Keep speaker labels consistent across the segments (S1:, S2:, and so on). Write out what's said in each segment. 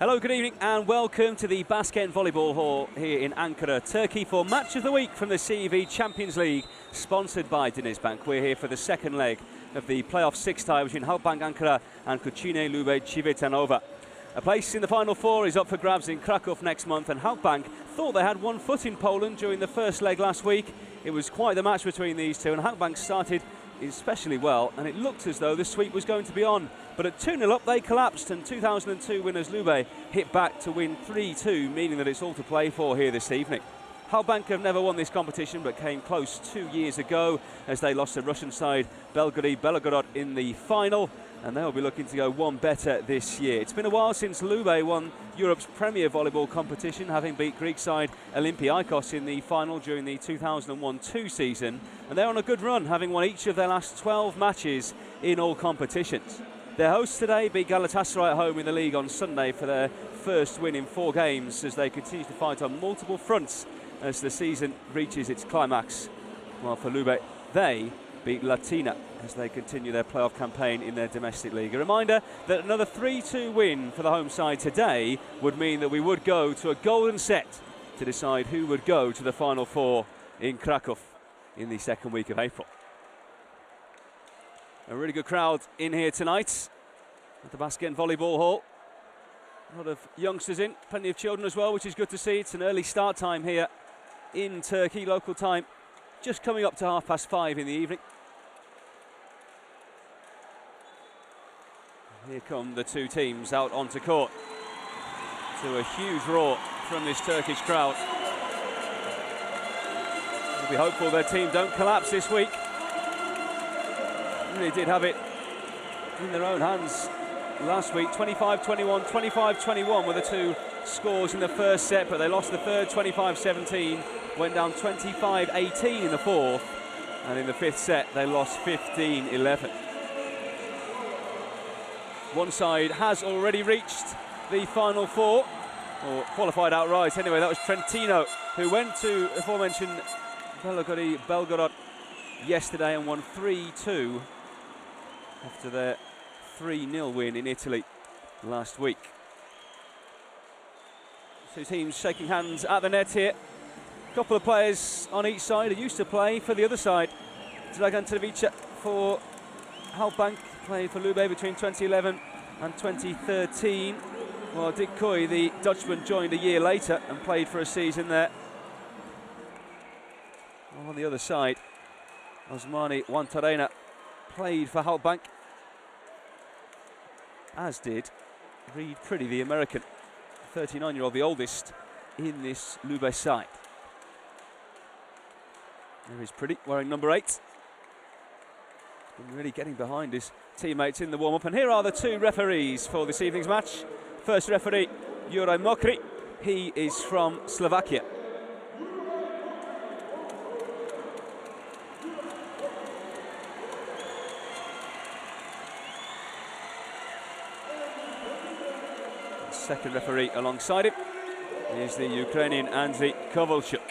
S1: Hello, good evening and welcome to the Basket Volleyball Hall here in Ankara, Turkey for Match of the Week from the CEV Champions League, sponsored by Denizbank. We're here for the second leg of the playoff six tie between Halkbank ANKARA and Cucine Lube CIVITANOVA. A place in the final four is up for grabs in Krakow next month, and Halkbank thought they had one foot in Poland during the first leg last week. It was quite the match between these two, and Halkbank started especially well, and it looked as though the sweep was going to be on. But at 2-0 up, they collapsed, and 2002 winners Lube hit back to win 3-2, meaning that it's all to play for here this evening. Halkbank have never won this competition, but came close 2 years ago as they lost the Russian side Belgorod in the final, and they'll be looking to go one better this year. It's been a while since Lube won Europe's premier volleyball competition, having beat Greek side Olympiakos in the final during the 2001-2 season, and they're on a good run, having won each of their last 12 matches in all competitions. Their hosts today beat Galatasaray at home in the league on Sunday for their first win in 4 games, as they continue to fight on multiple fronts as the season reaches its climax. While for Lube, they beat Latina as they continue their playoff campaign in their domestic league. A reminder that another 3-2 win for the home side today would mean that we would go to a golden set to decide who would go to the Final Four in Krakow in the second week of April. A really good crowd in here tonight at the Basket Volleyball Hall. A lot of youngsters in, plenty of children as well, which is good to see. It's an early start time here in Turkey, local time, just coming up to 5:30 in the evening. Here come the two teams out onto court to a huge roar from this Turkish crowd. We'll be hopeful their team don't collapse this week. Really did have it in their own hands last week. 25-21, 25-21 were the two scores in the first set, but they lost the third 25-17, went down 25-18 in the fourth, and in the fifth set they lost 15-11. One side has already reached the Final Four, or qualified outright anyway. That was Trentino, who went to aforementioned Belgorod yesterday and won 3-2 after their 3-0 win in Italy last week. Two teams shaking hands at the net here. A couple of players on each side who used to play for the other side. Dragan Trvica for Halkbank played for Lube between 2011 and 2013. While Dick Coy, the Dutchman, joined a year later and played for a season there. On the other side, Osmani Wantarena played for Halkbank, as did Reed Priddy, the American, 39-year-old, the oldest in this Lube side. There is Priddy wearing number 8. He's been really getting behind his teammates in the warm-up. And here are the two referees for this evening's match. First referee, Juraj Mokry. He is from Slovakia. Second referee alongside him is the Ukrainian Andriy Kovalchuk.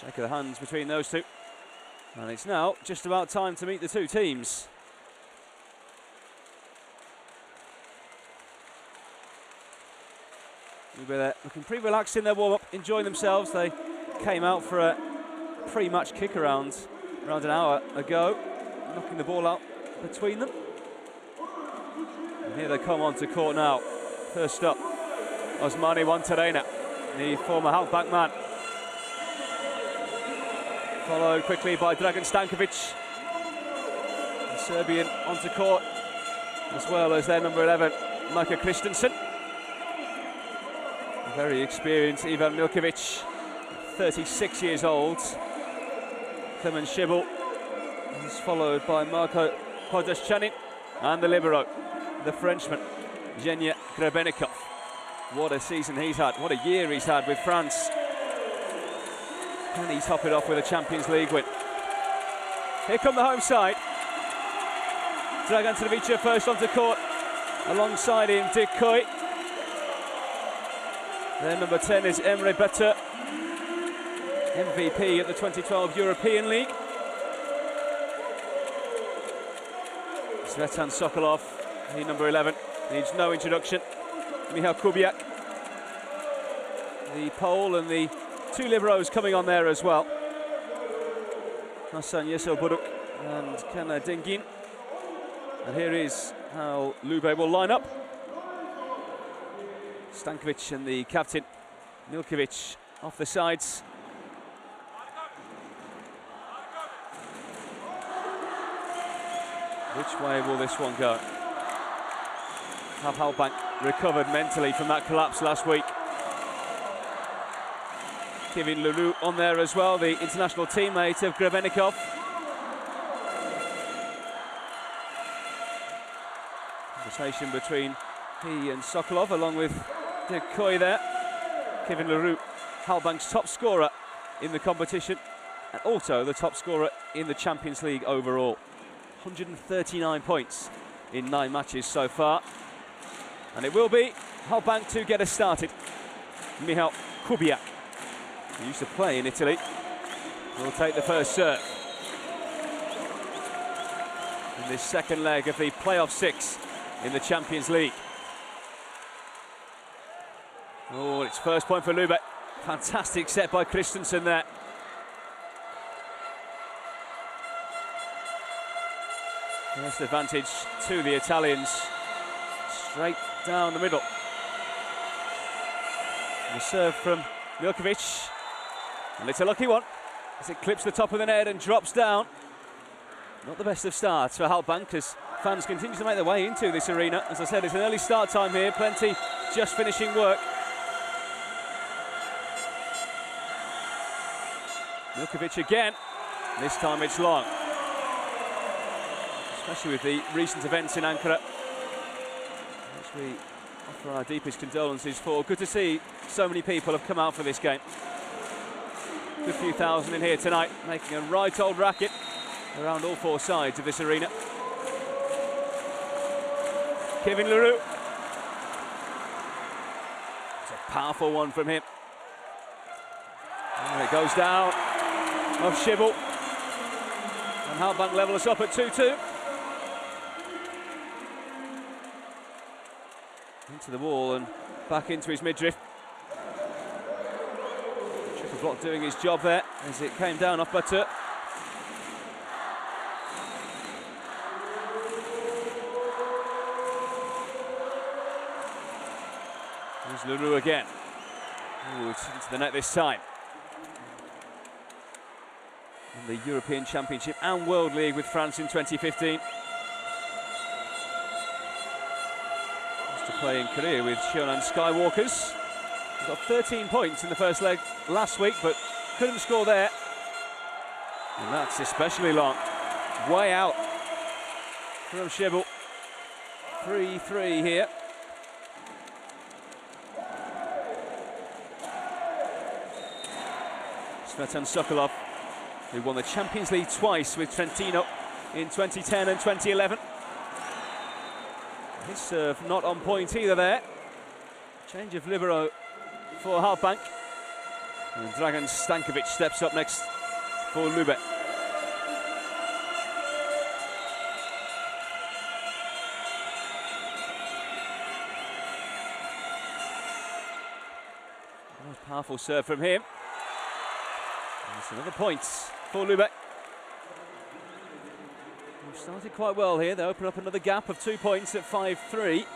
S1: Shake of the hands between those two. And it's now just about time to meet the two teams. We'll be there looking pretty relaxed in their warm-up, enjoying themselves. They came out for a pre-match kick around an hour ago, knocking the ball out between them. And here they come onto court now. First up, Osmani Wantarena, the former Halkbank man. Followed quickly by Dragan Stankovic, the Serbian, onto court, as well as their number 11, Mika Christensen. Very experienced Ivan Milkovic, 36 years old. Klemen Shibel is followed by Marko Podashchanin, and the libero, the Frenchman, Zhenya Grebenikov. What a season he's had, what a year he's had with France. Can he top it off with a Champions League win? Here come the home side. Dragan Trvica first onto court. Alongside him, Dick Coy. Their number 10 is Emre Better, MVP at the 2012 European League. Svetan Sokolov, the number 11, needs no introduction. Michal Kubiak, the Pole, and the two liberos coming on there as well. Hasan Yesobuduk and Kana Dengin. And here is how Lube will line up. Stankovic and the captain, Milkovic, off the sides. Which way will this one go? Have Halkbank recovered mentally from that collapse last week? Cucine Lube on there as well, the international teammate of Grebenikov. Conversation between he and Sokolov, along with Decoy there. Cucine Lube, Halkbank's top scorer in the competition, and also the top scorer in the Champions League overall. 139 points in 9 matches so far. And it will be Halkbank to get us started. Michal Kubiak, who used to play in Italy, will take the first serve in this second leg of the playoff 6 in the Champions League. Oh, it's first point for Lube. Fantastic set by Christensen there. First advantage to the Italians. Straight down the middle. The serve from Milkovic. And it's a lucky one as it clips the top of the net and drops down. Not the best of starts for Halkbank as fans continue to make their way into this arena. As I said, it's an early start time here, plenty just finishing work. Milkovic again, this time it's long. Especially with the recent events in Ankara, which we offer our deepest condolences for. Good to see so many people have come out for this game. Good few thousand in here tonight, making a right old racket around all 4 sides of this arena. Cucine Lube. It's a powerful one from him. And it goes down off Shibble. And Halkbank level us up at 2-2. Into the wall and back into his midriff. Triple block doing his job there as it came down off Batur. Here's Lube again. Ooh, it's into the net this time. In the European Championship and World League with France in 2015. To play in Korea with Shonan Skywalkers. He got 13 points in the first leg last week, but couldn't score there. And that's especially long. Way out from Shibble. 3-3 here. Svetan Sokolov, who won the Champions League twice with Trentino in 2010 and 2011. His serve not on point either there. Change of libero for Halkbank. And Dragan Stankovic steps up next for Lube. Powerful serve from him. And it's another point for Lube. We've started quite well here. They open up another gap of 2 points at 5-3.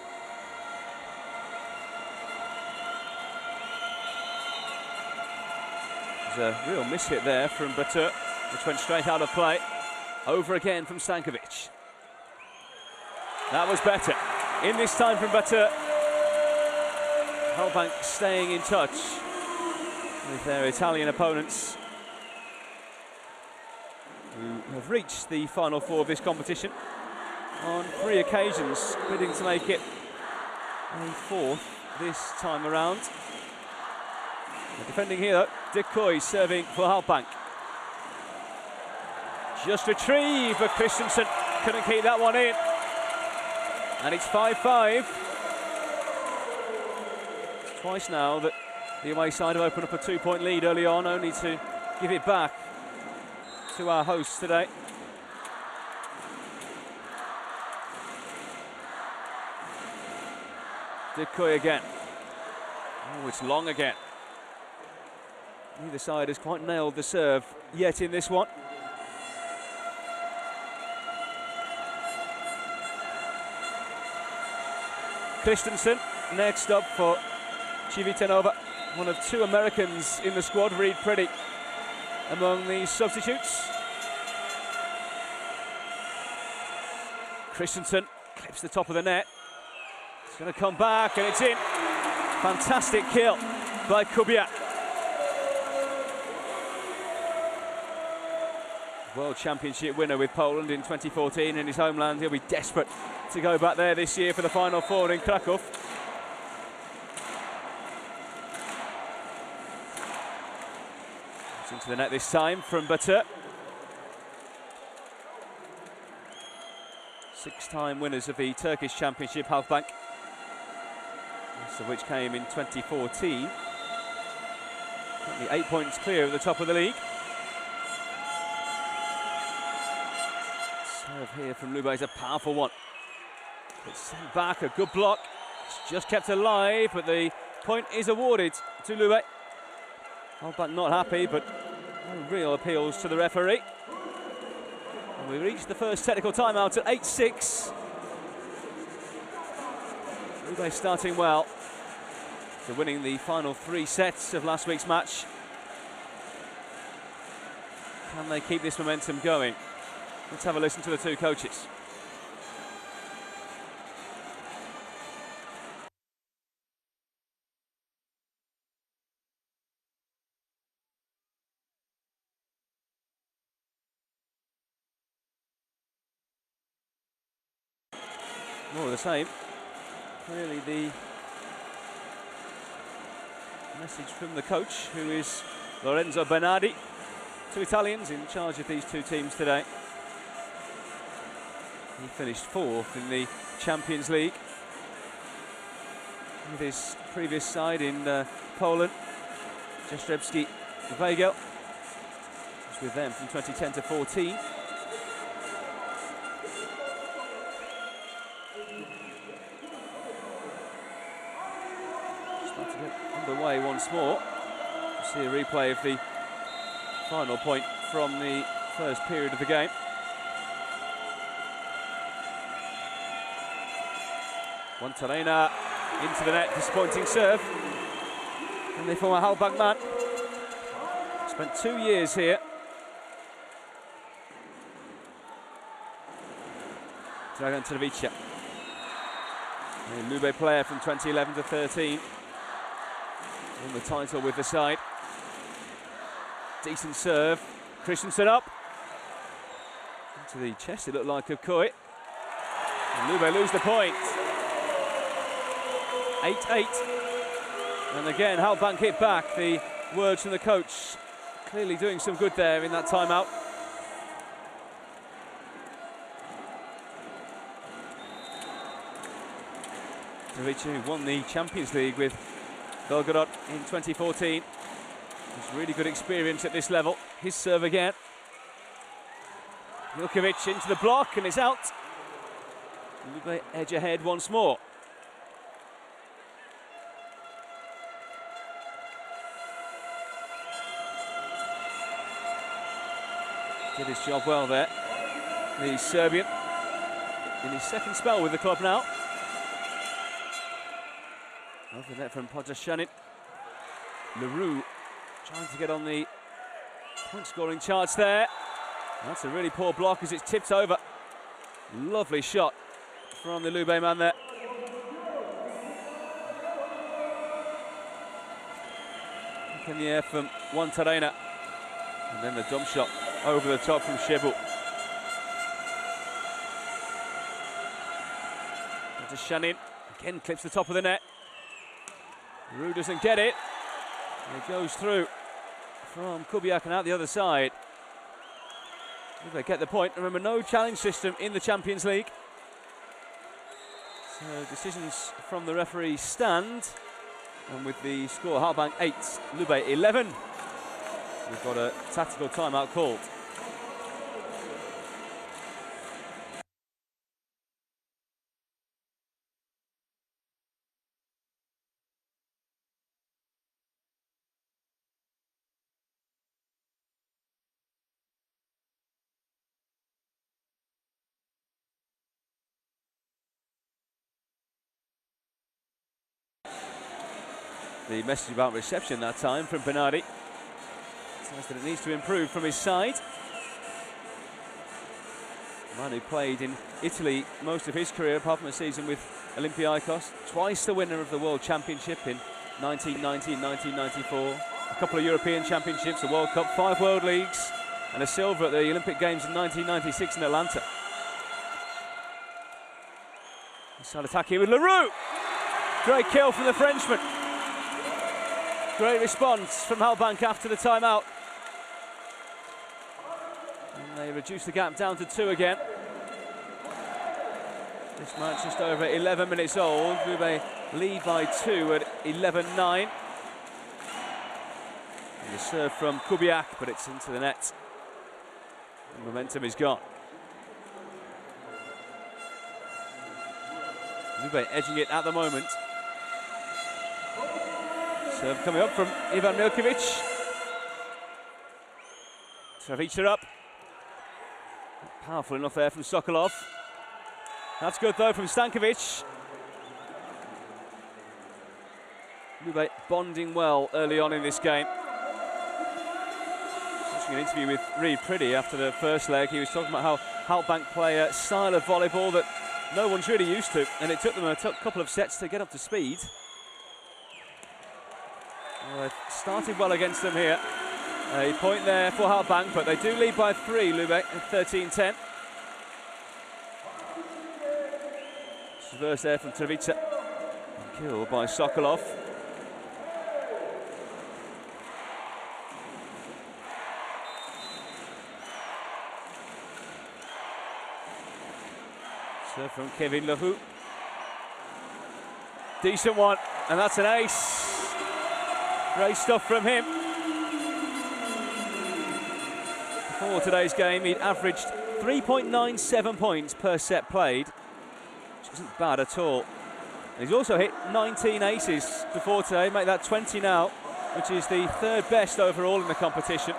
S1: There's a real miss-hit there from Batur, which went straight out of play. Over again from Stankovic. That was better. In this time from Batur. Halkbank staying in touch with their Italian opponents, who have reached the final 4 of this competition on 3 occasions, bidding to make it a 4th this time around. The defending here though, Decoy serving for Halkbank. Just retrieved, but Christensen couldn't keep that one in. And it's 5-5. Twice now that the away side have opened up a 2-point lead early on, only to give it back to our hosts today. to Kui again. Oh, it's long again. Neither side has quite nailed the serve yet in this one. Christensen next up for Civitanova. One of two Americans in the squad, Reed Pretty, among the substitutes. Christensen clips the top of the net. It's going to come back and it's in. Fantastic kill by Kubiak. World Championship winner with Poland in 2014 in his homeland. He'll be desperate to go back there this year for the Final Four in Krakow. It's into the net this time from Batır. Six-time winners of the Turkish Championship, Halkbank, of which came in 2014. Currently 8 points clear at the top of the league. Serve here from Lube is a powerful one. It's sent back, a good block. It's just kept alive, but the point is awarded to Lube. Halkbank not happy, but no real appeals to the referee. And we reached the first technical timeout at 8-6. Lube starting well. So winning the final 3 sets of last week's match. Can they keep this momentum going? Let's have a listen to the two coaches. More of the same. Clearly the message from the coach, who is Lorenzo Bernardi. Two Italians in charge of these two teams today. He finished 4th in the Champions League with his previous side in Poland. Jastrzębski Węgiel was with them from 2010 to 14. Start to get underway once more. We'll see a replay of the final point from the first period of the game. Montarena into the net, disappointing serve. And the former Halkbank man spent 2 years here. Dragan Trvica, a Lube player from 2011 to 13. Won the title with the side. Decent serve. Christensen up. Into the chest, it looked like, of Kui. And Lube lose the point. 8-8. And again, Halkbank hit back. The words from the coach clearly doing some good there in that timeout. Trvica, who won the Champions League with Belgorod in 2014. It's really good experience at this level. His serve again. Milkovic into the block and it's out. Lube edge ahead once more. Did his job well there. The Serbian in his second spell with the club now. Over the net from Podjashanin. Leroux trying to get on the point scoring charts there. That's a really poor block as it's tipped over. Lovely shot from the Lube man there. Up in the air from Montarena. And then the dump shot over the top from Shebu. Podjashanin again clips the top of the net. Leroux doesn't get it. And it goes through from Kubiak and out the other side. They get the point. Remember, no challenge system in the Champions League. So decisions from the referee stand. And with the score, Halkbank 8, Lube 11. We've got a tactical timeout called. the message about reception that time from Bernardi. Says that it needs to improve from his side. Man who played in Italy most of his career, apart from a season with Olympiacos. Twice the winner of the World Championship in 1990 and 1994. A couple of European Championships, a World Cup, 5 World Leagues, and a silver at the Olympic Games in 1996 in Atlanta. Inside attack here with Leroux. Great kill from the Frenchman. Great response from Halkbank after the timeout. And they reduce the gap down to 2 again. This match just over 11 minutes old. Lube lead by 2 at 11-9. The serve from Kubiak, but it's into the net. The momentum is gone. Lube edging it at the moment. Serve coming up from Ivan Milkovic. Savica up. Powerful enough there from Sokolov. That's good though from Stankovic. Lube bonding well early on in this game. Watching an interview with Reid Priddy after the first leg, he was talking about how Halkbank play a style of volleyball that no one's really used to, and it took them a couple of sets to get up to speed. Well, they've started well against them here. A point there for Halkbank, but they do lead by 3, Lube, at 13-10. Reverse there from Savica. Killed by Sokolov. Serve from Kevin Leroux. Decent one, and that's an ace. Great stuff from him. Before today's game, he'd averaged 3.97 points per set played, which isn't bad at all. And he's also hit 19 aces before today, make that 20 now, which is the 3rd best overall in the competition.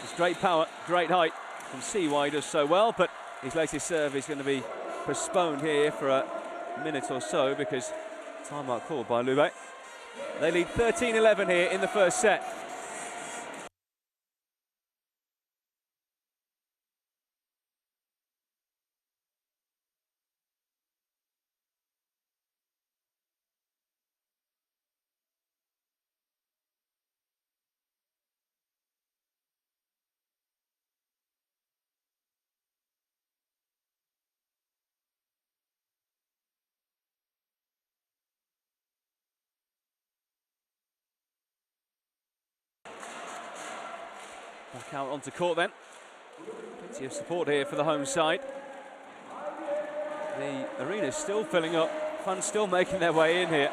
S1: It's great power, great height. You can see why he does so well, but his latest serve is going to be postponed here for a minute or so because timeout called by Lube. They lead 13-11 here in the first set. Back out onto court then. Plenty of support here for the home side. The arena's still filling up, fans still making their way in here.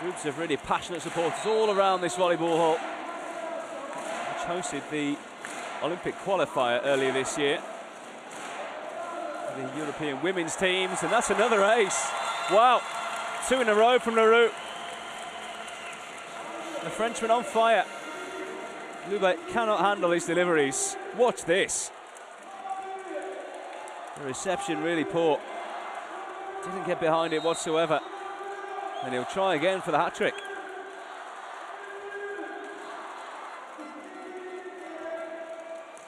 S1: Groups of really passionate supporters all around this volleyball hall, which hosted the Olympic qualifier earlier this year. The European women's teams, and that's another ace. Wow, 2 in a row from Leroux. The Frenchman on fire. Lube cannot handle his deliveries. Watch this. The reception really poor. Didn't get behind it whatsoever. And he'll try again for the hat-trick.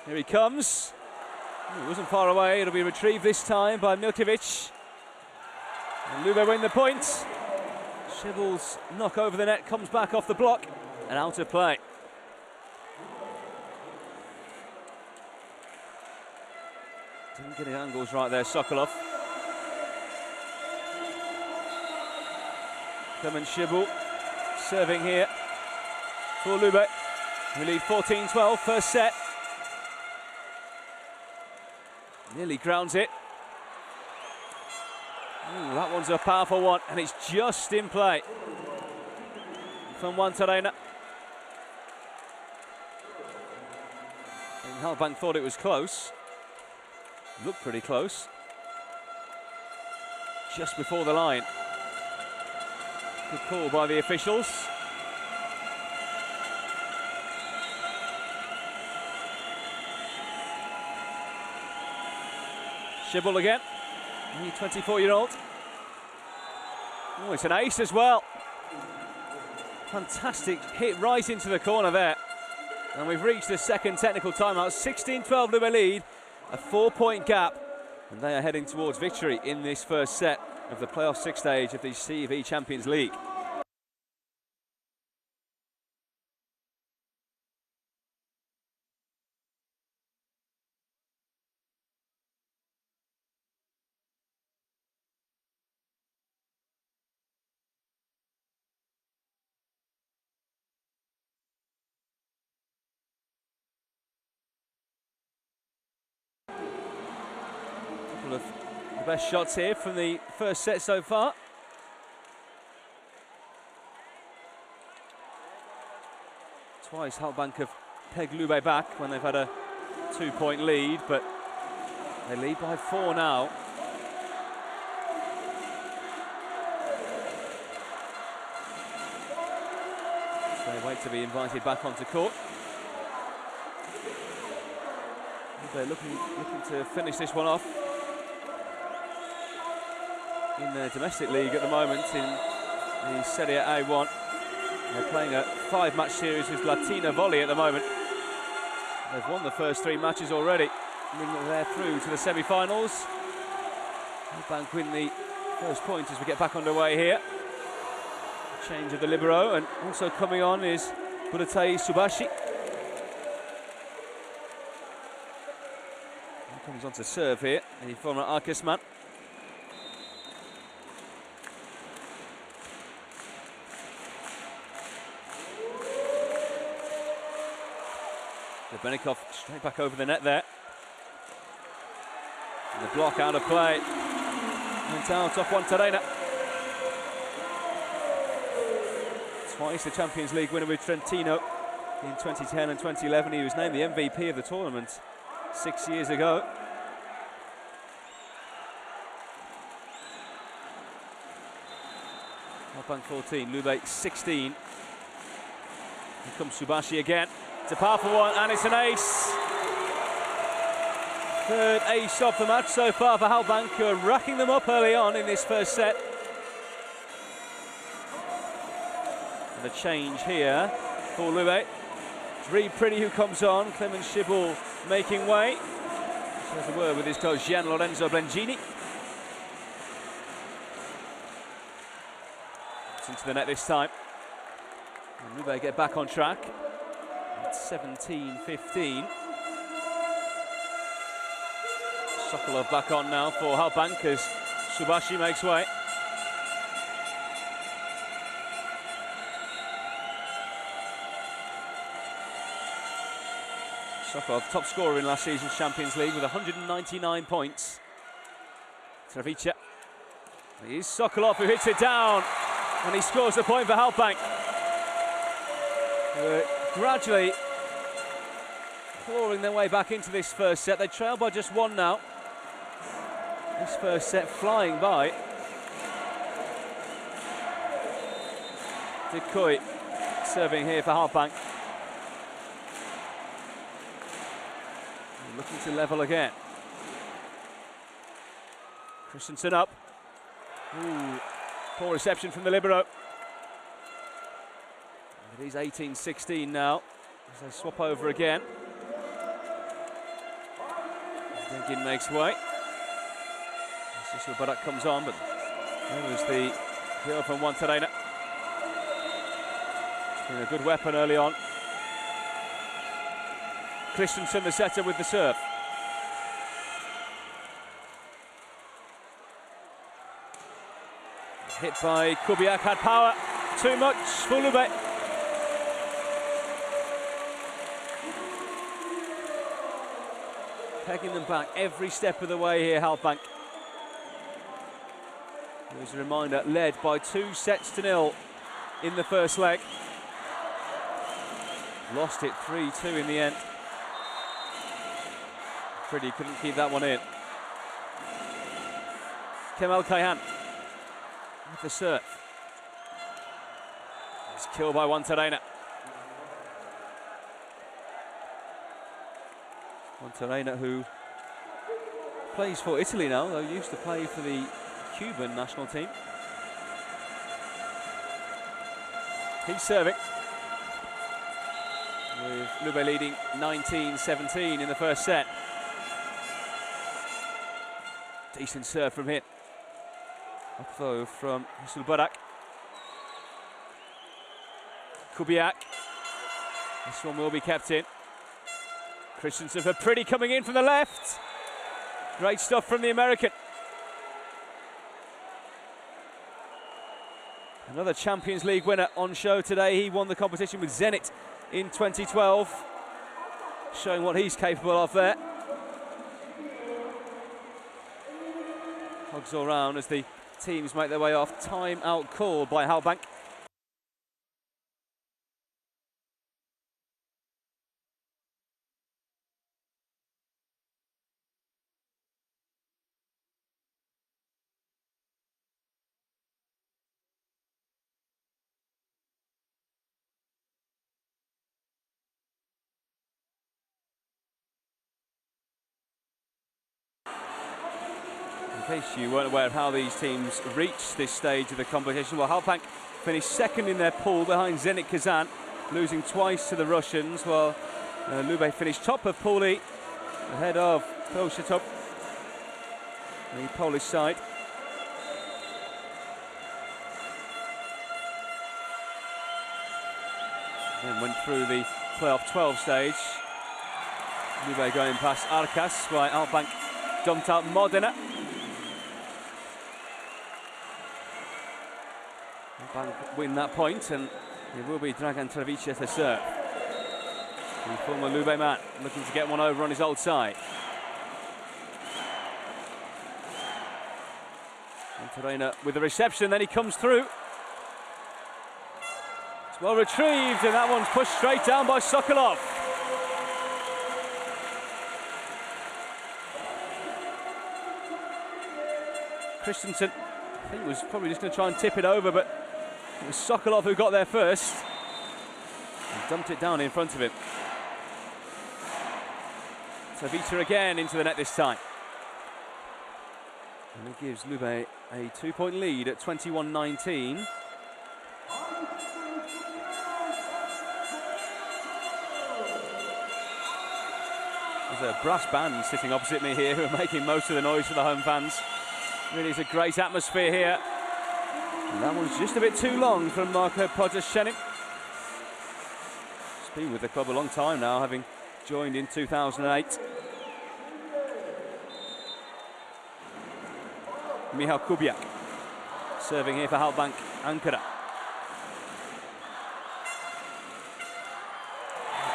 S1: Here he comes. He wasn't far away. It'll be retrieved this time by Milkovic. And Lube win the point. Shibbol's knock over the net, comes back off the block and out of play. Didn't get his angles right there, Sokolov. Clement Shibbol serving here for Lube. We lead 14-12, first set. Nearly grounds it. Ooh, that one's a powerful one, and it's just in play from Wantarena. And Halkbank thought it was close. Looked pretty close. Just before the line. Good call by the officials. Shibbol again, the 24-year-old. Oh, it's an ace as well. Fantastic hit right into the corner there. And we've reached the second technical timeout. 16-12 Lube lead, a 4-point gap. And they are heading towards victory in this first set of the playoff 6 stage of the CV Champions League. Couple of the best shots here from the first set so far. Twice Halkbank have pegged Lube back when they've had a 2-point lead, but they lead by 4 now. So they wait to be invited back onto court. They're looking to finish this one off in their domestic league at the moment in the Serie A1. They're playing a 5-match series with Latina Volley at the moment. They've won the first 3 matches already, and they're through to the semi-finals. Halkbank win the first point as we get back underway here. Change of the libero, and also coming on is Buratei Subashi. Comes on to serve here, the former Arcus man. Benikov straight back over the net there. And the block out of play. And out off Wantarena. Twice the Champions League winner with Trentino in 2010 and 2011. He was named the MVP of the tournament 6 years ago. Halkbank 14, Lube 16. Here comes Subashi again. It's a powerful one, and it's an ace. Third ace of the match so far for Halkbank, who are racking them up early on in this first set. And a change here for Lube. It's Reed Pretty who comes on, Clement Schibel making way. He has a word with his coach Gian Lorenzo Blengini. It's into the net this time. And Lube get back on track. 17-15. Sokolov back on now for Halkbank as Subashi makes way. Sokolov, top scorer in last season's Champions League with 199 points. Travica. It is Sokolov who hits it down, and he scores the point for Halkbank. Gradually clawing their way back into this first set. They trail by just 1 now. This first set flying by. Decoy serving here for Halkbank. Looking to level again. Christensen up. Ooh, poor reception from the libero. It is 18-16 now as they swap over again. Degin makes way. Barak comes on, but there was the girl from Wantarena. It's been a good weapon early on. Christensen, the setter, with the serve. Hit by Kubiak, had power. Too much for Lube. Pegging them back every step of the way here, Halkbank. As a reminder, led by 2-0 in the first leg. Lost it 3-2 in the end. Pretty couldn't keep that one in. Kemal Kayhan with the serve. It's killed by Wantarena. Wantarena, who plays for Italy now, though used to play for the Cuban national team. He's serving, with Lube leading 19-17 in the first set. Decent serve from him. Up though from Sulbarak. Kubiak. This one will be kept in. Christensen for Pretty coming in from the left. Great stuff from the American. Another Champions League winner on show today. He won the competition with Zenit in 2012. Showing what he's capable of there. Hugs all round as the teams make their way off. Time out call by Halkbank. In case you weren't aware of how these teams reached this stage of the competition, well, Halkbank finished second in their pool behind Zenit Kazan, losing twice to the Russians, while Lube finished top of Pool E, ahead of Kościerzyna, the Polish side. Then went through the playoff 12 stage. Lube going past Arkas, while Halkbank dumped out Modena. Halkbank win that point, and it will be Dragan Travice to serve. The former Lube man looking to get one over on his old side. Monterena with the reception, then he comes through. It's well retrieved, and that one's pushed straight down by Sokolov. Christensen, I think, was probably just going to try and tip it over, but it was Sokolov who got there first and dumped it down in front of him. Savita again into the net this time. And it gives Lube a 2-point lead at 21-19. There's a brass band sitting opposite me here who are making most of the noise for the home fans. Really is a great atmosphere here. And that one's just a bit too long from Marko Podjashenin. He's been with the club a long time now, having joined in 2008. Michal Kubiak serving here for Halkbank ANKARA.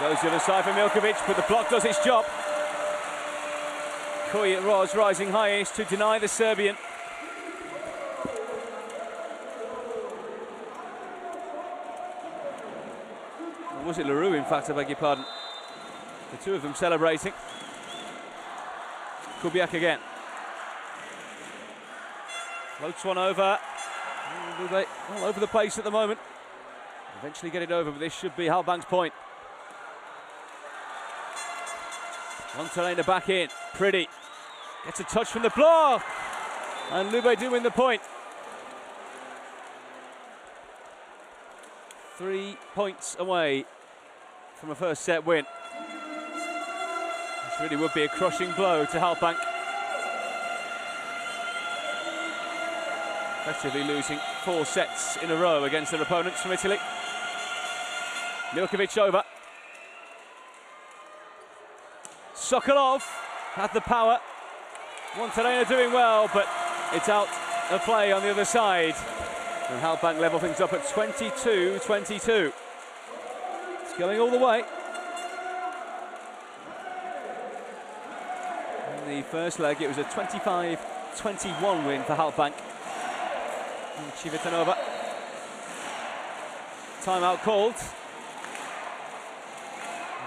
S1: Goes to the other side for Milkovic, but the block does its job. Koyet Roz rising highest to deny the Serbian. Or was it Leroux, in fact, I beg your pardon? The two of them celebrating. Kubiak again. Floats one over. All over the place at the moment. Eventually get it over, but this should be Halkbank's point. Monterena back in. Pretty. Gets a touch from the block. And Lube do win the point. 3 points away from a first set win. This really would be a crushing blow to Halkbank. Effectively losing 4 sets in a row against their opponents from Italy. Milkovic over. Sokolov had the power. Monterena doing well, but it's out of play on the other side. And Halkbank level things up at 22-22. It's going all the way. In the first leg, it was a 25-21 win for Halkbank. CIVITANOVA. Timeout called.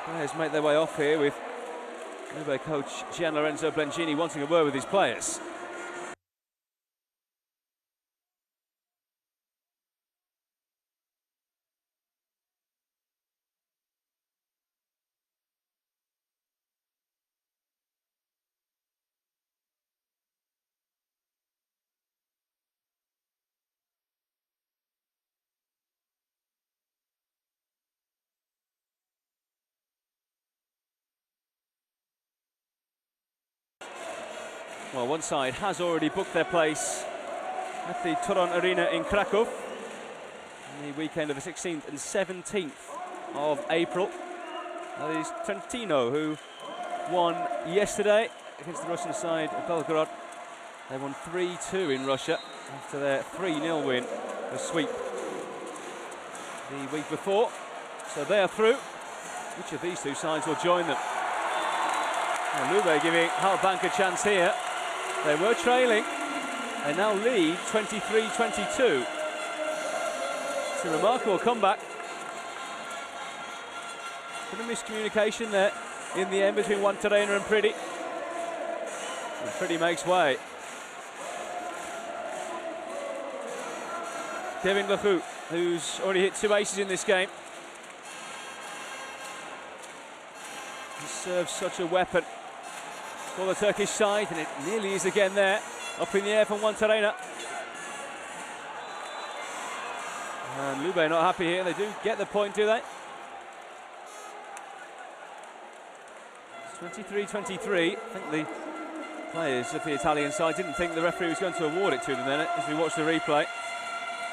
S1: The players make their way off here with Lube coach Gian Lorenzo Blengini wanting a word with his players. Well, one side has already booked their place at the Toron Arena in Krakow on the weekend of the 16th and 17th of April. That is Trentino, who won yesterday against the Russian side of Belgrade. They won 3-2 in Russia after their 3-0 win, the sweep, the week before. So they are through. Which of these two sides will join them? Well, Lube giving Halkbank a chance here. They were trailing. They now lead 23-22. It's a remarkable comeback. Bit of miscommunication there in the end between Wantarena and Priddy. And Priddy makes way. Devin Lahu, who's already hit 2 aces in this game. He serves such a weapon for the Turkish side, and it nearly is again there. Up in the air from Wantarena. And Lube not happy here. They do get the point, do they? It's 23-23. I think the players of the Italian side didn't think the referee was going to award it to them then as we watch the replay.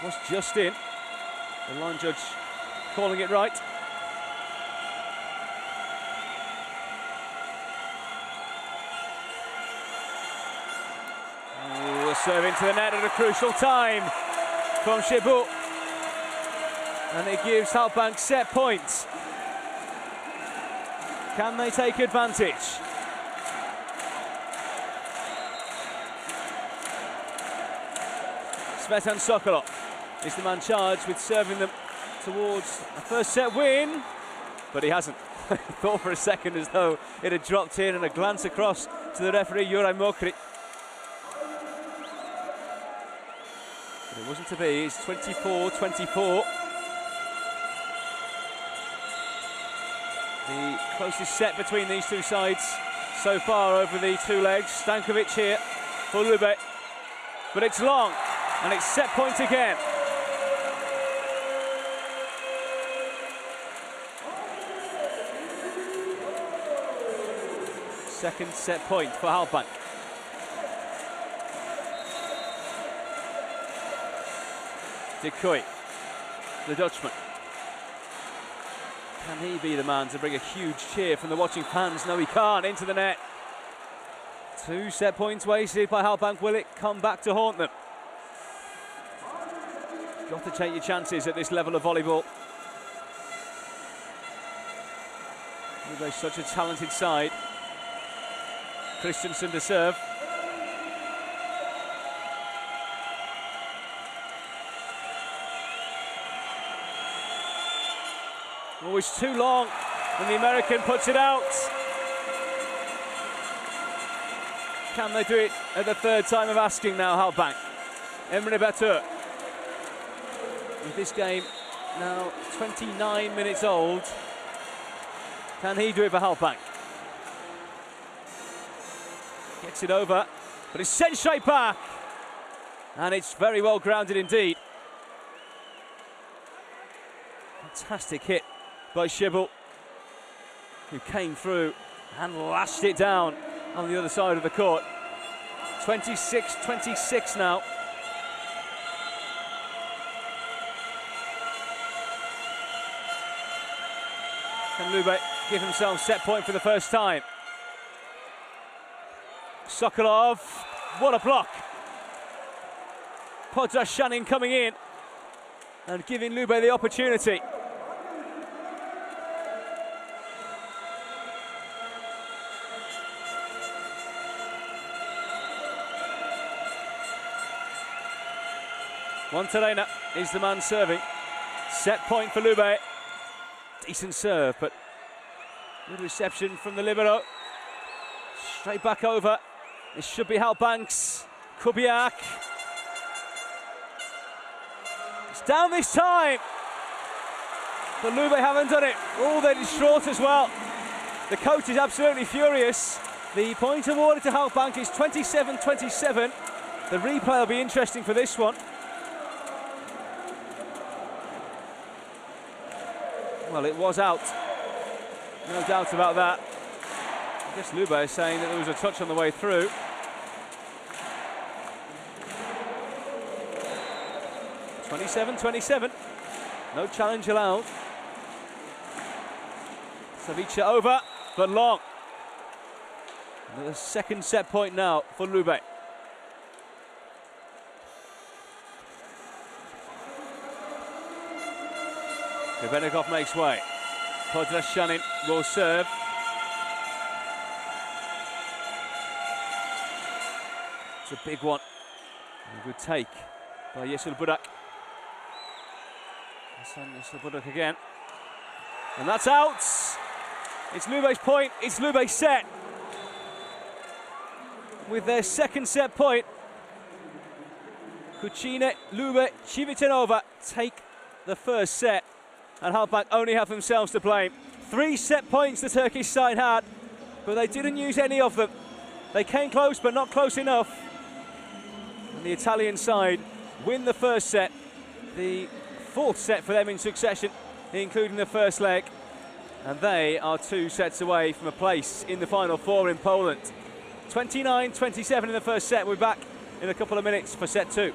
S1: It was just in. The line judge calling it right. The serve into the net at a crucial time from Shibu. And it gives Halkbank set points. Can they take advantage? Svetan Sokolov is the man charged with serving them towards a first set win, but he hasn't. I thought for a second as though it had dropped in, and a glance across to the referee, Juraj Mokri. But it wasn't to be. It's 24-24. The closest set between these two sides so far over the 2 legs. Stankovic here for Lube, but it's long, and it's set point again. Second set point for Halkbank. De Kuy, the Dutchman. Can he be the man to bring a huge cheer from the watching fans? No, he can't. Into the net. 2 set points wasted by Halkbank. Will it come back to haunt them? Got to take your chances at this level of volleyball. They're such a talented side. Christensen to serve. Always too long, and the American puts it out. Can they do it at the 3rd time of asking now, Halkbank? Emre Batur. With this game now 29 minutes old, can he do it for Halkbank? Gets it over, but it's sent straight back. And it's very well grounded indeed. Fantastic hit by Shibu, who came through and lashed it down on the other side of the court. 26-26 now. Can Lube give himself set point for the first time? Sokolov, what a block. Podrashanin coming in and giving Lube the opportunity. Wantarena is the man serving. Set point for Lube. Decent serve, but good reception from the libero. Straight back over. This should be Halkbank's. Kubiak. It's down this time. But Lube haven't done it. Oh, they're distraught as well. The coach is absolutely furious. The point awarded to Halkbank is 27-27. The replay will be interesting for this one. Well, it was out. No doubt about that. I guess Lube is saying that there was a touch on the way through. 27-27. No challenge allowed. Savic over, but long. Another second set point now for Lube. Grebennikov makes way. Podrashanin will serve. It's a big one. A good take by Yesil Budak. Yesil Budak again. And that's out. It's Lube's point. It's Lube's set. With their second set point, Cucine Lube CIVITANOVA take the first set, and Halkbank only have themselves to blame. 3 set points the Turkish side had, but they didn't use any of them. They came close, but not close enough. And the Italian side win the first set, the 4th set for them in succession, including the first leg. And they are 2 sets away from a place in the Final Four in Poland. 29-27 in the first set. We're back in a couple of minutes for set 2.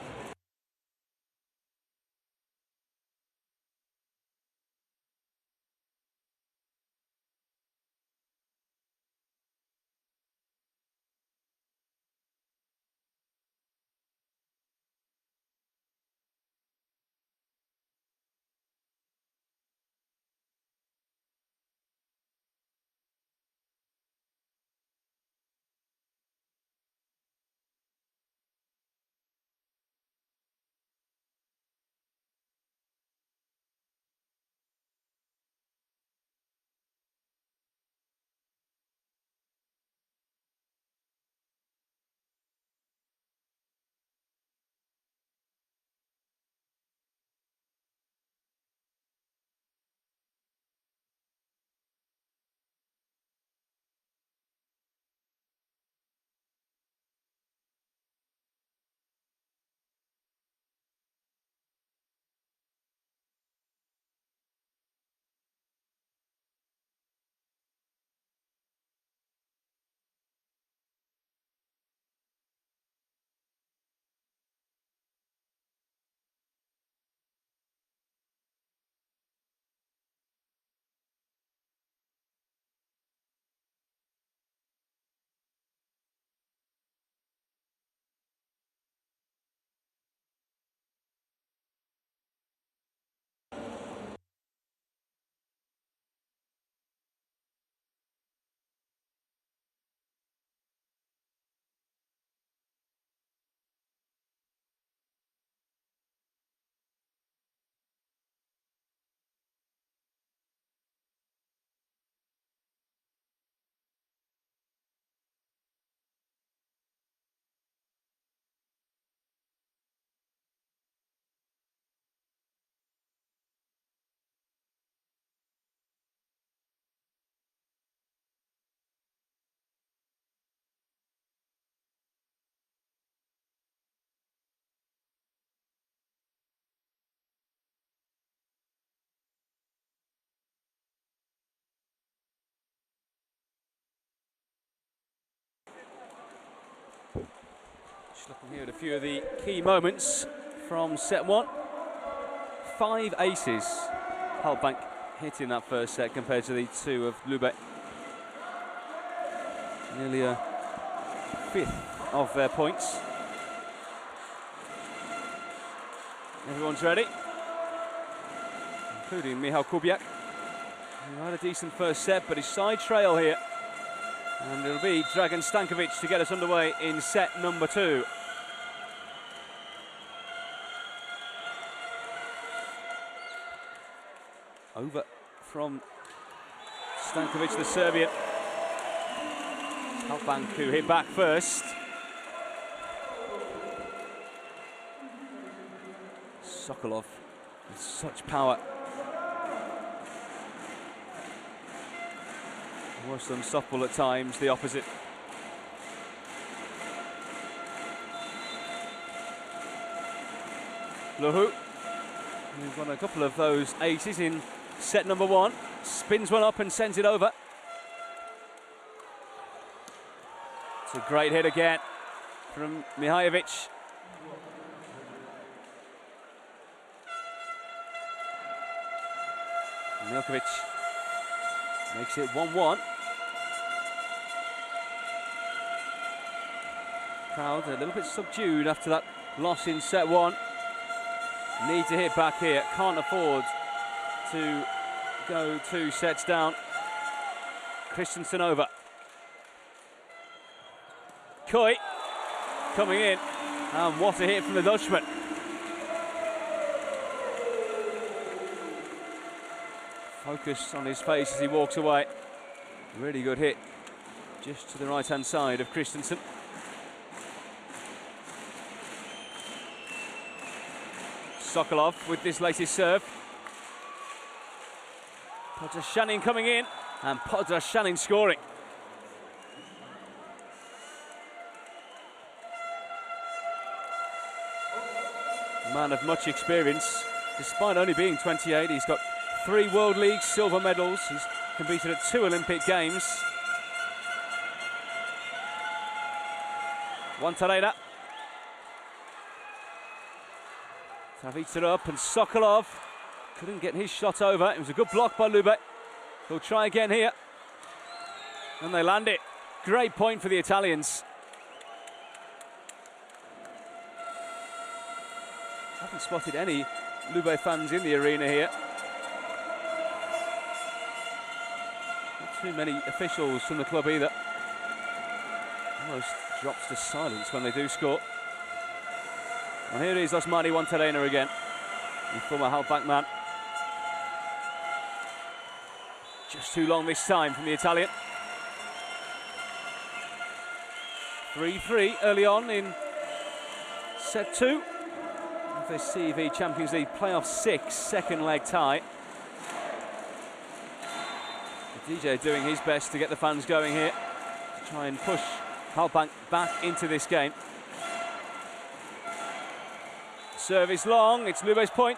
S1: Just looking here at a few of the key moments from set 1. 5 aces Halkbank hit in that first set compared to the 2 of Lube. Nearly a 5th of their points. Everyone's ready, including Michal Kubiak, who had a decent first set, but his side trail here. And it'll be Dragan Stankovic to get us underway in set number 2. Over from Stankovic, the Serbian. Halkbank who hit back first. Sokolov with such power. Almost unstoppable at times, the opposite. Lohou, who's won a couple of those aces in set number 1, spins one up and sends it over. It's a great hit again from Mihajlovic. Milkovic makes it 1-1. Crowd a little bit subdued after that loss in set one. Need to hit back here, can't afford to go 2 sets down. Christensen over. Coy coming in, and what a hit from the Dutchman. Focus on his face as he walks away. Really good hit, just to the right-hand side of Christensen. Sokolov with this latest serve. Podroshanin coming in, and Podroshanin scoring. Man of much experience, despite only being 28, he's got 3 World League silver medals. He's competed at 2 Olympic Games. Wantareda. Savitsa up, and Sokolov couldn't get his shot over. It was a good block by Lube. He'll try again here. And they land it. Great point for the Italians. Haven't spotted any Lube fans in the arena here. Not too many officials from the club either. Almost drops to silence when they do score. And here is Osmani Wantarena again, the former Halkbank man. Just too long this time from the Italian. 3-3 early on in set 2 of this CV Champions League playoff 6 second leg tie. The DJ doing his best to get the fans going here, to try and push Halkbank back into this game. Serve is long, it's Lube's point.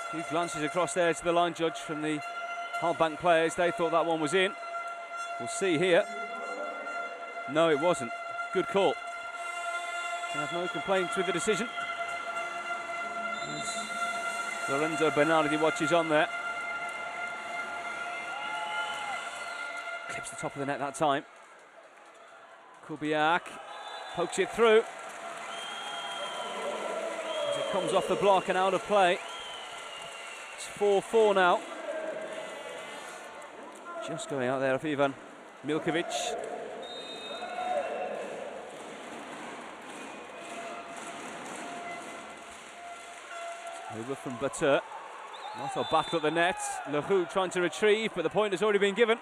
S1: A few glances across there to the line judge from the Halkbank players. They thought that one was in. We'll see here. No, it wasn't. Good call. Can have no complaints with the decision. As Lorenzo Bernardi watches on there. Clips the top of the net that time. Kubiak pokes it through. As it comes off the block and out of play. It's 4-4 now. Just going out there of Ivan Milkovic. Over from Batur. Not a battle at the net. Leroux trying to retrieve, but the point has already been given.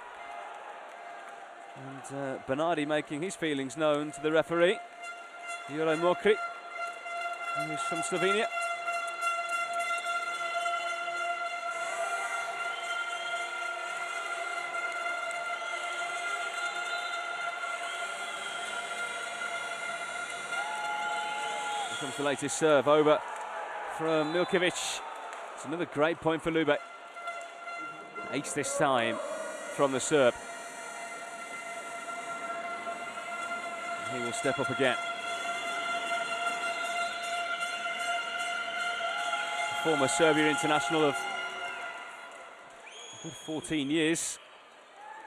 S1: And Bernardi making his feelings known to the referee. Jure Mokri, who's from Slovenia. Here comes the latest serve over from Milkovic. It's another great point for Lube. Ace this time from the serve. He will step up again. Former Serbia international of a good 14 years.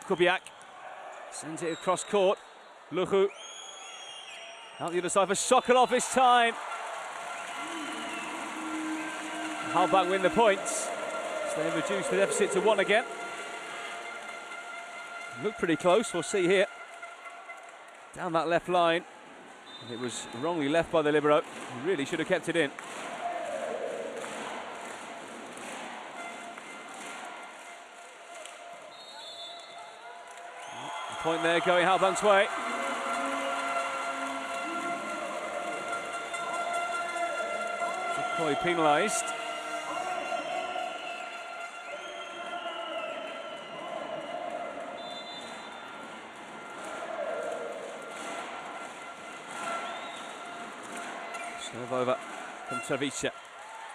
S1: Kubiak sends it across court. Leroux out the other side for Sokolov this time. Halkbank win the points. So they've reduced the deficit to 1 again. Looked pretty close, we'll see here. Down that left line. And it was wrongly left by the libero. He really should have kept it in. The point there going Halkbank's way. Coy penalised. Serve over from Savitsa.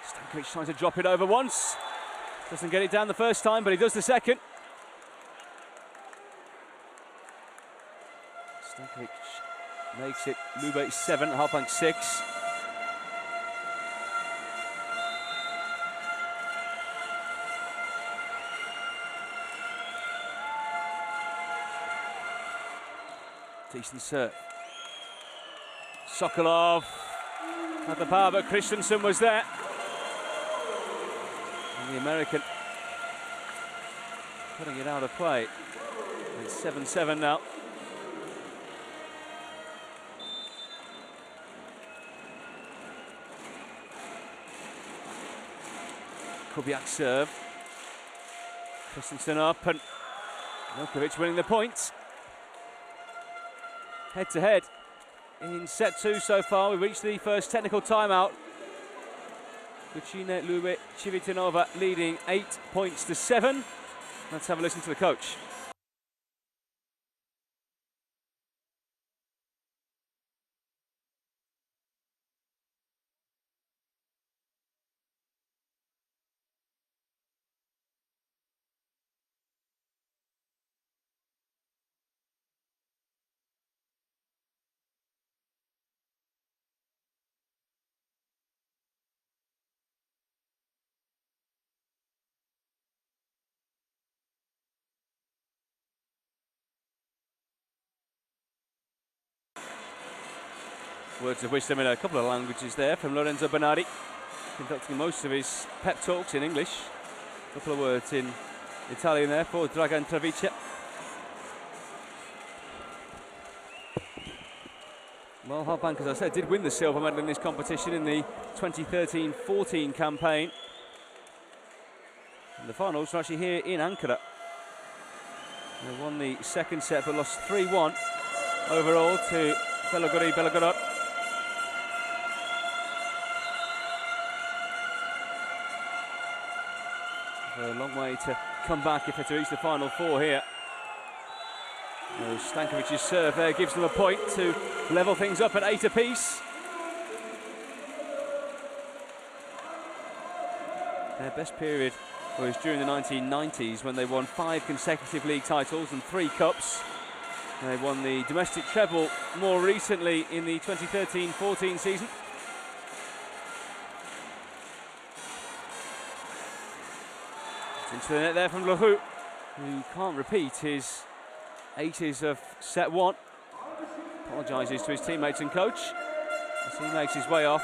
S1: Stankovic trying to drop it over once. Doesn't get it down the first time, but he does the second. Stankovic makes it Lube 7, Halkbank 6. Decent serve. Sokolov had the power, but Christensen was there. And the American putting it out of play. It's 7-7 now. Kubiak serve. Christensen up and Milkovic winning the point. Head to head in set 2 so far. We've reached the first technical timeout. Cucine Lube CIVITANOVA leading 8-7. Let's have a listen to the coach. Words of wisdom in a couple of languages there from Lorenzo Bernardi, conducting most of his pep talks in English. A couple of words in Italian there for Dragan Travice. Well, Halkbank, as I said, did win the silver medal in this competition in the 2013-14 campaign. And the finals were actually here in Ankara. They won the second set but lost 3-1 overall to Belgorod. A long way to come back if they're to reach the final 4 here. Stankovic's serve there gives them a point to level things up at 8 apiece. Their best period was during the 1990s when they won 5 consecutive league titles and 3 cups. They won the domestic treble more recently in the 2013-14 season. Into the net there from Leroux, who can't repeat his 80s of set 1. Apologises to his teammates and coach as he makes his way off.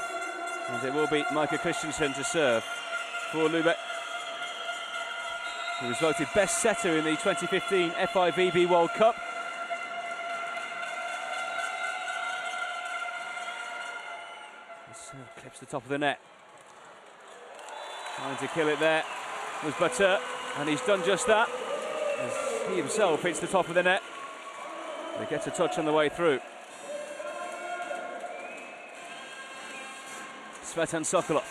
S1: And it will be Micah Christensen to serve for Lube. He was voted best setter in the 2015 FIVB World Cup. The serve clips the top of the net. Trying to kill it there was Batur, and he's done just that as he himself hits the top of the net. He gets a touch on the way through. Svetan Sokolov.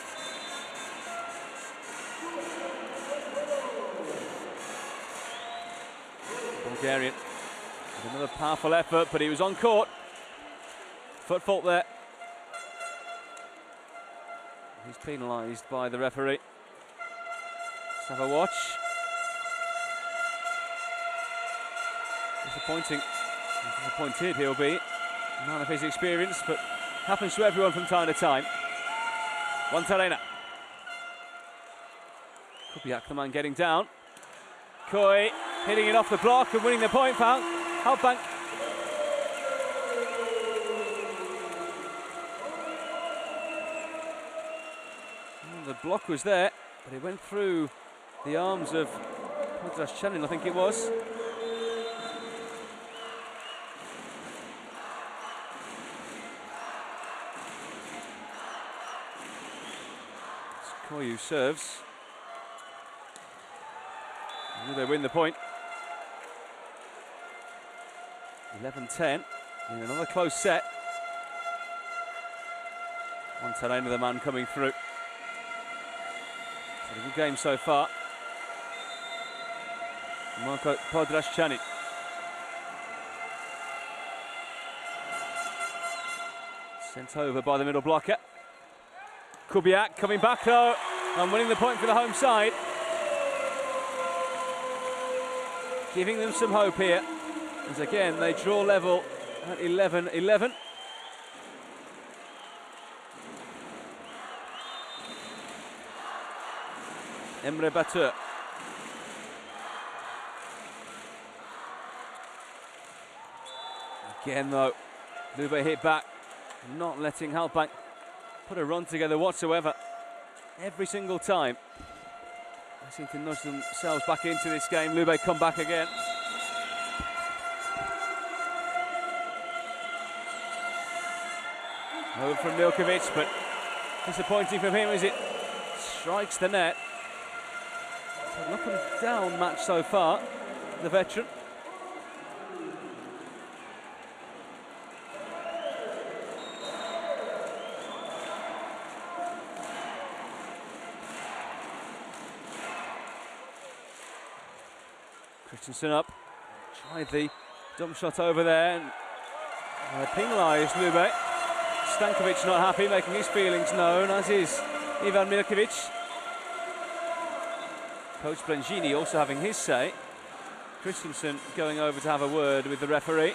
S1: Bulgarian with another powerful effort, but he was on court. Foot fault there. He's penalised by the referee. Let's have a watch. Disappointed he'll be. Man of his experience, but happens to everyone from time to time. Wantarena. Kubiak, the man getting down. Koi hitting it off the block and winning the point for Halkbank. The block was there, but it went through the arms of Podraschanin, I think it was. Koyu serves. And they win the point. 11-10 in another close set. Wantarena, the man coming through. It's a good game so far. Marko Podraschanin. Sent over by the middle blocker. Kubiak coming back though and winning the point for the home side. Giving them some hope here. As again they draw level at 11-11. Emre Batur. Again though, Lube hit back, not letting Halkbank put a run together whatsoever. Every single time. They seem to nudge themselves back into this game. Lube come back again. Over from Milkovic, but disappointing from him as it strikes the net. So an up and down match so far, the veteran. Christensen up, tried the dump shot over there and penalised Lube. Stankovic not happy, making his feelings known, as is Ivan Milkovic. Coach Blengini also having his say. Christensen going over to have a word with the referee.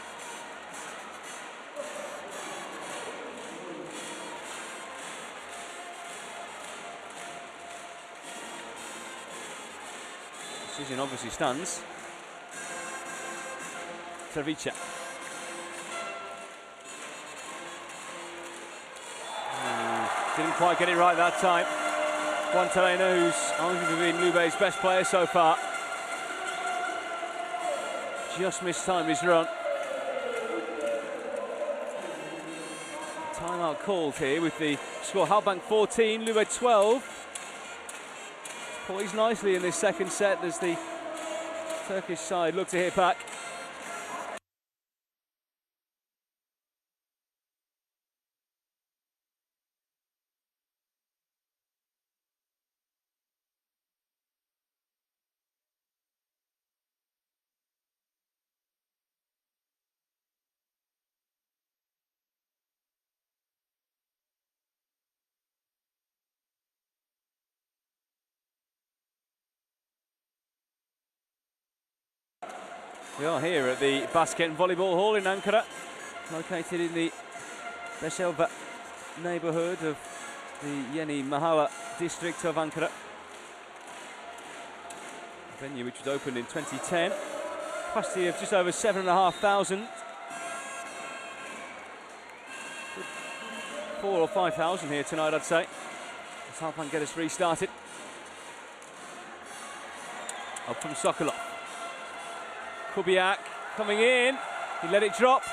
S1: Decision obviously stands. Service. Didn't quite get it right that time. Guantarena, who's arguably been Lube's best player so far, just mistimed his run. Timeout called here with the score. Halkbank 14, Lube 12. Poised nicely in this second set as the Turkish side look to hit back. We are here at the Basket and Volleyball Hall in Ankara, located in the Beşeva neighbourhood of the Yeni Mahalle district of Ankara. A venue which was opened in 2010, capacity of just over 7,500. 4,000 or 5,000 here tonight, I'd say. As Halkbank get us restarted. Up from Sokolov. Kubiak coming in, he let it drop,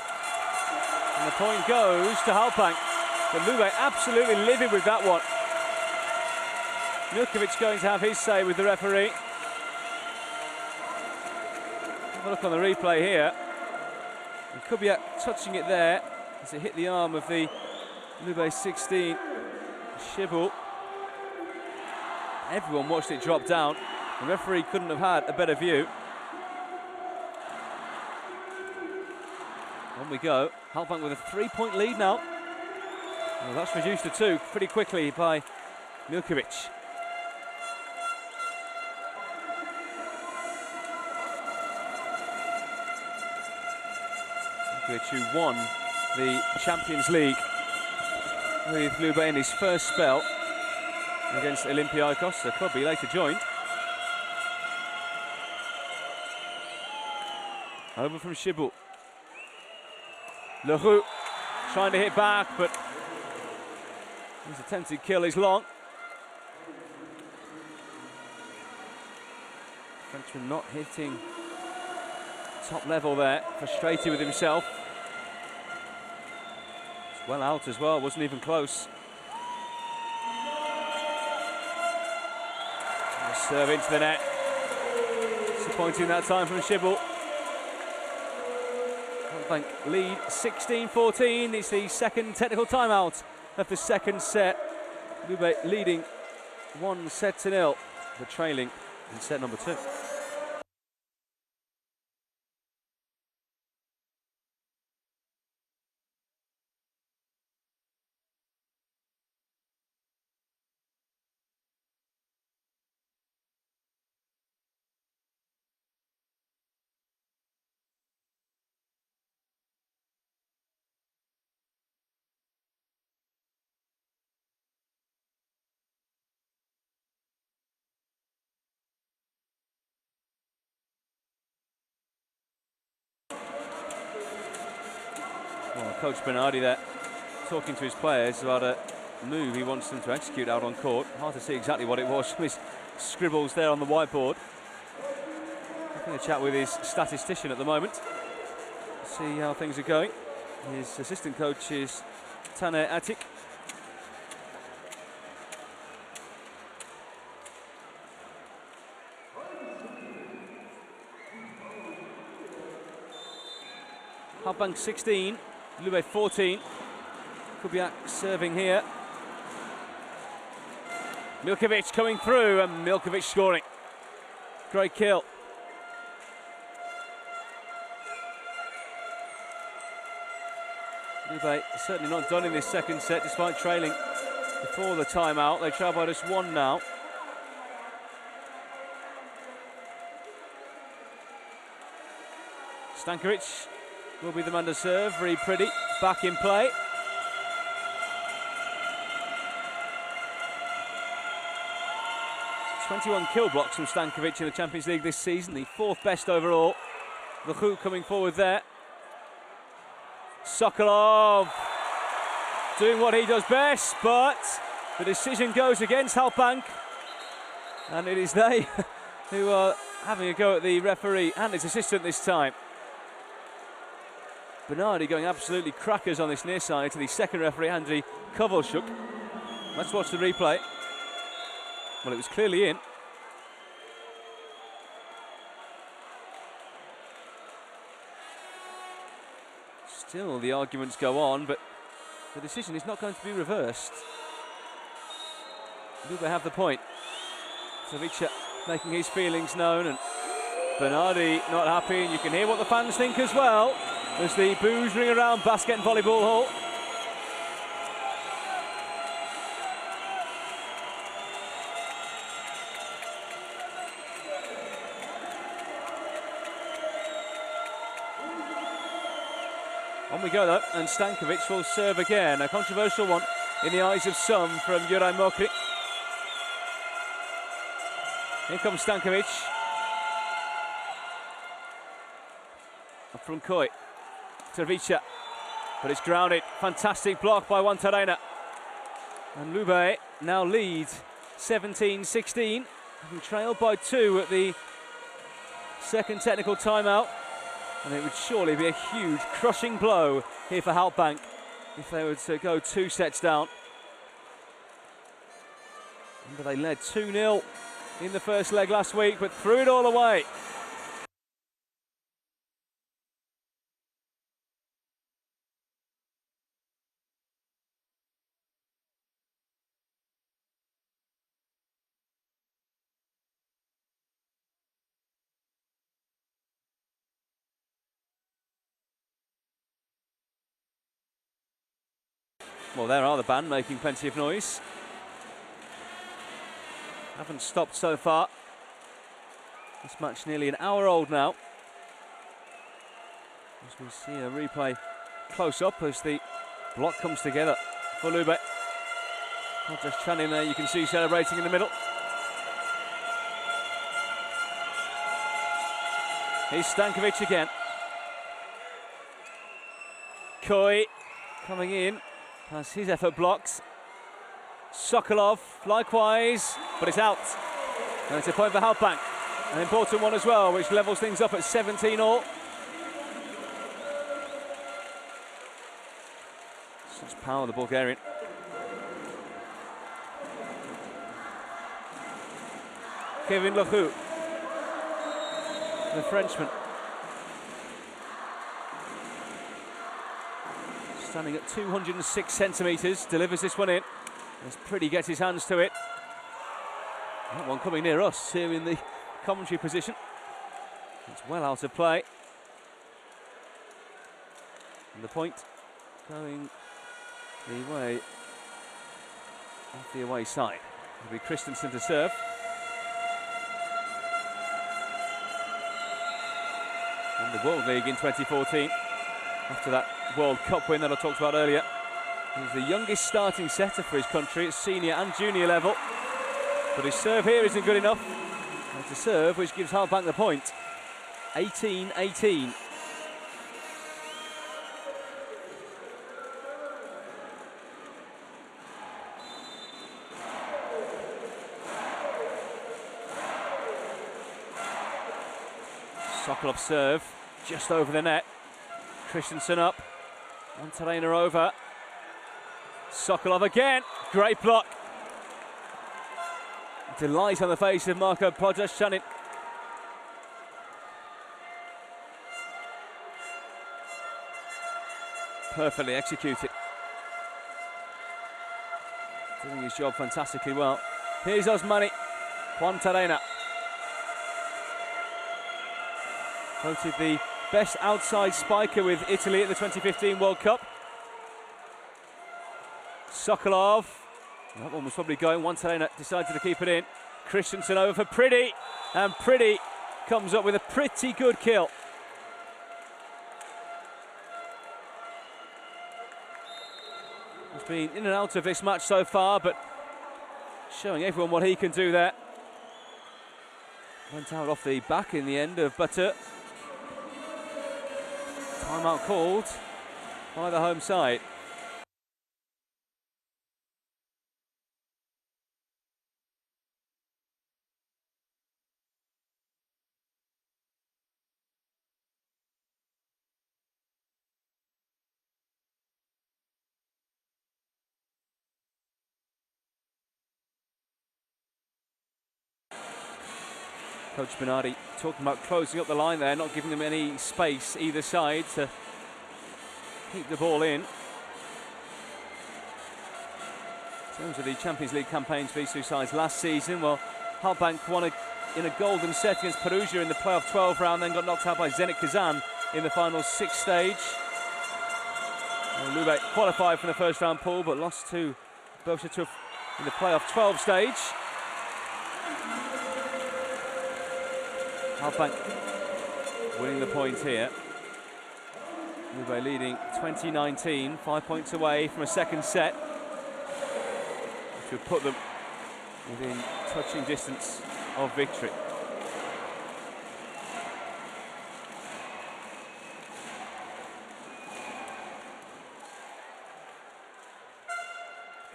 S1: and the point goes to Halkbank. But Lube absolutely livid with that one. Milkovic going to have his say with the referee. Have a look on the replay here. And Kubiak touching it there as it hit the arm of the Lube 16, Shibul. Everyone watched it drop down. The referee couldn't have had a better view. On we go. Halkbank with a 3-point lead now. Well, that's reduced to 2 pretty quickly by Milkovic. Milkovic, who won the Champions League with Lube in his first spell against Olympiacos, the club he later joined. Over from Shibul. Leroux trying to hit back, but his attempted kill is long. Frenchman not hitting top level there, frustrated with himself. It's well out as well, wasn't even close. And a serve into the net. Disappointing that time from Shibul. Halkbank lead 16-14. It's the second technical timeout of the second set. Lube leading 1-0, but trailing in set number 2. Coach Bernardi there talking to his players about a move he wants them to execute out on court. Hard to see exactly what it was from his scribbles there on the whiteboard. Having a chat with his statistician at the moment. See how things are going. His assistant coach is Taner Atik. Halkbank 16, Lube 14. Kubiak serving here. Milkovic coming through, and Milkovic scoring. Great kill. Lube certainly not done in this second set, despite trailing before the timeout. They trail by just one now. Stankovic will be the man to serve. Very pretty. Back in play. '21 kill blocks from Stankovic in the Champions League this season, the 4th best overall. Luchu coming forward there. Sokolov doing what he does best, but the decision goes against Halkbank, and it is they who are having a go at the referee and his assistant this time. Bernardi going absolutely crackers on this near side to the second referee, Andriy Kovalchuk. Let's watch the replay. Well, it was clearly in. Still, the arguments go on, but the decision is not going to be reversed. Lube have the point. Savica making his feelings known, and Bernardi not happy, and you can hear what the fans think as well as the boos ring around Basket and Volleyball Hall. On we go though, and Stankovic will serve again. A controversial one in the eyes of some from Juraj Mokri. Here comes Stankovic. Up from Koi. Savica, but it's grounded. Fantastic block by Wantarena. And Lube now leads 17-16, having trailed by 2 at the second technical timeout. And it would surely be a huge, crushing blow here for Halkbank if they were to go 2 sets down. Remember, they led 2-0 in the first leg last week, but threw it all away. Well, there are the band making plenty of noise. Haven't stopped so far. This match nearly an hour old now. As we see a replay close up as the block comes together for Lube. Not just Chanin there, you can see celebrating in the middle. Here's Stankovic again. Koi coming in. Has his effort blocked. Sokolov, likewise, but it's out. And it's a point for Halkbank. An important one as well, which levels things up at 17 all. Such power, the Bulgarian. Kevin Luchu, the Frenchman. Standing at 206 centimetres, delivers this one in. As Pretty gets his hands to it. That one coming near us here in the commentary position. It's well out of play. And the point going the way off the away side. It'll be Christensen to serve. In the World League in 2014. After that World Cup win that I talked about earlier. He's the youngest starting setter for his country at senior and junior level. But his serve here isn't good enough. And it's a serve which gives Halkbank the point. 18-18. Sokolov serve, just over the net. Christensen up, Montalena over. Sokolov again, great block. Delight on the face of Marko Podrazcanin. Perfectly executed. Doing his job fantastically well. Here's Osmani, Montalena. Voted the best outside spiker with Italy at the 2015 World Cup. Sokolov, that one was probably going. Montalena decided to keep it in. Christensen over for Priddy, and Priddy comes up with a pretty good kill. He's been in and out of this match so far, but showing everyone what he can do there. Went out off the back in the end of Butter. Timeout called by the home side. Coach Bernardi talking about closing up the line there, not giving them any space either side to keep the ball in. In terms of the Champions League campaigns for these two sides last season, well, Halkbank won in a golden set against Perugia in the playoff 12 round, then got knocked out by Zenit Kazan in the final 6 stage. Lube qualified from the first round pool, but lost to Borussia Turf in the playoff 12 stage. Halkbank winning the point here. Lube leading 2019, 5 points away from a second set, which would put them within touching distance of victory.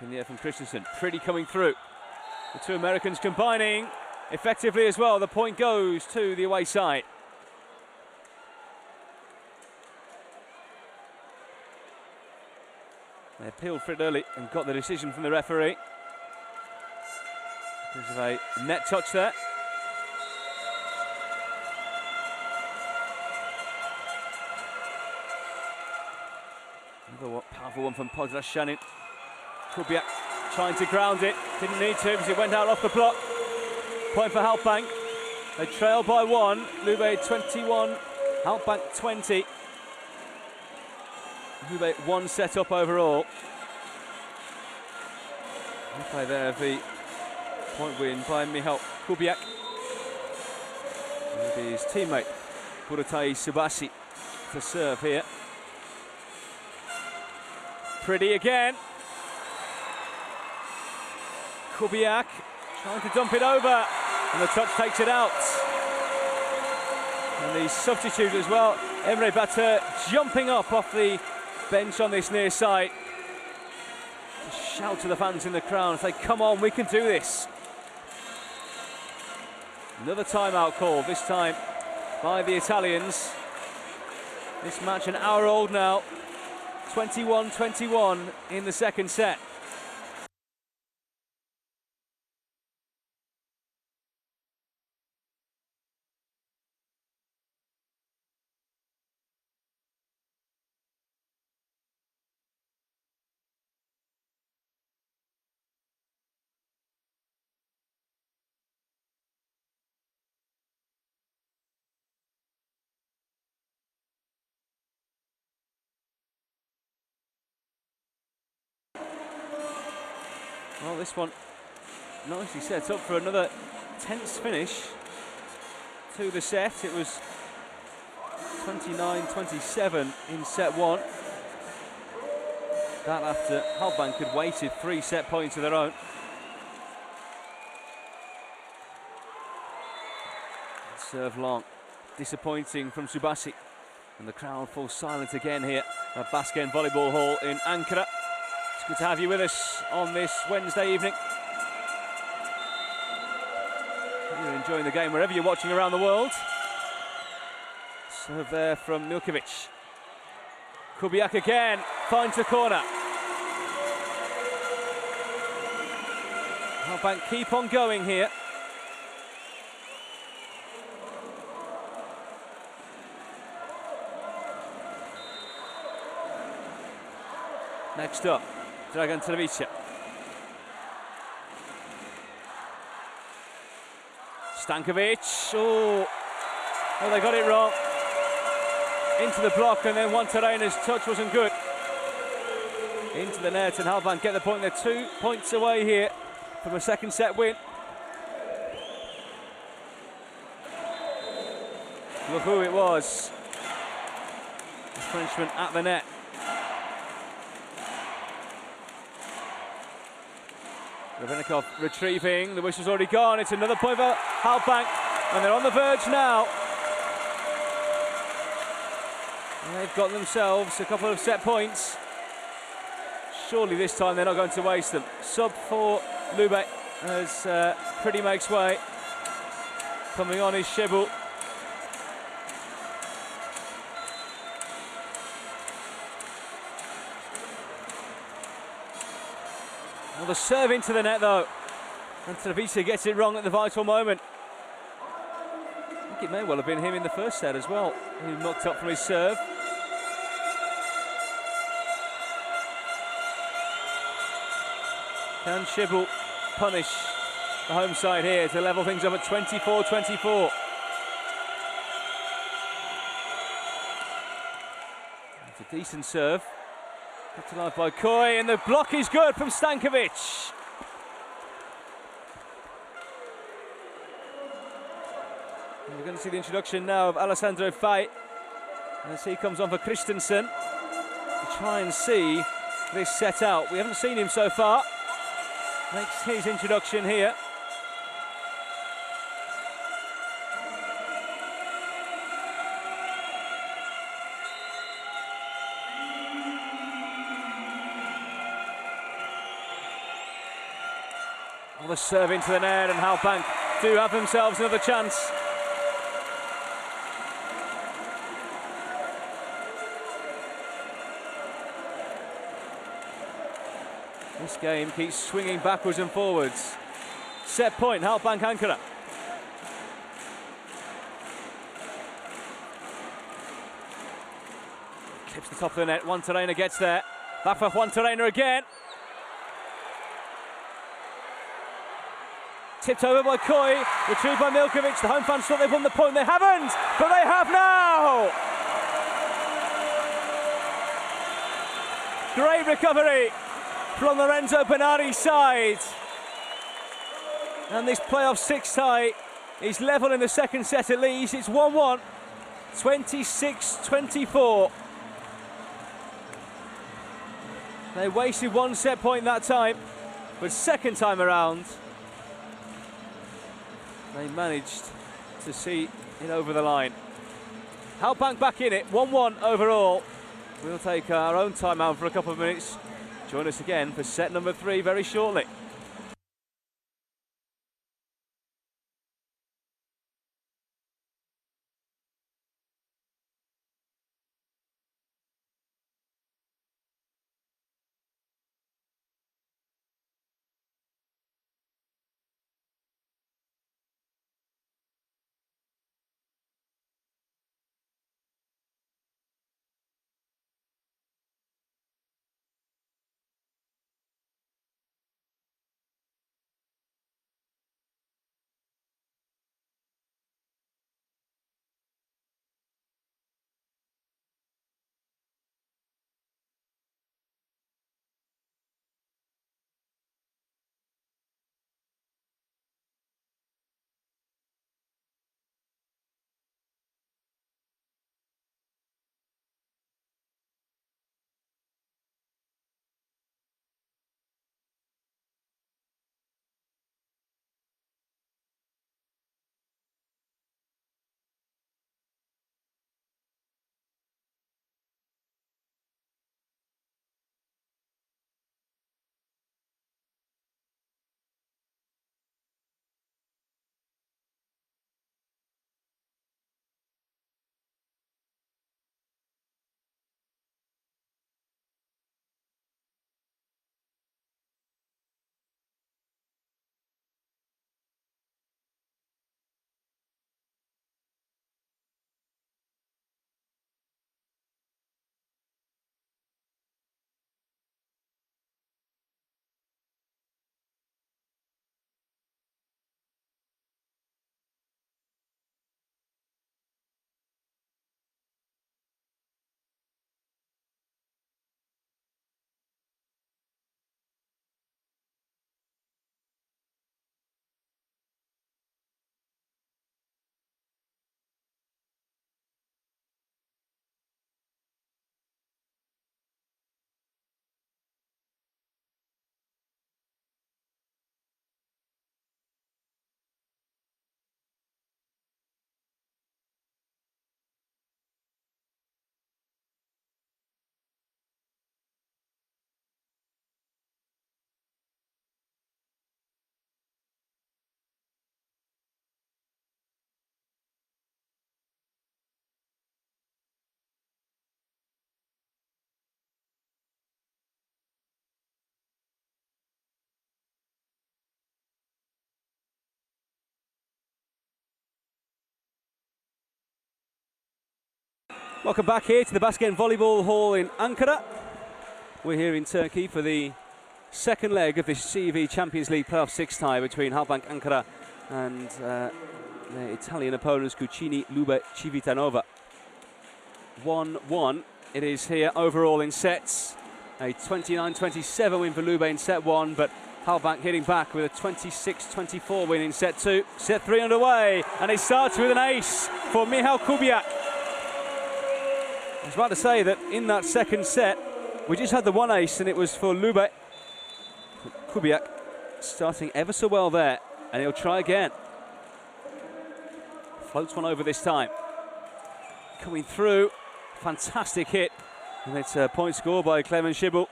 S1: Kinnear from Christensen, Priddy coming through. The two Americans combining effectively as well. The point goes to the away side. They appealed for it early and got the decision from the referee because of a net touch there. Another powerful one from Podrazcanin. Kubiak trying to ground it, didn't need to because it went out off the block. Point for Halkbank. They trail by 1. Lube 21, Halkbank 20. Lube 1 set up overall. Replay there of the point win by Michal Kubiak. And his teammate Burutai Subasi to serve here. Priddy again. Kubiak trying to dump it over, and the touch takes it out. And the substitute as well, Emre Batır, jumping up off the bench on this near side to shout to the fans in the crowd and say, come on, we can do this. Another timeout call, this time by the Italians. This match an hour old now, 21-21 in the second set. Well, this one nicely set up for another tense finish to the set. It was 29-27 in set 1. That after Halkbank had waited 3 set points of their own. Serve long, disappointing from Subasi. And the crowd falls silent again here at Basken Volleyball Hall in Ankara. It's good to have you with us on this Wednesday evening. You're enjoying the game wherever you're watching around the world. Serve there from Milkovic. Kubiak again, finds the corner. Halkbank keep on going here. Next up, Dragan Trevica. Stankovic, oh, they got it wrong. Into the block, and then Wantarena's touch wasn't good. Into the net, and Halkbank get the point. They're 2 points away here from a second set win. Look who it was. The Frenchman at the net. Revenikov retrieving, the whistle's already gone. It's another point for Halkbank, and they're on the verge now. And they've got themselves a couple of set points. Surely this time they're not going to waste them. Sub for Lube as Pretty makes way. Coming on is Shebul. Well, the serve into the net though, and Trevica gets it wrong at the vital moment. I think it may well have been him in the first set as well, who knocked up from his serve. Can Shebul punish the home side here to level things up at 24-24? It's a decent serve. Kept alive by Koi, and the block is good from Stankovic. And we're going to see the introduction now of Alessandro Fai as he comes on for Christensen to try and see this set out. We haven't seen him so far. Makes his introduction here. The serve into the net, and Halkbank do have themselves another chance. This game keeps swinging backwards and forwards. Set point, Halkbank ANKARA. Clips the top of the net, Wantarena gets there. Back for Wantarena again. Tipped over by Koi, retrieved by Milkovic. The home fans thought they'd won the point. They haven't, but they have now! Great recovery from Lorenzo Benari's side. And this playoff six tie is level in the second set at least. It's 1-1, 26-24. They wasted one set point that time, but second time around, they managed to see it over the line. Halkbank back in it, 1-1 overall. We'll take our own time out for a couple of minutes. Join us again for set number 3 very shortly. Welcome back here to the Basket Volleyball Hall in Ankara. We're here in Turkey for the second leg of the CV Champions League playoff six tie between Halkbank ANKARA and their Italian opponents Cucine Lube CIVITANOVA. 1-1 it is here overall in sets. A 29-27 win for Lube in set one, but Halkbank hitting back with a 26-24 win in set two. Set three underway, and it starts with an ace for Michał Kubiak. I was about to say that in that second set, we just had the one ace, and it was for Lube. Kubiak starting ever so well there, and he'll try again. Floats one over this time. Coming through, fantastic hit, and it's a point score by Clement Shibul.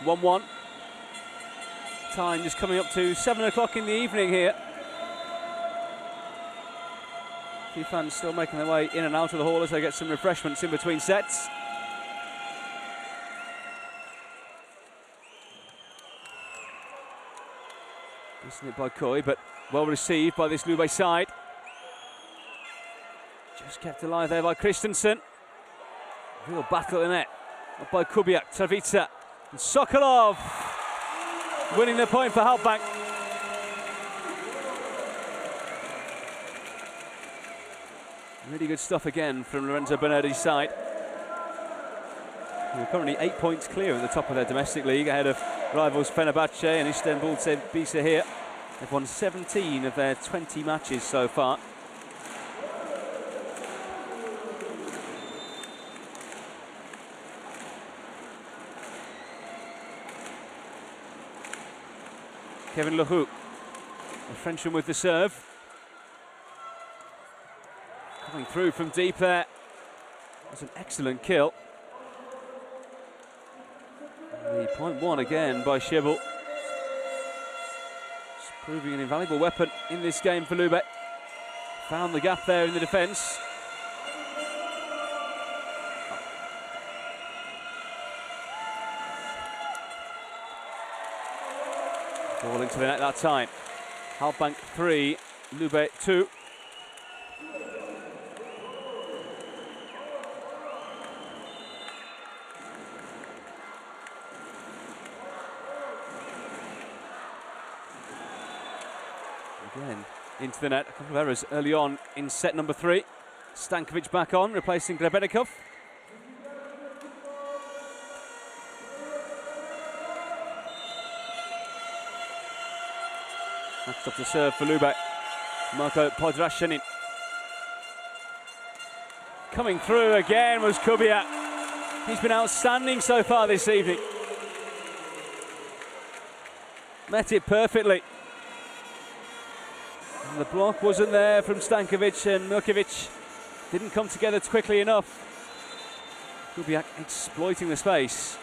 S1: One. Time just coming up to 7 o'clock in the evening here. A few fans still making their way in and out of the hall as they get some refreshments in between sets. Missing it by Koi, but well received by this Lube side. Just kept alive there by Christensen. Real battle in it. Up by Kubiak, Travica, and Sokolov winning the point for Halkbank. Really good stuff again from Lorenzo Bernardi's side. They're currently 8 points clear at the top of their domestic league, ahead of rivals Fenerbahce and Istanbul Tbilisi here. They've won 17 of their 20 matches so far. Kevin Leroux, the Frenchman with the serve. Coming through from deep there. That's an excellent kill. The point one again by Shibul. It's proving an invaluable weapon in this game for Lube. Found the gap there in the defence. Ball into the net that time. Halkbank 3, Lube 2. Again, into the net. A couple of errors early on in set number 3. Stankovic back on, replacing Grebenikov. Next up to serve for Lube. Marko Podrashanin. Coming through again was Kubiak. He's been outstanding so far this evening. Met it perfectly. And the block wasn't there from Stankovic, and Milkovic didn't come together quickly enough. Kubiak exploiting the space.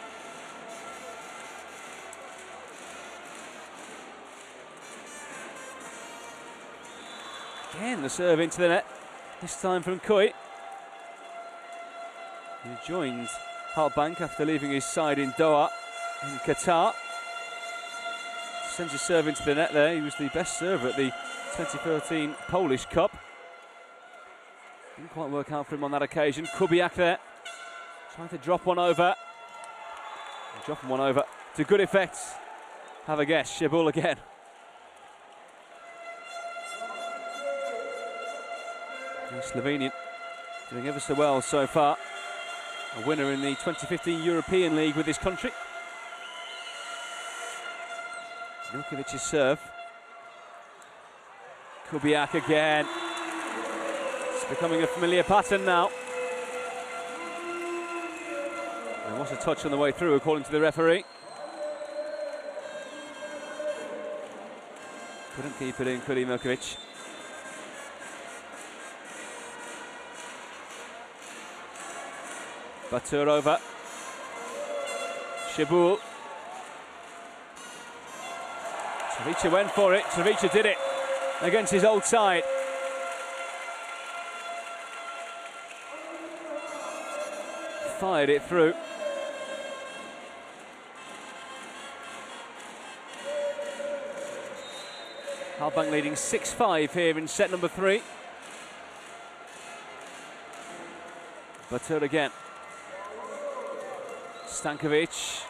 S1: Again, the serve into the net, this time from Koi. He joined Halkbank after leaving his side in Doha, in Qatar. Sends a serve into the net there. He was the best server at the 2013 Polish Cup. Didn't quite work out for him on that occasion. Kubiak there, trying to drop one over. Dropping one over to good effect. Have a guess, Shibul again. The Slovenian doing ever so well so far. A winner in the 2015 European League with his country. Milkovic's serve. Kubiak again. It's becoming a familiar pattern now. There was a touch on the way through, according to the referee. Couldn't keep it in, could he, Milkovic? Baturova. Shibul. Travica went for it. Travica did it against his old side. Fired it through. Halkbank leading 6-5 here in set number 3. Batur again. Stankovic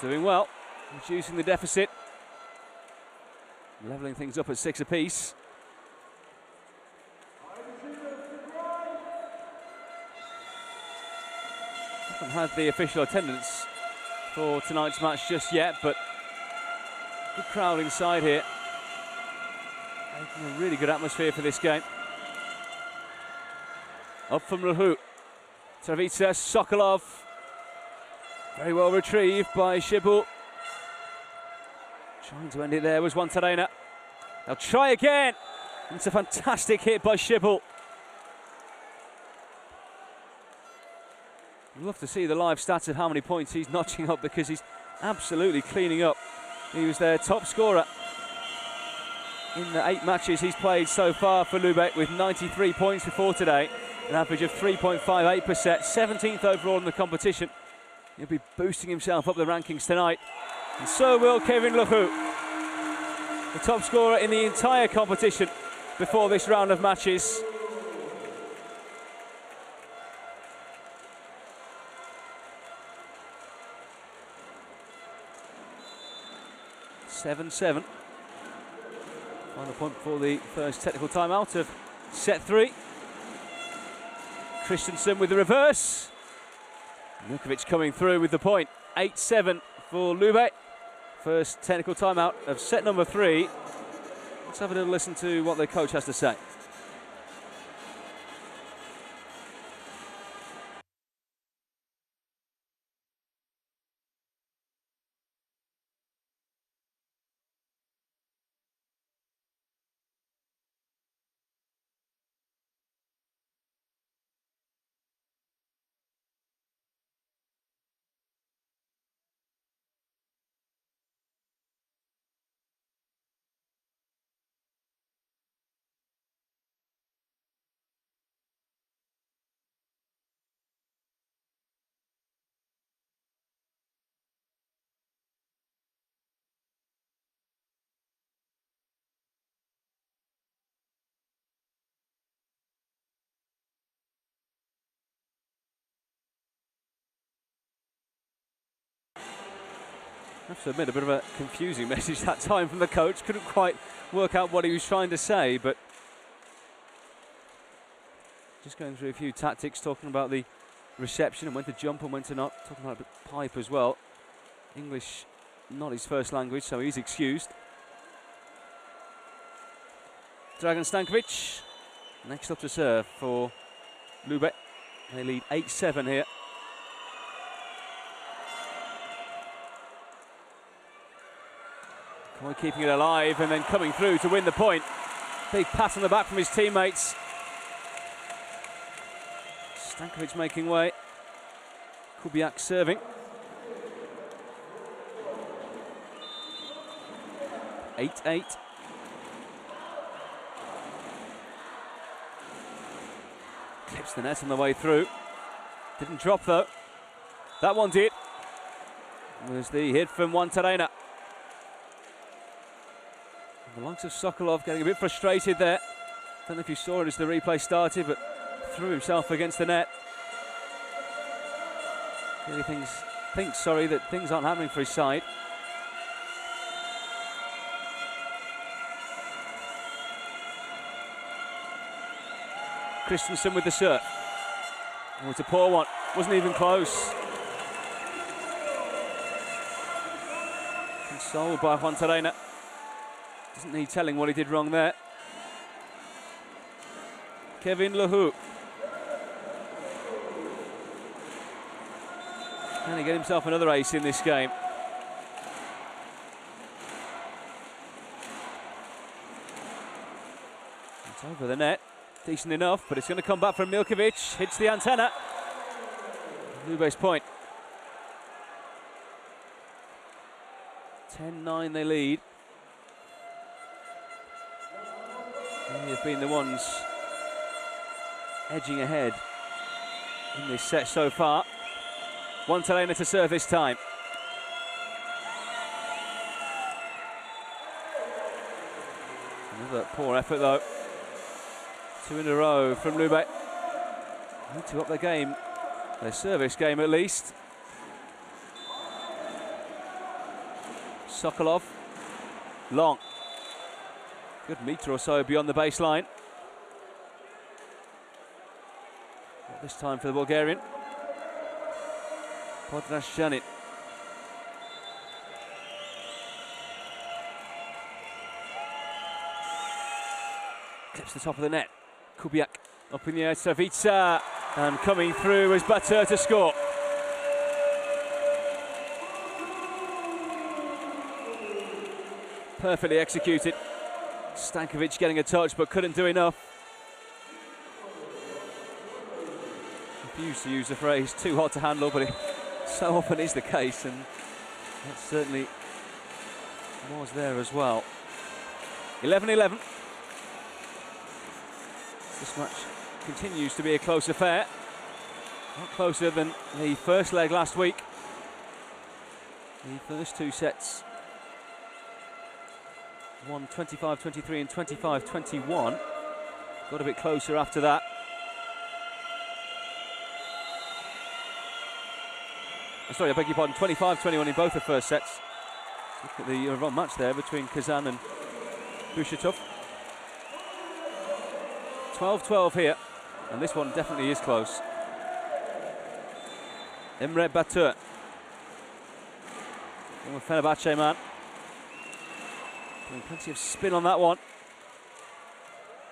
S1: doing well, reducing the deficit, levelling things up at 6 apiece. Haven't had the official attendance for tonight's match just yet, but good crowd inside here. Making a really good atmosphere for this game. Up from Lahu. Servita Sokolov. Very well retrieved by Shibul. Trying to end it there was Wantarena. They'll try again. It's a fantastic hit by Shibul. You'd love to see the live stats of how many points he's notching up, because he's absolutely cleaning up. He was their top scorer in the 8 matches he's played so far for Lube, with 93 points before today, an average of 3.58%, 17th overall in the competition. He'll be boosting himself up the rankings tonight, and so will Kevin Lahu, the top scorer in the entire competition before this round of matches. (7-7). Final point before the first technical timeout of set 3. Christensen with the reverse. Milkovic coming through with the point. 8-7 for Lube. First technical timeout of set number 3. Let's have a little listen to what the coach has to say. I have to admit, a bit of a confusing message that time from the coach. Couldn't quite work out what he was trying to say, but just going through a few tactics, talking about the reception and when to jump and when to not, talking about the pipe as well. English not his first language, so he's excused. Dragan Stankovic next up to serve for Lube. They lead 8-7 here. Keeping it alive and then coming through to win the point. Big pat on the back from his teammates. Stankovic making way. Kubiak serving. 8-8. Clips the net on the way through. Didn't drop though. That one did. There's the hit from Wantarena. The likes of Sokolov getting a bit frustrated there. Don't know if you saw it as the replay started, but threw himself against the net. Really thinks that things aren't happening for his side. Christensen with the serve. Oh, it's a poor one. Wasn't even close. Consoled by Wantarena. Doesn't need telling what he did wrong there. Kevin Lahu. Can he get himself another ace in this game? It's over the net. Decent enough, but it's going to come back from Milkovic. Hits the antenna. Lube's point. 10-9 they lead. They have been the ones edging ahead in this set so far. Wantarena to serve this time. Another poor effort though. 2 in a row from Lube. Need to up their game, their service game at least. Sokolov, long. Good metre or so beyond the baseline. Not this time for the Bulgarian. Podrasjanin. Clips the top of the net. Kubiak up in the air, Savica, and coming through is Batur to score. Perfectly executed. Stankovic getting a touch but couldn't do enough. Refused to use the phrase too hot to handle, but it so often is the case, and that certainly was there as well. 11-11. This match continues to be a close affair. Not closer than the first leg last week. The first 2 sets won 25-23 and 25-21. Got a bit closer after that. Sorry, I beg your pardon, 25-21 in both the first sets. Look at the match there between Kazan and Bushatov. 12-12 here, and this one definitely is close. Emre Batur. Fenerbahce man. Putting plenty of spin on that one.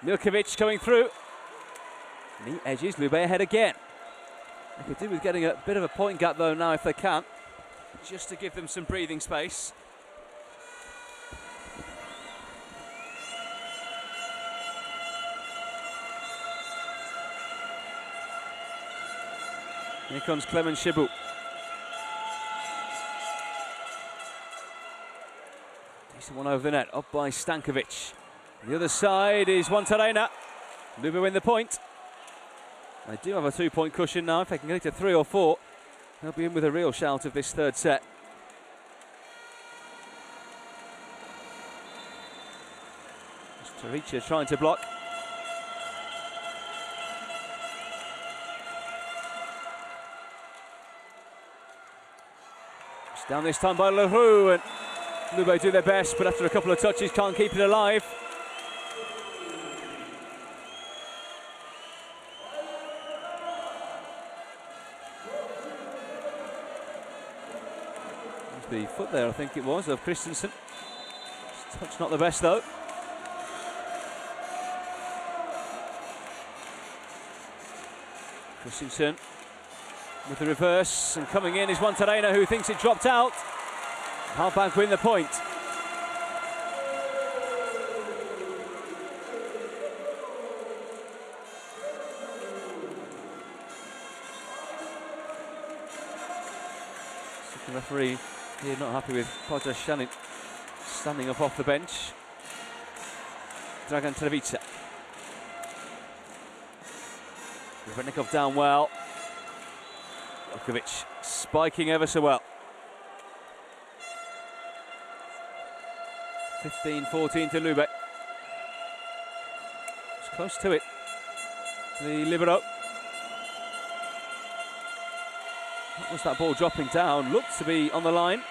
S1: Milkovic coming through. And he edges Lube ahead again. They could do with getting a bit of a point gap though now if they can, just to give them some breathing space. Here comes Clement Shibu. Decent one over the net, up by Stankovic. The other side is Wantarena. Lube win the point. They do have a 2-point cushion now. If they can get it to 3 or 4, they'll be in with a real shout of this third set. Taricha trying to block. It's down this time by Leroux, and Lube do their best, but after a couple of touches can't keep it alive. The foot there, I think it was, of Christensen. Touch not the best though. Christensen with the reverse, and coming in is Wantarena, who thinks it dropped out. Halkbank win the point. Second referee here not happy with Podrasjanin standing up off the bench. Dragan Trevica. Vrednikov down well. Milkovic spiking ever so well. 15-14 to Lube. It's close to it. The libero. What was that ball dropping down? Looked to be on the line.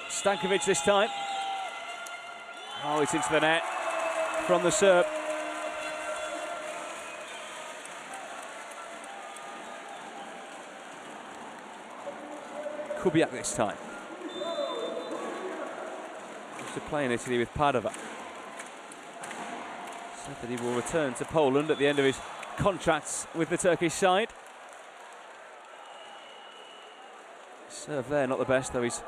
S1: Stankovic this time. Oh, it's into the net from the serve. Kubiak this time. Used to play in Italy with Padova. Said that he will return to Poland at the end of his contracts with the Turkish side. Serve there, not the best, though his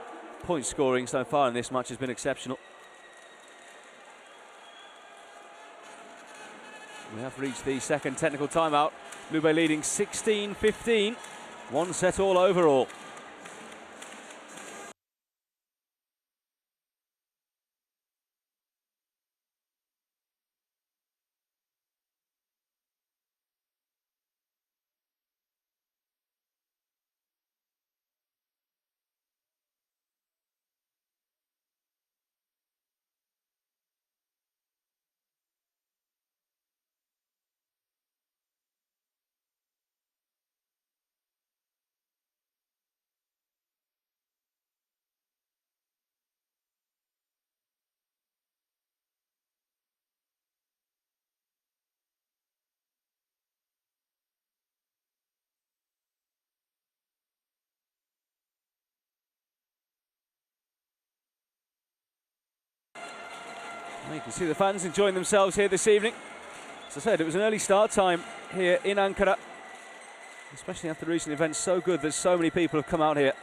S1: point scoring so far in this match has been exceptional. We have reached the second technical timeout. Lube leading 16-15. 1 set all overall. Well, you can see the fans enjoying themselves here this evening. As I said, it was an early start time here in Ankara, especially after recent events. So good that so many people have come out here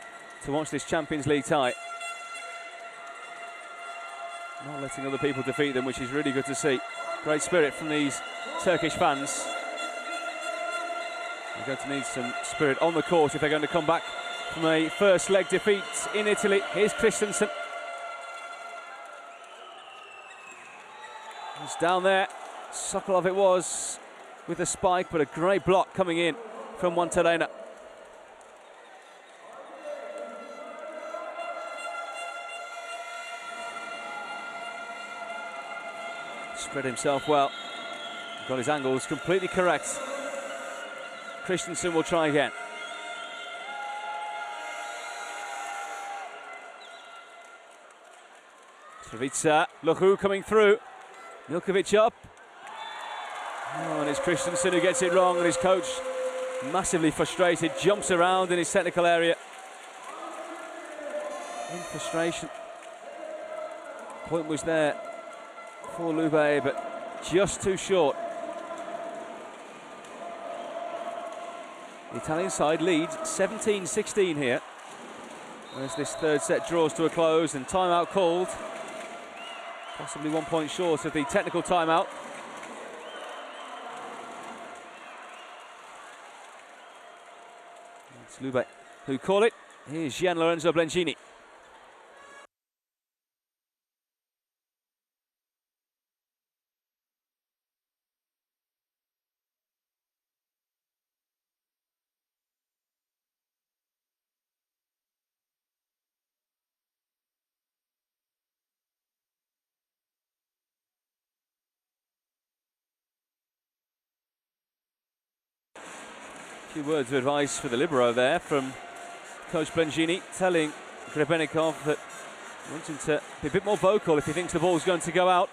S1: to watch this Champions League tie. Not letting other people defeat them, which is really good to see. Great spirit from these Turkish fans. They're going to need some spirit on the court if they're going to come back from a first leg defeat in Italy. Here's Christensen. He's down there. Sokolov it was with a spike, but a great block coming in from Monterena. Spread himself well. Got his angles completely correct. Christensen will try again. Civica, Luhu coming through. Milkovic up. Oh, and it's Christensen who gets it wrong, and his coach, massively frustrated, jumps around in his technical area. In frustration. Point was there for Lube, but just too short. The Italian side leads 17-16 here, as this third set draws to a close and timeout called. Possibly 1 point short of the technical timeout. It's Lube who call it. Here's Gian Lorenzo Blengini. Few words of advice for the libero there from Coach Blengini, telling Grebenikov that he wants him to be a bit more vocal if he thinks the ball's going to go out.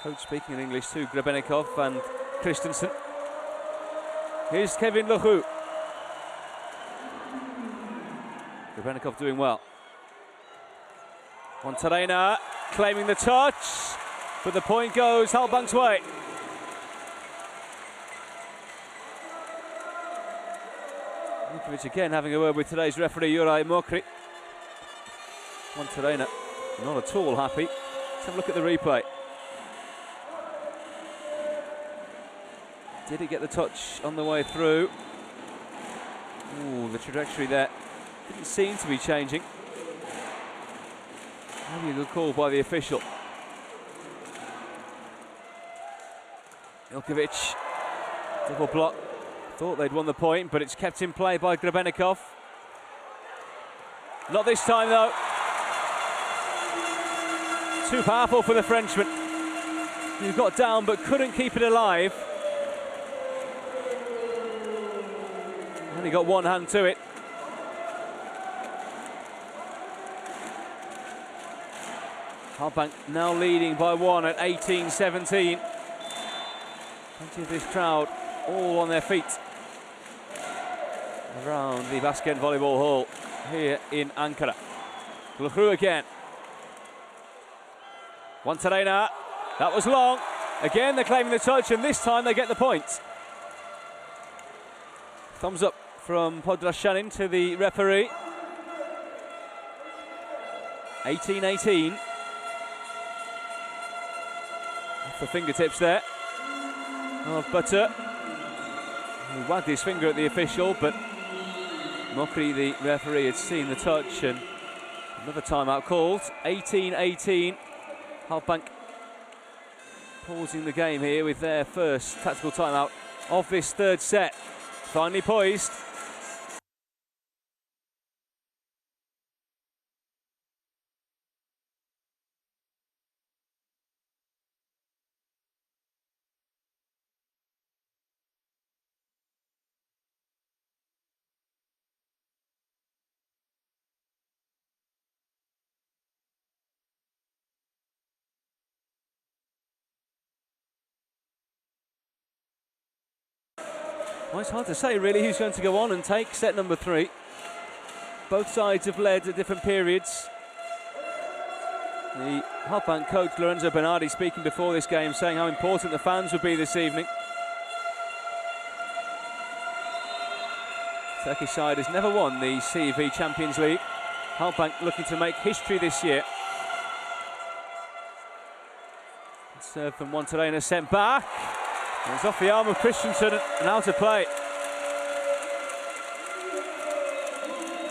S1: Coach speaking in English to Grebenikov and Christensen. Here's Kevin Luhu. Grebenikov doing well. Monterena claiming the touch, but the point goes Halkbank's way. Milkovic again having a word with today's referee, Juraj Mokri. Monterena not at all happy. Let's have a look at the replay. Did he get the touch on the way through? Ooh, the trajectory there didn't seem to be changing. Maybe a good call by the official. Milkovic, double block. Thought they'd won the point, but it's kept in play by Grebenikov. Not this time, though. Too powerful for the Frenchman. He got down, but couldn't keep it alive. Only got one hand to it. Halkbank now leading by one at 18-17. Plenty of this crowd all on their feet around the basket and volleyball hall here in Ankara. Luhu again. Monterena, that was long. Again, they're claiming the touch, and this time they get the point. Thumbs up from Podrashanin to the referee. 18-18. Off the fingertips there of Butter. He wagged his finger at the official, but Mokri, the referee, had seen the touch, and another timeout called. 18-18. Halkbank pausing the game here with their first tactical timeout of this third set. Finally poised. Well, it's hard to say really who's going to go on and take set number 3. Both sides have led at different periods. The Halkbank coach Lorenzo Bernardi speaking before this game, saying how important the fans would be this evening. Turkish side has never won the CEV Champions League. Halkbank looking to make history this year. Serve from Monterrey, sent back. And it's off the arm of Christensen and out of play.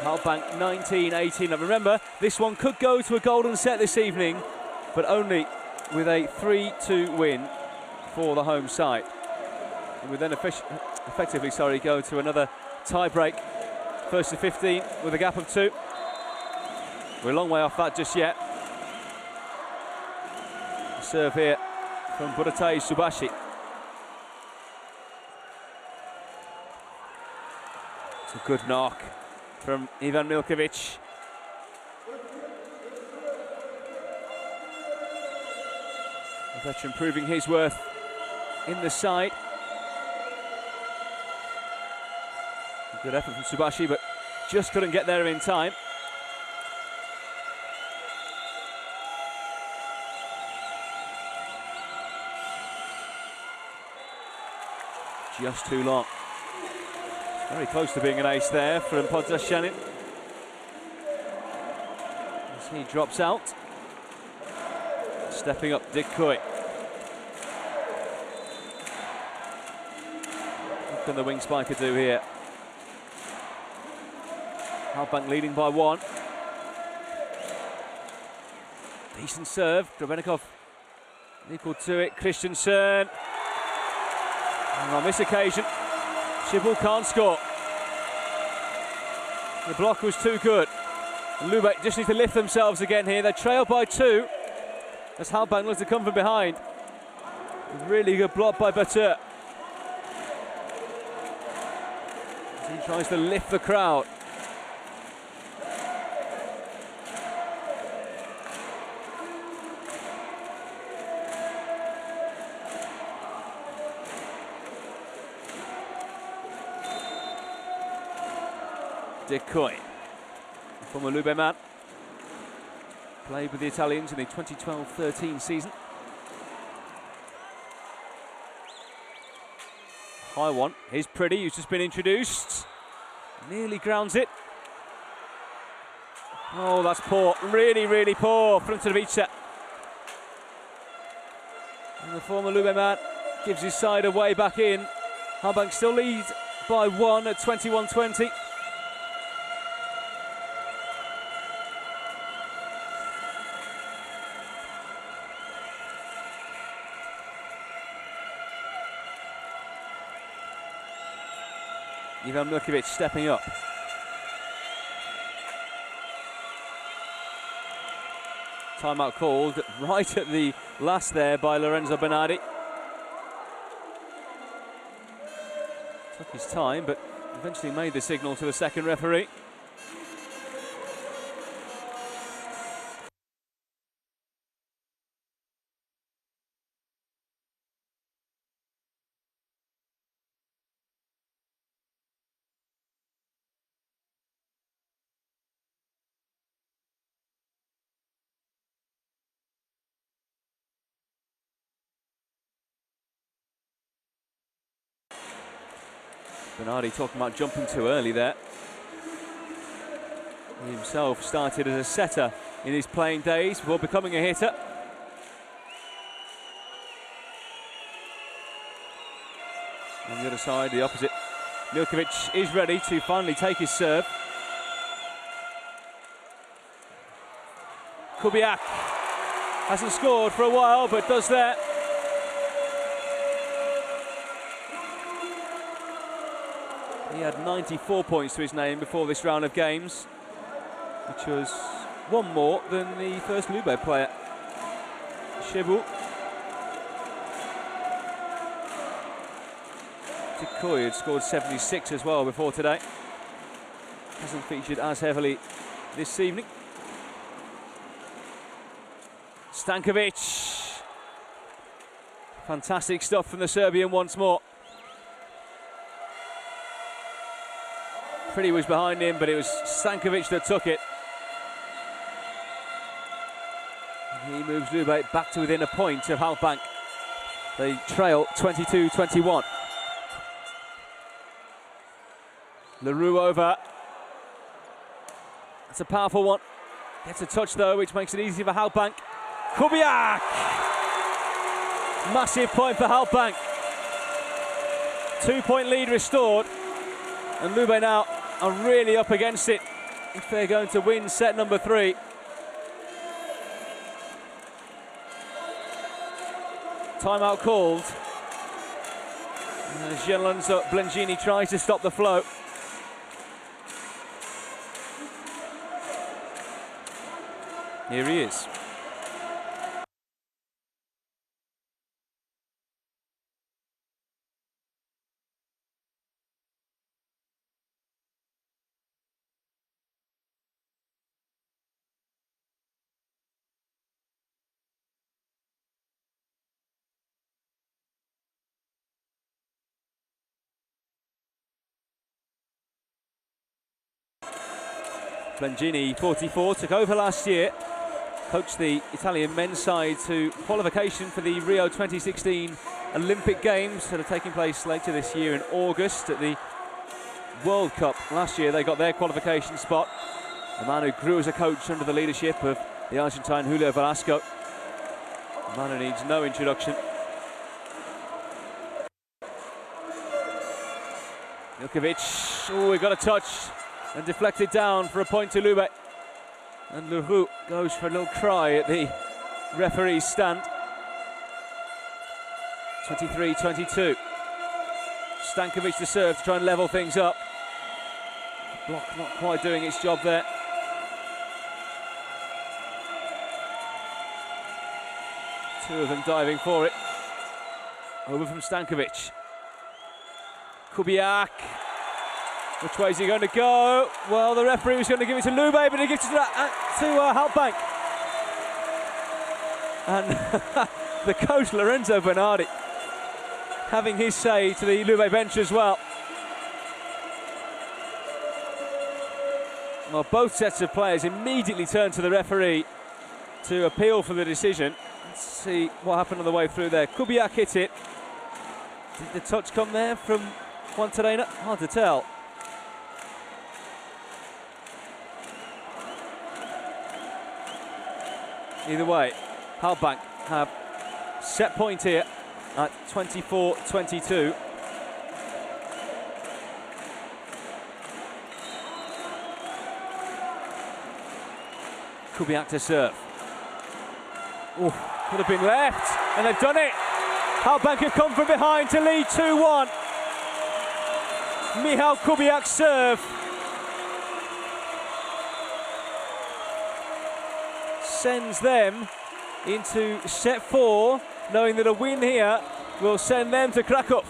S1: Halkbank 19-18. Now remember, this one could go to a golden set this evening, but only with a 3-2 win for the home side. And would then effectively go to another tie-break. First to 15 with a gap of 2. We're a long way off that just yet. Serve here from Buratay Subashi. It's a good knock from Ivan Milkovic. The veteran proving his worth in the side. Good effort from Subashi, but just couldn't get there in time. Just too long. Very close to being an ace there from Podzashanin. As he drops out. Stepping up, Dikoy. What can the wing spiker do here? Halkbank leading by 1. Decent serve. Dobenikov equal to it. Christensen. And on this occasion, Shibul can't score. The block was too good. Lübeck just need to lift themselves again here. They trail by 2 as Halkbank looks to come from behind. Really good block by Batur. As he tries to lift the crowd. Dikoy, former Lube man, played with the Italians in the 2012-13 season. High one, here's Pretty, who's just been introduced. Nearly grounds it. Oh, that's poor, really, really poor from Trvica. And the former Lube man gives his side away back in. Halkbank still leads by 1 at 21-20. Ivan Milkovic stepping up. Timeout called right at the last there by Lorenzo Bernardi. Took his time, but eventually made the signal to the second referee. Bernardi talking about jumping too early there. He himself started as a setter in his playing days before becoming a hitter. On the other side, the opposite. Milkovic is ready to finally take his serve. Kubiak hasn't scored for a while, but does that. He had 94 points to his name before this round of games, which was 1 more than the first Lube player. Shibul. Dikoy had scored 76 as well before today. Hasn't featured as heavily this evening. Stankovic. Fantastic stuff from the Serbian once more. Pretty was behind him, but it was Stankovic that took it. He moves Lube back to within a point of Halkbank. They trail 22-21. Leroux over. That's a powerful one. Gets a touch though, which makes it easy for Halkbank. Kubiak! Massive point for Halkbank. 2-point lead restored. And Lube now are really up against it if they're going to win set number 3. Timeout called. Gianluca Blengini tries to stop the flow. Here he is. Blengini, 44, took over last year, coached the Italian men's side to qualification for the Rio 2016 Olympic Games that are taking place later this year in August. At the World Cup last year, they got their qualification spot. A man who grew as a coach under the leadership of the Argentine Julio Velasco. A man who needs no introduction. Milkovic, oh, he got a touch. And deflected down for a point to Lube. And Leroux goes for a little cry at the referee's stand. 23-22. Stankovic to serve to try and level things up. Block not quite doing its job there. Two of them diving for it. Over from Stankovic. Kubiak. Which way is he going to go? Well, the referee was going to give it to Lube, but he gives it to Halkbank. And the coach, Lorenzo Bernardi, having his say to the Lube bench as well. Well, both sets of players immediately turned to the referee to appeal for the decision. Let's see what happened on the way through there. Kubiak hit it. Did the touch come there from Juan Terena? Hard to tell. Either way, Halkbank have set point here at 24-22. Kubiak to serve. Oh, could have been left, and they've done it. Halkbank have come from behind to lead 2-1. Michal Kubiak's serve. Sends them into set 4, knowing that a win here will send them to Krakow.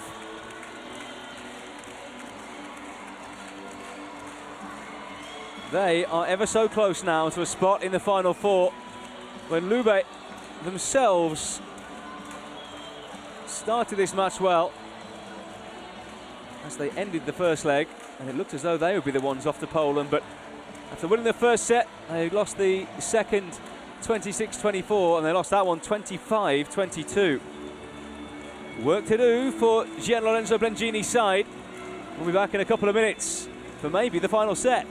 S1: They are ever so close now to a spot in the final 4, when Lube themselves started this match well as they ended the first leg, and it looked as though they would be the ones off to Poland, but after winning the first set, they lost the second 26-24, and they lost that one 25-22. Work to do for Gian-Lorenzo Blengini's side. We'll be back in a couple of minutes for maybe the final set.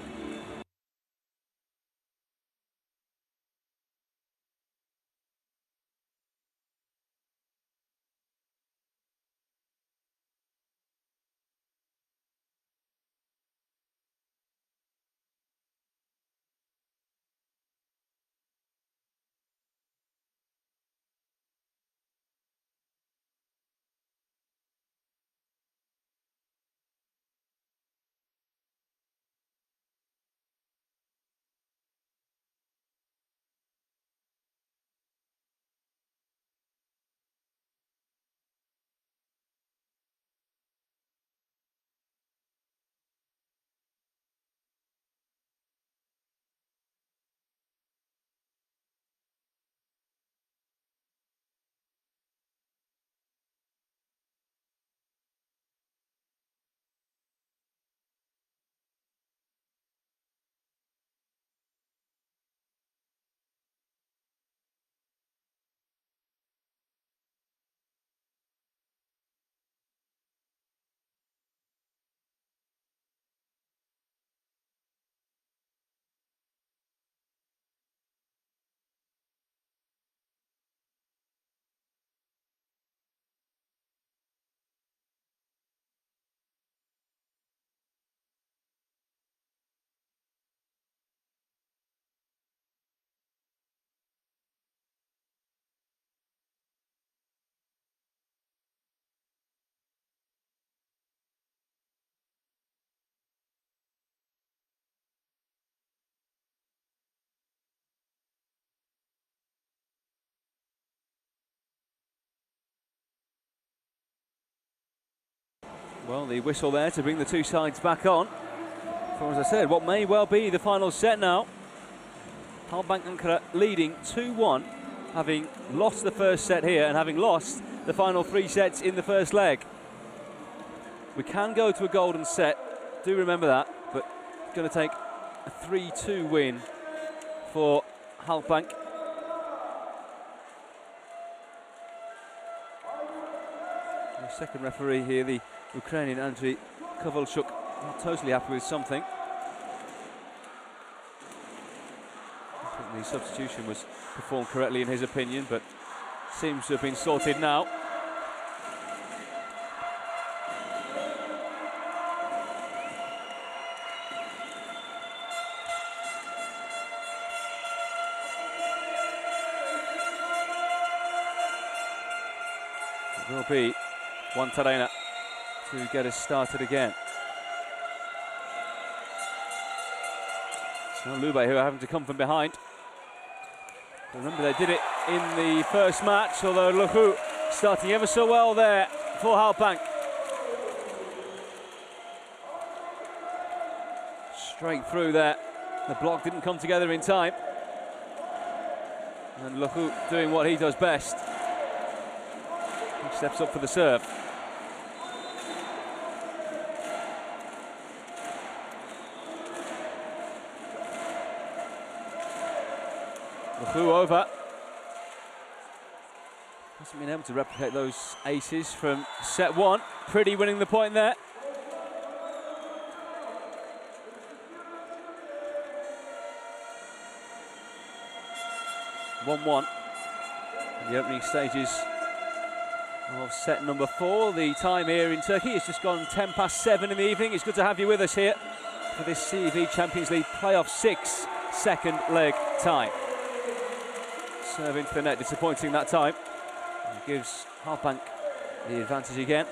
S1: Well, the whistle there to bring the two sides back on for, as I said, what may well be the final set now. Halkbank ANKARA leading 2-1, having lost the first set here and having lost the final 3 sets in the first leg. We can go to a golden set, do remember that, but it's going to take a 3-2 win for Halkbank. The second referee here, the Ukrainian Andriy Kovalchuk, not totally happy with something. I think the substitution was performed correctly in his opinion, but seems to have been sorted now. It will be one Tarena to get us started again. So Lube who are having to come from behind. Remember they did it in the first match, although Luhu starting ever so well there for Halkbank. Straight through there. The block didn't come together in time. And Luhu doing what he does best. He steps up for the serve. Luhu over. Hasn't been able to replicate those aces from set 1. Pretty winning the point there. (1-1) in the opening stages of set number 4. The time here in Turkey has just gone 7:10 in the evening. It's good to have you with us here for this CEV Champions League Playoff 6 second leg tie. Serve into the net, disappointing that time. And gives Halkbank the advantage again.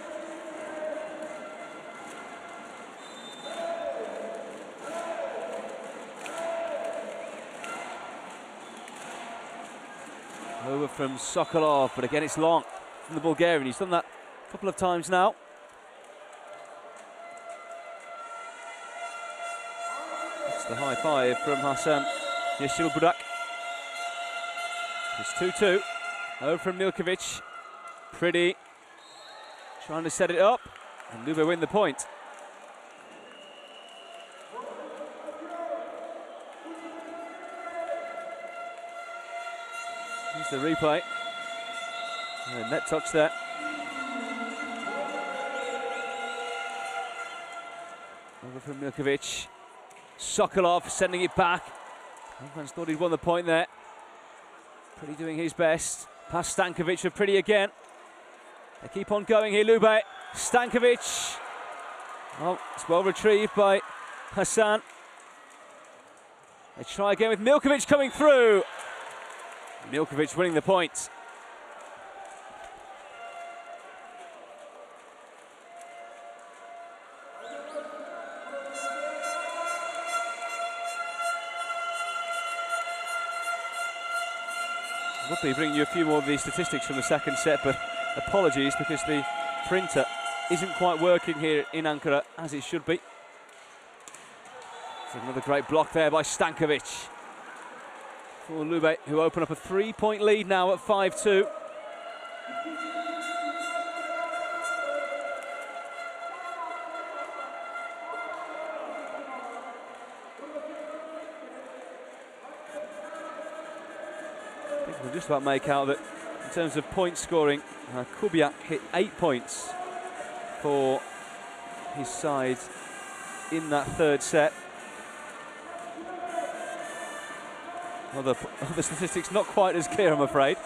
S1: Over from Sokolov, but again it's long from the Bulgarian. He's done that a couple of times now. It's the high five from Hasan Yeşilbudak. It's 2-2. Over from Milkovic. Pretty. Trying to set it up. And Lube win the point. Here's the replay. And net touch there. Over from Milkovic. Sokolov sending it back. Everyone's thought he'd won the point there. Pretty doing his best. Past Stankovic for Pretty again. They keep on going here, Lube. Stankovic. Oh, it's well retrieved by Hasan. They try again with Milkovic coming through. Milkovic winning the point. We'll be bringing you a few more of these statistics from the second set, but apologies because the printer isn't quite working here in Ankara as it should be. So another great block there by Stankovic for Lube, who open up a 3-point lead now at 5-2. We'll just about make out that in terms of point scoring, Kubiak hit 8 points for his side in that third set. Other statistics not quite as clear, I'm afraid.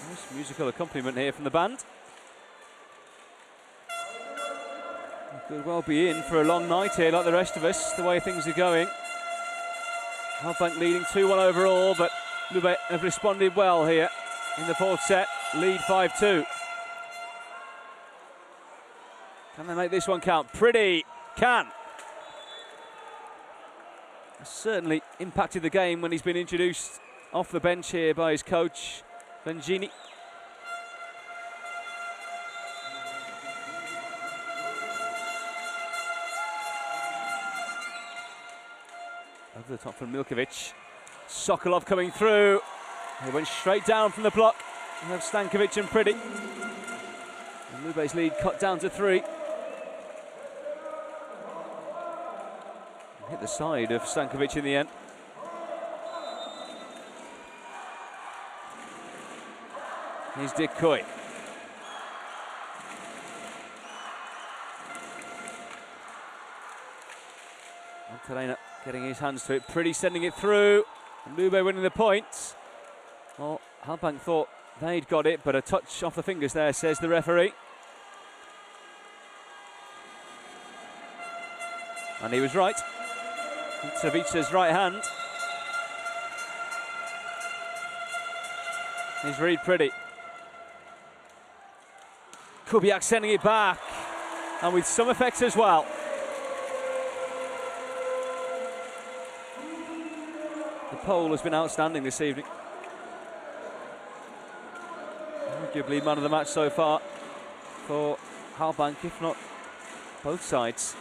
S1: Nice musical accompaniment here from the band. Could well be in for a long night here, like the rest of us, the way things are going. Halkbank leading 2-1 overall, but Lube have responded well here in the fourth set, lead 5-2. Can they make this one count? Pretty can. Certainly impacted the game when he's been introduced off the bench here by his coach, Bengini. Over the top from Milkovic. Sokolov coming through. He went straight down from the block. We have Stankovic and Pretty. And Lube's lead cut down to 3. Hit the side of Stankovic in the end. Here's Dikoy. Monterena getting his hands to it. Pretty sending it through. And Lube winning the points. Well, Halkbank thought they'd got it, but a touch off the fingers there, says the referee. And he was right. Savic's right hand. Here's Reed Pretty. Kubiak sending it back. And with some effect as well. The pole has been outstanding this evening. Arguably man of the match so far for Halkbank, if not both sides.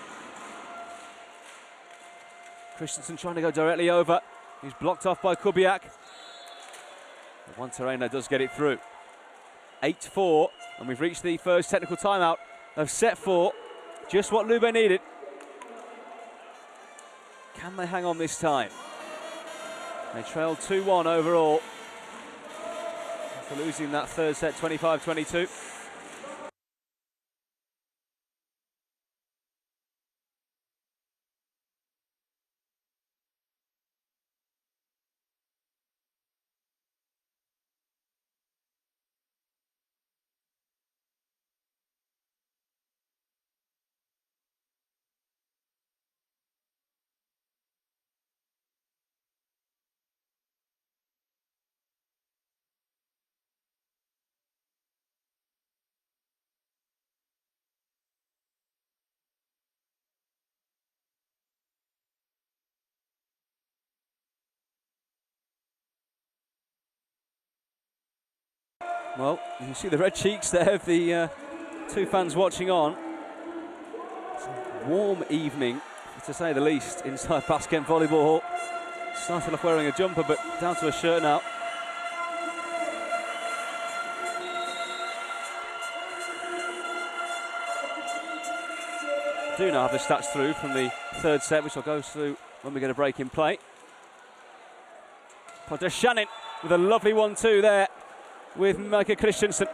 S1: Christensen trying to go directly over. He's blocked off by Kubiak. Monterena does get it through. 8-4, and we've reached the first technical timeout of set 4. Just what Lube needed. Can they hang on this time? They trailed 2-1 overall after losing that third set 25-22. Well, you can see the red cheeks there of the two fans watching on. It's a warm evening, to say the least, inside Basket Volleyball Hall. Started off wearing a jumper, but down to a shirt now. Do now have the stats through from the third set, which I'll go through when we get a break in play. Potter Shannon with a lovely 1-2 there with Michael Christensen.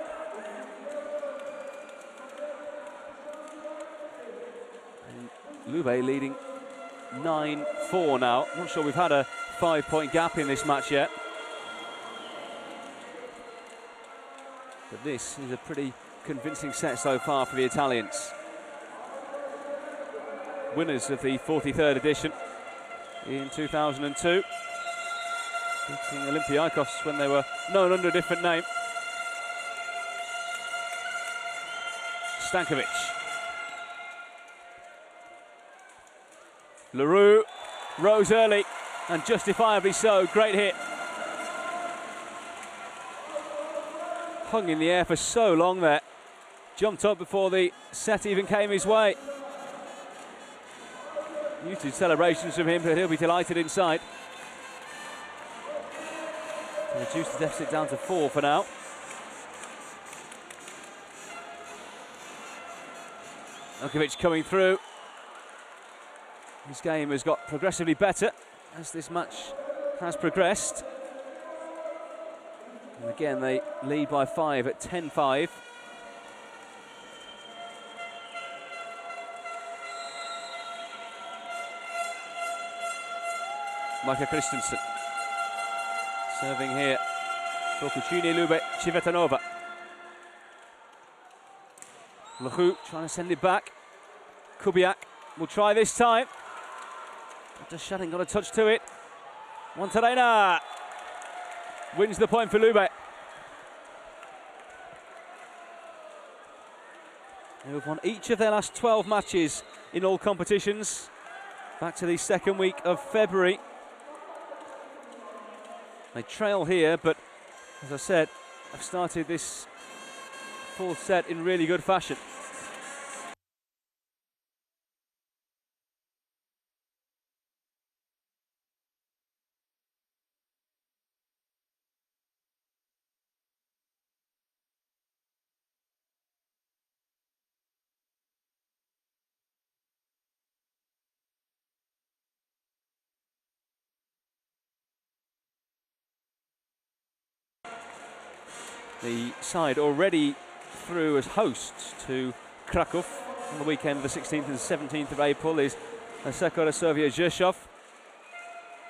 S1: And Lube leading 9-4 now. Not sure we've had a 5-point gap in this match yet. But this is a pretty convincing set so far for the Italians. Winners of the 43rd edition in 2002. Beating Olympiacos when they were known under a different name. Stankovic. LaRue rose early, and justifiably so. Great hit. Hung in the air for so long there. Jumped up before the set even came his way. Muted celebrations from him, but he'll be delighted inside. Reduce the deficit down to 4 for now. Milkovic coming through. His game has got progressively better as this match has progressed. And again, they lead by 5 at 10-5. Michael Christensen. Serving here for Cucine Lube CIVITANOVA. Lahu trying to send it back. Kubiak will try this time. Just Shannon got a touch to it. Monterena wins the point for Lube. who have won each of their last 12 matches in all competitions. Back to the second week of February. They trail here, but as I said, have started this fourth set in really good fashion. The side already through as hosts to Krakow on the weekend of the 16th and 17th of April is Sekora Soviet Rzeszów.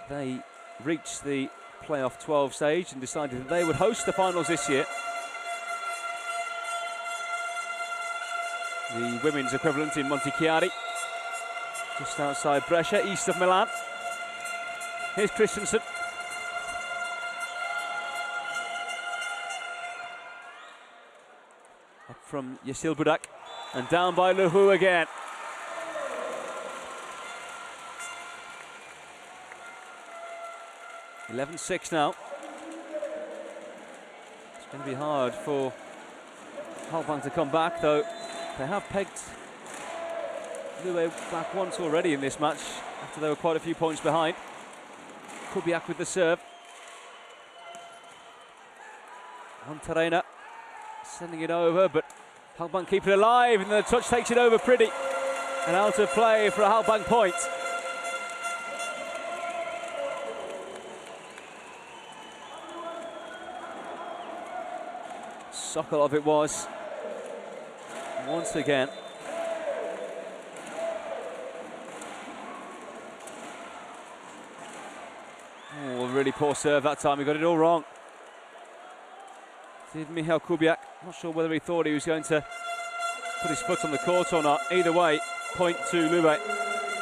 S1: They reached the playoff 12 stage and decided that they would host the finals this year. The women's equivalent in Montichiari, just outside Brescia, east of Milan. Here's Christensen. From Yesil Budak, and down by Luhu again. (11-6) now. It's going to be hard for Halkbank to come back, though they have pegged Lube back once already in this match after they were quite a few points behind. Kubiak with the serve. Monterena sending it over, but Halkbank keep it alive, and the touch takes it over pretty. And out of play for a Halkbank point. Sokolov it was. Once again. Oh, a really poor serve that time, he got it all wrong. Did Michal Kubiak. Not sure whether he thought he was going to put his foot on the court or not. Either way, point to Lube.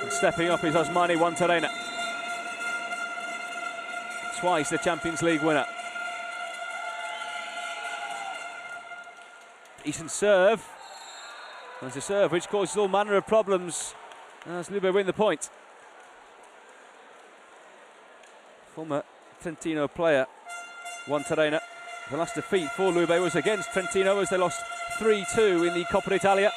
S1: And stepping up is Osmani Wantarena. Twice the Champions League winner. Decent serve. There's a serve which causes all manner of problems as Lube win the point. Former Trentino player Wantarena. The last defeat for Lube was against Trentino as they lost 3-2 in the Coppa Italia.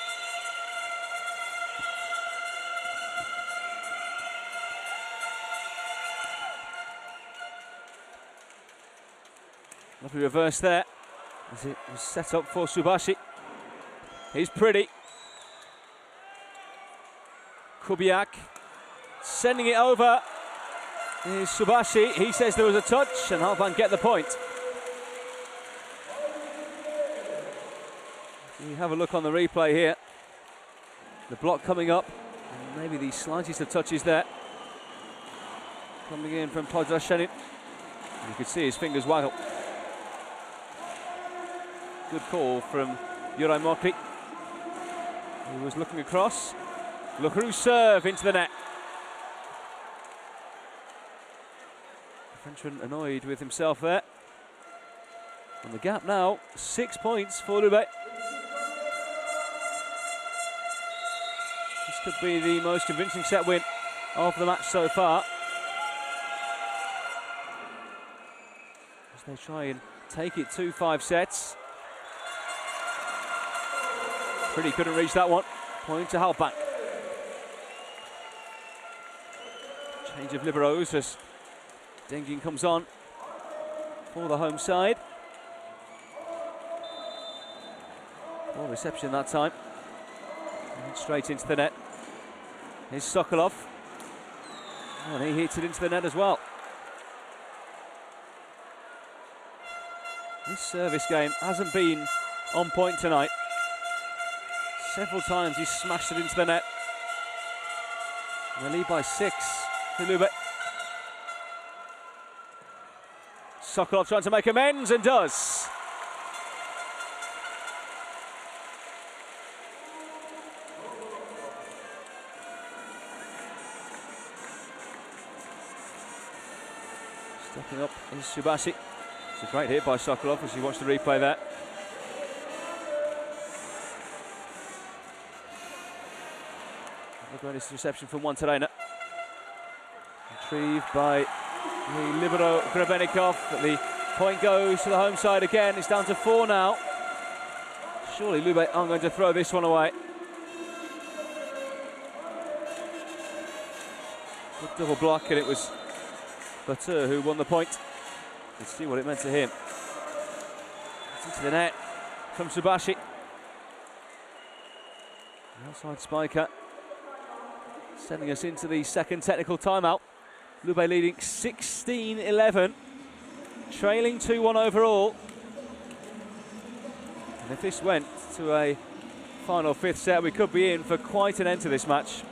S1: Lovely reverse there as it was set up for Subashi. He's pretty. Kubiak sending it over. Here's Subashi. He says there was a touch and Halkbank get the point. We have a look on the replay here. The block coming up, and maybe the slightest of touches there. Coming in from Podrashenin. You could see his fingers waggle. Good call from Juraj Mokri. He was looking across. Lukaru's serve into the net. The Frenchman annoyed with himself there. And the gap now, 6 points for Lube. This could be the most convincing set win of the match so far. As they try and take it to 5 sets. Pretty couldn't reach that one. Point to Halkbank. Change of liberos as Dengin comes on for the home side. Poor reception that time. And straight into the net. Here's Sokolov. Oh, and he hits it into the net as well. This service game hasn't been on point tonight. Several times he's smashed it into the net. And they lead by 6 to Lube. Sokolov trying to make amends and does. Stepping up is Subashi. It's a great hit by Sokolov as you watch the replay there. greatest reception from one Terena. Retrieved by the libero Grebenikov, but the point goes to the home side again. It's down to 4 now. Surely Lube aren't going to throw this one away. Good double block, and it was Batur who won the point. Let's see what it meant to him. It's into the net from Subashi. The outside spiker sending us into the second technical timeout. Lube leading 16-11, trailing 2-1 overall. And if this went to a final 5th set, we could be in for quite an end to this match.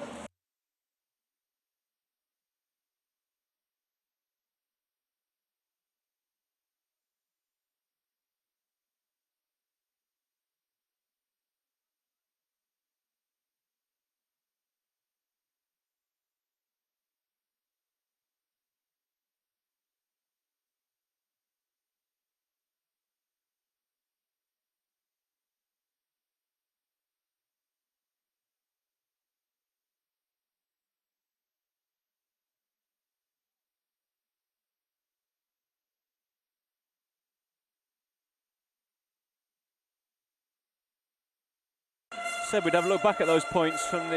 S1: Said we'd have a look back at those points from the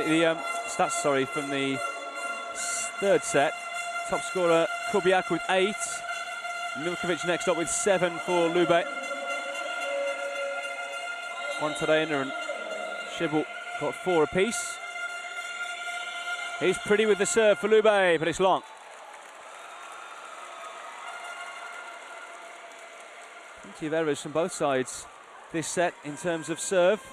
S1: stats, from the 3rd set. Top scorer Kubiak with 8. Milkovic next up with 7 for Lube. One Terena and Shibble got 4 apiece. He's pretty with the serve for Lube, but it's long. Plenty of errors from both sides this set in terms of serve.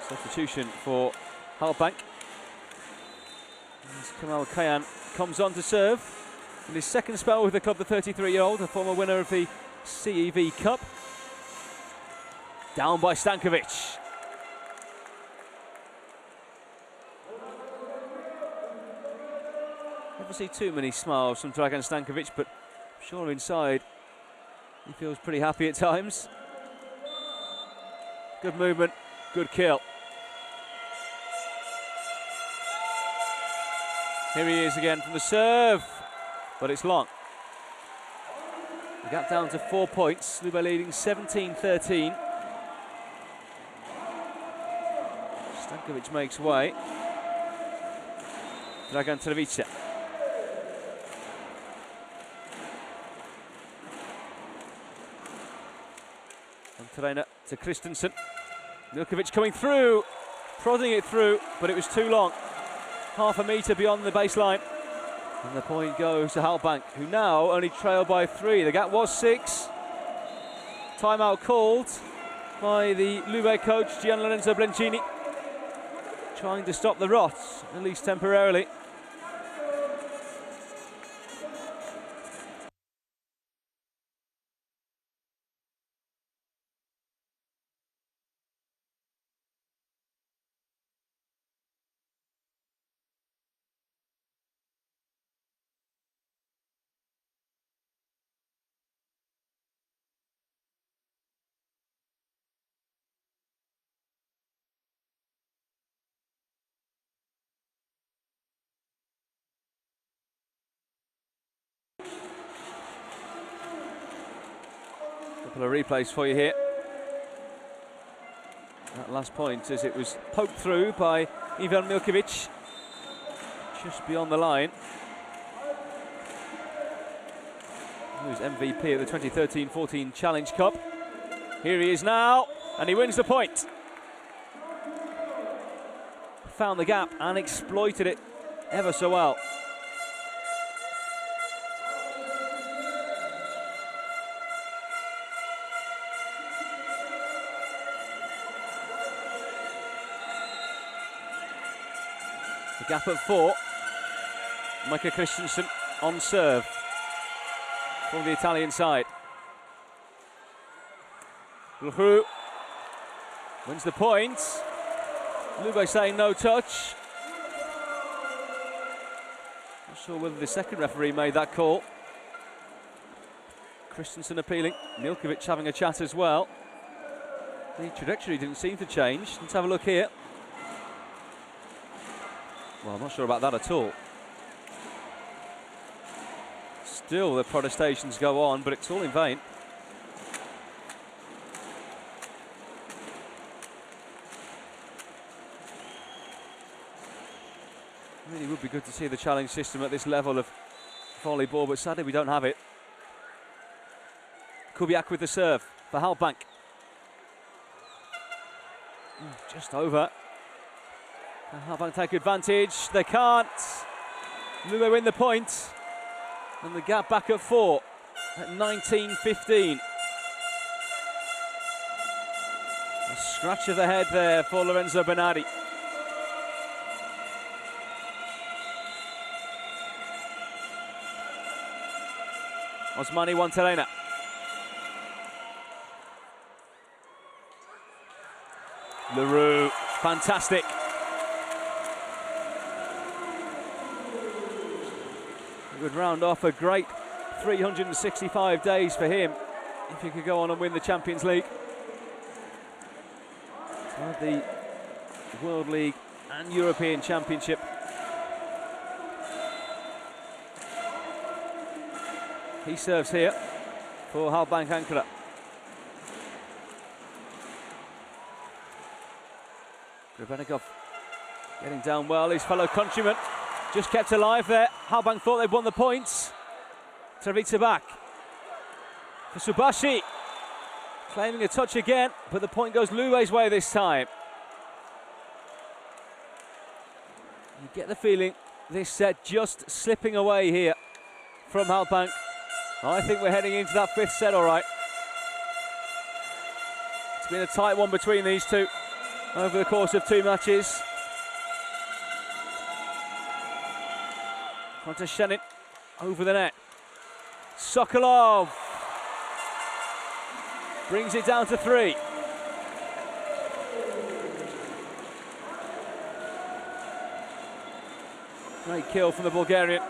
S1: Substitution for Halkbank. As Kamal Kayan comes on to serve in his 2nd spell with the club, the 33-year-old, a former winner of the CEV Cup. Down by Stankovic. Never see too many smiles from Dragan Stankovic, but I'm sure inside he feels pretty happy at times. Good movement, good kill. Here he is again from the serve, but it's long. The gap down to 4 points. Lube leading 17-13. Stankovic makes way. Dragan Trevica. From Terena to Christensen. Milkovic coming through, prodding it through, but it was too long. Half a metre beyond the baseline. And the point goes to Halkbank, who now only trail by 3. The gap was 6. Timeout called by the Lube coach, Gian Lorenzo Blencini. Trying to stop the rot, at least temporarily. Couple of replays for you here. That last point as it was poked through by Ivan Milkovic, just beyond the line. He was MVP of the 2013-14 Challenge Cup. Here he is now, and he wins the point. Found the gap and exploited it ever so well. The gap at 4. Micah Christensen on serve from the Italian side. Luhu wins the point. Lube saying no touch. Not sure whether the second referee made that call. Christensen appealing, Milkovic having a chat as well. The trajectory didn't seem to change. Let's have a look here. Well, I'm not sure about that at all. Still, the protestations go on, but it's all in vain. Really would be good to see the challenge system at this level of volleyball, but sadly we don't have it. Kubiak with the serve for Halkbank. Just over. Can Halkbank take advantage? They can't. Lube win the point. And the gap back at 4 at 19-15. A scratch of the head there for Lorenzo Bernardi. Osmani Wantelena. Leroux, fantastic. It would round off a great 365 days for him if he could go on and win the Champions League. The World League and European Championship. He serves here for Halkbank Ankara. Grebennikov getting down well, his fellow countryman just kept alive there. Halkbank thought they'd won the points. Travitsa back for Subashi, claiming a touch again, but the point goes Lube's way this time. You get the feeling this set just slipping away here from Halkbank. I think we're heading into that 5th set all right. It's been a tight one between these two over the course of 2 matches. Onto Shenin, over the net. Sokolov brings it down to 3. Great kill from the Bulgarian.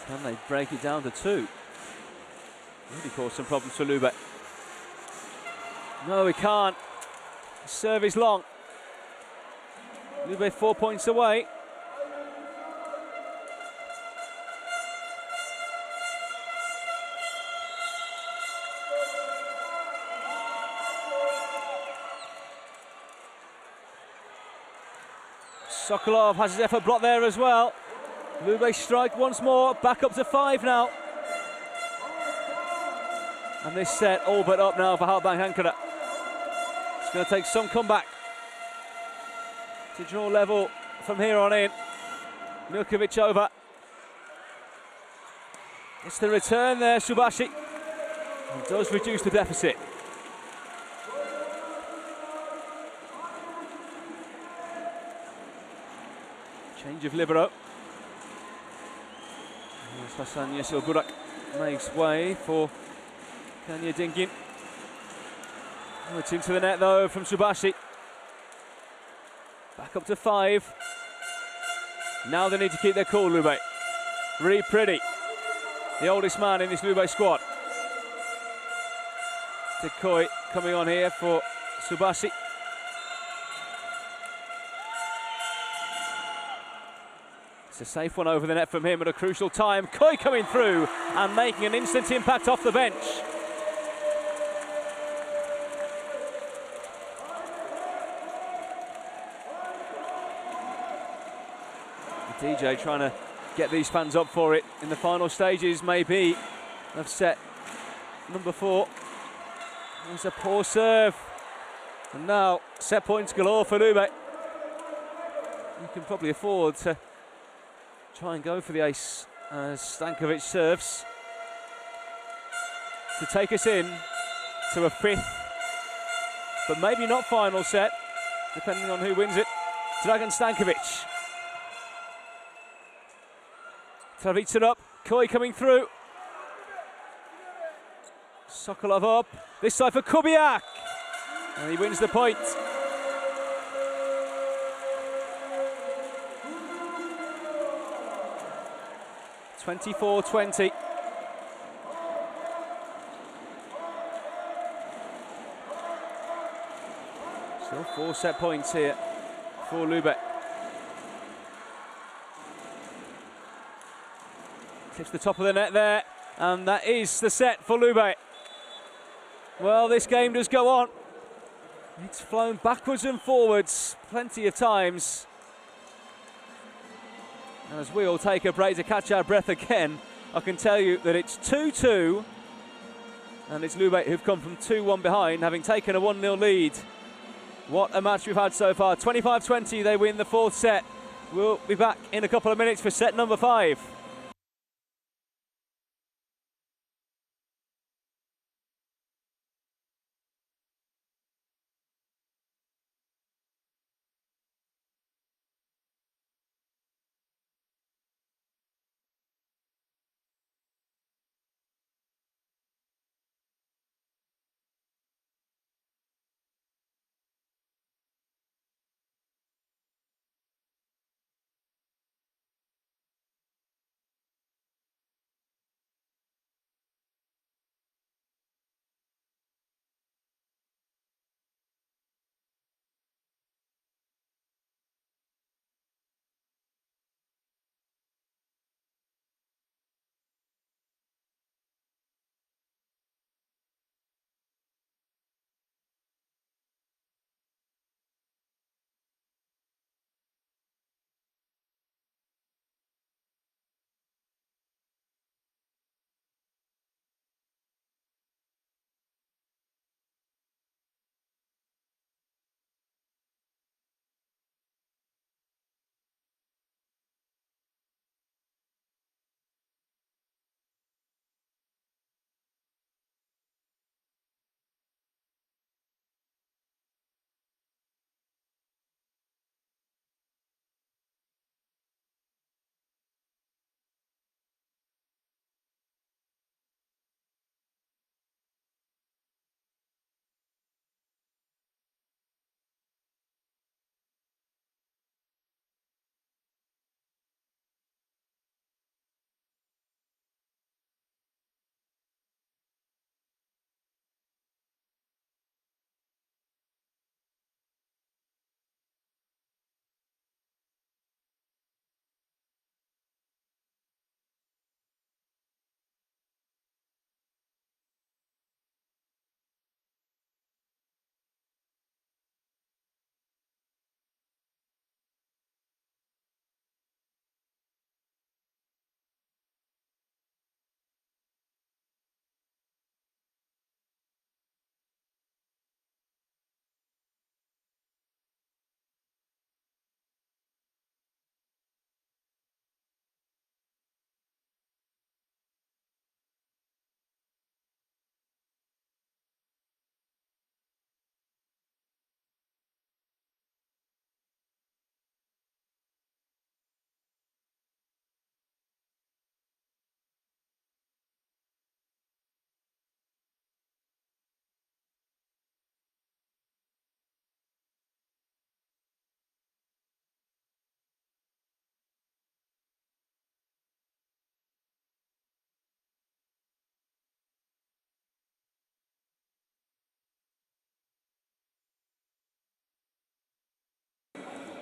S1: Can they break it down to 2? Really caused some problems for Lube. No, he can't. The serve is long. Lube 4 points away. Sokolov has his effort blocked there as well. Lube strike once more, back up to 5 now. And this set all but up now for Halkbank Ankara. It's going to take some comeback to draw level from here on in. Milkovic over. It's the return there, Subashi. And does reduce the deficit. Change of libero. Hasan Yesil Burak makes way for Kanya Dingin. Oh, it's into the net though from Subashi. Back up to 5. Now they need to keep their cool, Lube. Really pretty. The oldest man in this Lube squad. Tekoi coming on here for Subashi. It's a safe one over the net from him at a crucial time. Koi coming through and making an instant impact off the bench. The DJ trying to get these fans up for it in the final stages, maybe, of set number 4. There's a poor serve. And now set points galore for Lube. You can probably afford to try and go for the ace as Stankovic serves to take us in to a 5th, but maybe not final set, depending on who wins it. Dragan Stankovic. Travitsa up, Koi coming through. Sokolov up, this side for Kubiak. And he wins the point. (24-20). Still 4 set points here for Lube. Tips the top of the net there, and that is the set for Lube. Well, this game does go on. It's flown backwards and forwards plenty of times. And as we all take a break to catch our breath again, I can tell you that it's 2-2. And it's Lube who've come from 2-1 behind, having taken a 1-0 lead. What a match we've had so far. 25-20, they win the 4th set. We'll be back in a couple of minutes for set number 5.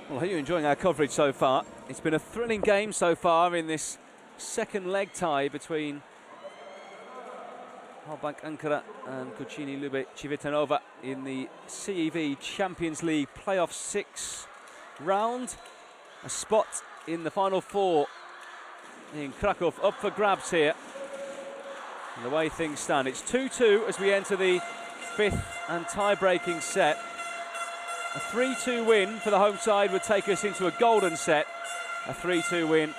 S1: Well, I hope you're enjoying our coverage so far. It's been a thrilling game so far in this second leg tie between Halkbank ANKARA and Cucine Lube CIVITANOVA in the CEV Champions League Playoff 6 round. A spot in the final 4 in Krakow up for grabs here. And the way things stand, it's 2-2 as we enter the 5th and tie-breaking set. A 3-2 win for the home side would take us into a golden set. A 3-2 win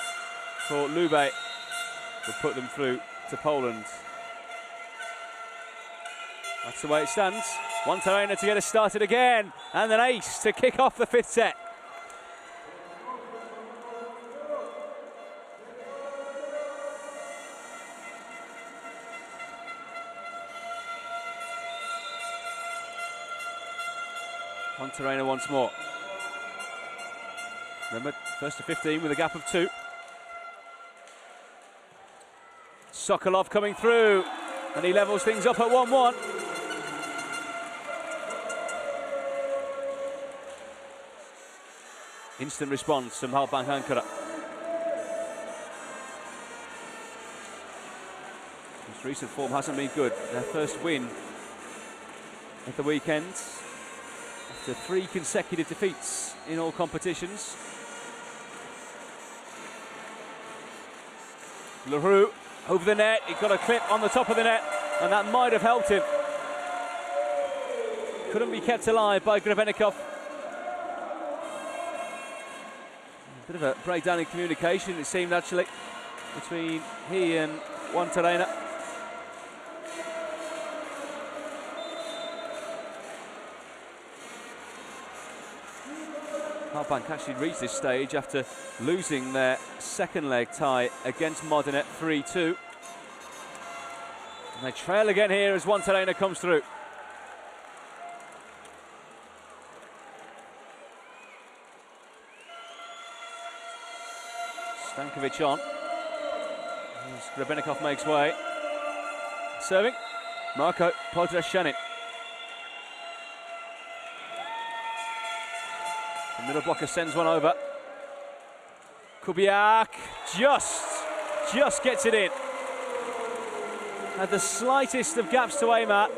S1: for Lube would put them through to Poland. That's the way it stands. One Terena to get us started again, and an ace to kick off the 5th set. Monterrey once more. Remember, first to 15 with a gap of 2. Sokolov coming through, and he levels things up at 1-1. Instant response from Halkbank ANKARA. His recent form hasn't been good. Their first win at the weekend after 3 consecutive defeats in all competitions. LaRue over the net, he got a clip on the top of the net, and that might have helped him. Couldn't be kept alive by Grebennikov. Bit of a breakdown in communication, it seemed, actually, between he and Monterrey. Halkbank actually reached this stage after losing their second leg tie against Modena 3-2. And they trail again here as Monterrey comes through. Stankovic on. As Grebennikov makes way. Serving, Marko Podreshanin. The middle blocker sends one over. Kubiak just gets it in. Had the slightest of gaps to aim at,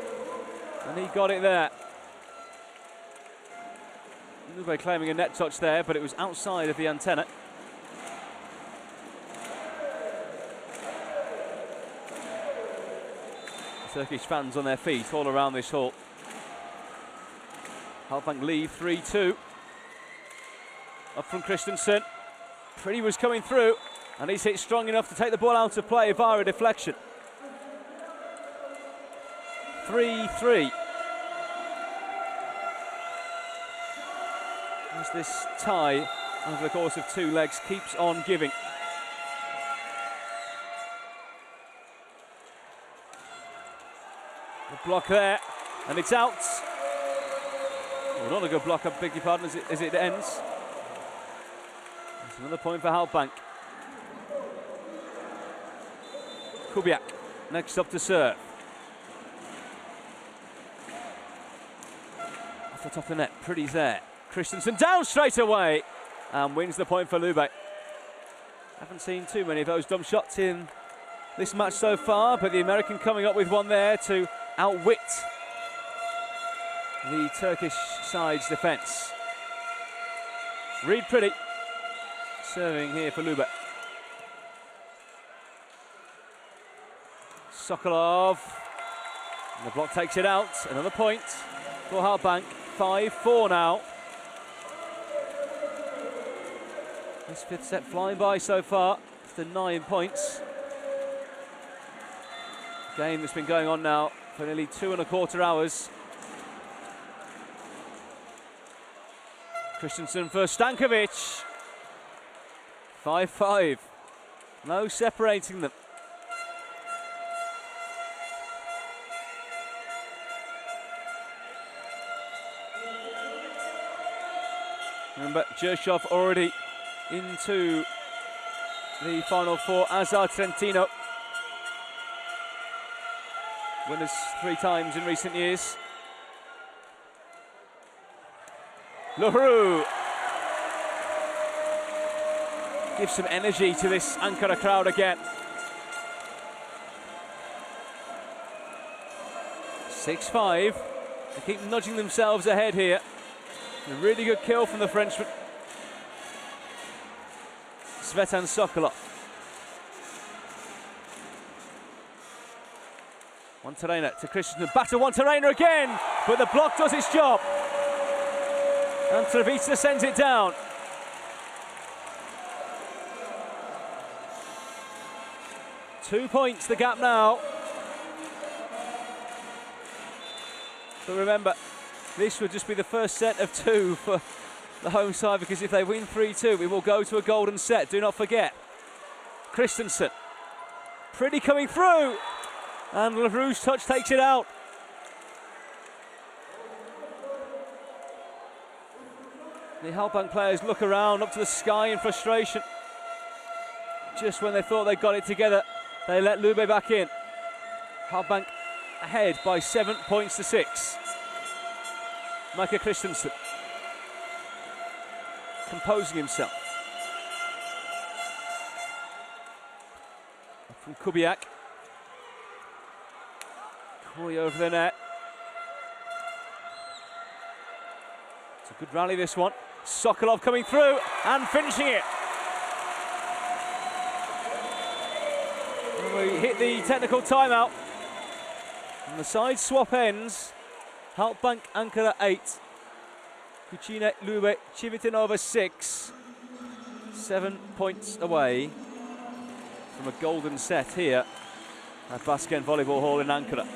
S1: and he got it there. Lube claiming a net touch there, but it was outside of the antenna. Turkish fans on their feet all around this hall. Halkbank lead 3-2. Up from Christensen. Pretty was coming through, and he's hit strong enough to take the ball out of play via a deflection. 3-3. As this tie over the course of 2 legs keeps on giving. The block there, and it's out. Well, not a good block, I beg your pardon, as it ends. That's another point for Halkbank. Kubiak next up to serve. Off the top of the net, Pretty's there. Christensen down straight away and wins the point for Lube. Haven't seen too many of those dumb shots in this match so far, but the American coming up with one there to outwit the Turkish side's defence. Reed Pretty serving here for Lube. Sokolov, and the block takes it out. Another point for Halkbank. 5-4 now. This 5th set flying by so far after 9 points. Game that's been going on now for nearly 2¼ hours. Christensen for Stankovic. 5-5. No separating them. Remember, Jershov already into the final 4 as are Trentino. Winners 3 times in recent years. LaRue gives some energy to this Ankara crowd again. 6-5. They keep nudging themselves ahead here. A really good kill from the Frenchman. Svetan Sokolov. Monterrey to Christensen. Batter Monterrey again, but the block does its job. And Trevita sends it down. Two points, the gap now. But remember, this would just be the first set of 2 for the home side, because if they win 3-2, we will go to a golden set. Do not forget. Christensen. Pretty coming through. And LaRue's touch takes it out. The Halkbank players look around, up to the sky in frustration. Just when they thought they got it together, they let Lube back in. Halkbank ahead by 7 points to 6. Micah Christensen composing himself. From Kubiak. Corey over the net. It's a good rally, this one. Sokolov coming through and finishing it. And we hit the technical timeout. And the side swap ends. Halkbank ANKARA 8. Cucine Lube CIVITANOVA 6. 7 points away from a golden set here at Basket Volleyball Hall in Ankara.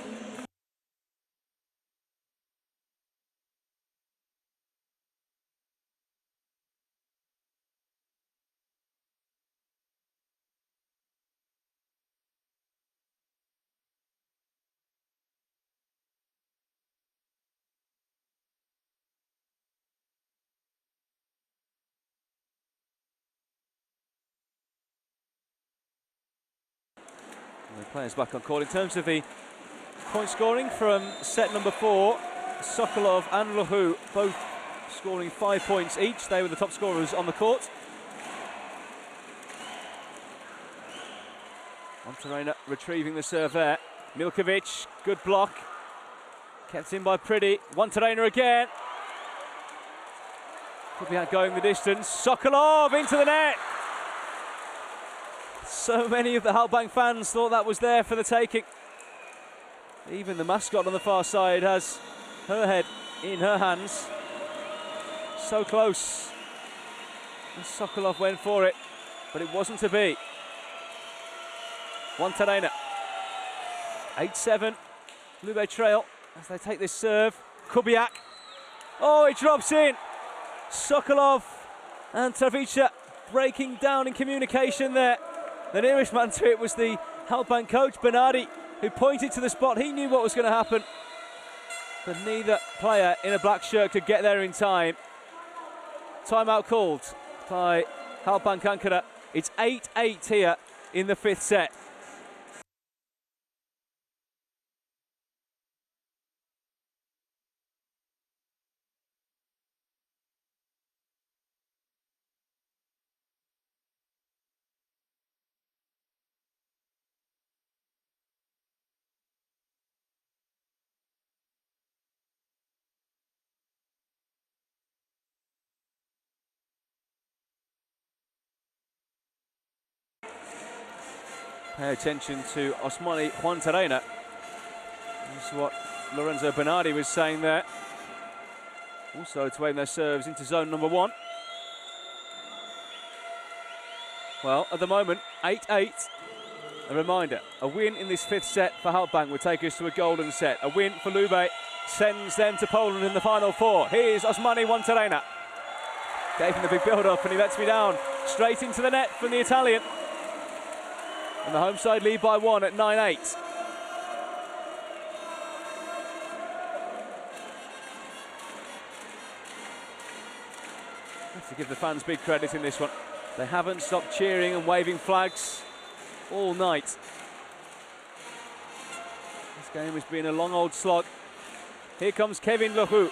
S1: The players back on court. In terms of the point scoring from set number 4, Sokolov and Lahu both scoring 5 points each. They were the top scorers on the court. Monterena retrieving the serve there. Milkovic, good block. Kept in by Priddy. Monterena again. Could be out going the distance. Sokolov into the net. So many of the Halkbank fans thought that was there for the taking. Even the mascot on the far side has her head in her hands. So close. And Sokolov went for it, but it wasn't to be. Monterena. 8-7. Lube trail as they take this serve. Kubiak. Oh, it drops in. Sokolov and Travica breaking down in communication there. The nearest man to it was the Halkbank coach, Bernardi, who pointed to the spot. He knew what was going to happen, but neither player in a black shirt could get there in time. Timeout called by Halkbank ANKARA. It's 8-8 here in the 5th set. Pay attention to Osmani Monterena. This is what Lorenzo Bernardi was saying there. Also to aim their serves into zone number 1. Well, at the moment, 8-8. A reminder, a win in this 5th set for Halkbank would take us to a golden set. A win for Lube sends them to Poland in the final 4. Here's Osmani Monterena. Gave him the big build-up and he lets me down. Straight into the net from the Italian. And the home side lead by 1 at 9-8. Have to give the fans big credit in this one. They haven't stopped cheering and waving flags all night. This game has been a long old slog. Here comes Kevin Lahu.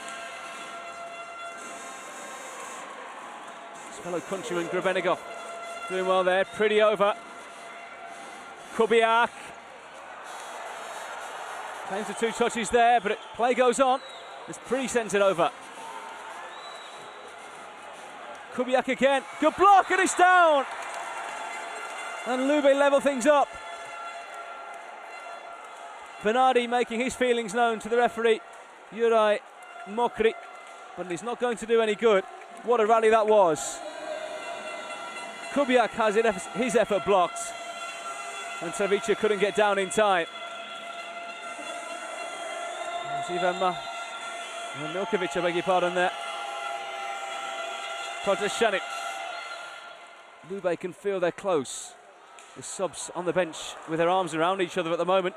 S1: His fellow countryman Grebenigov doing well there. Pretty over. Kubiak. Claims the 2 touches there, but play goes on. It's pretty sent it over. Kubiak again. Good block, and it's down. And Lube level things up. Bernardi making his feelings known to the referee, Juraj Mokri, but he's not going to do any good. What a rally that was. Kubiak has his effort blocked. And Travica couldn't get down in time. Milkovic, I beg your pardon there. Protashani. Lube can feel they're close. The subs on the bench with their arms around each other at the moment.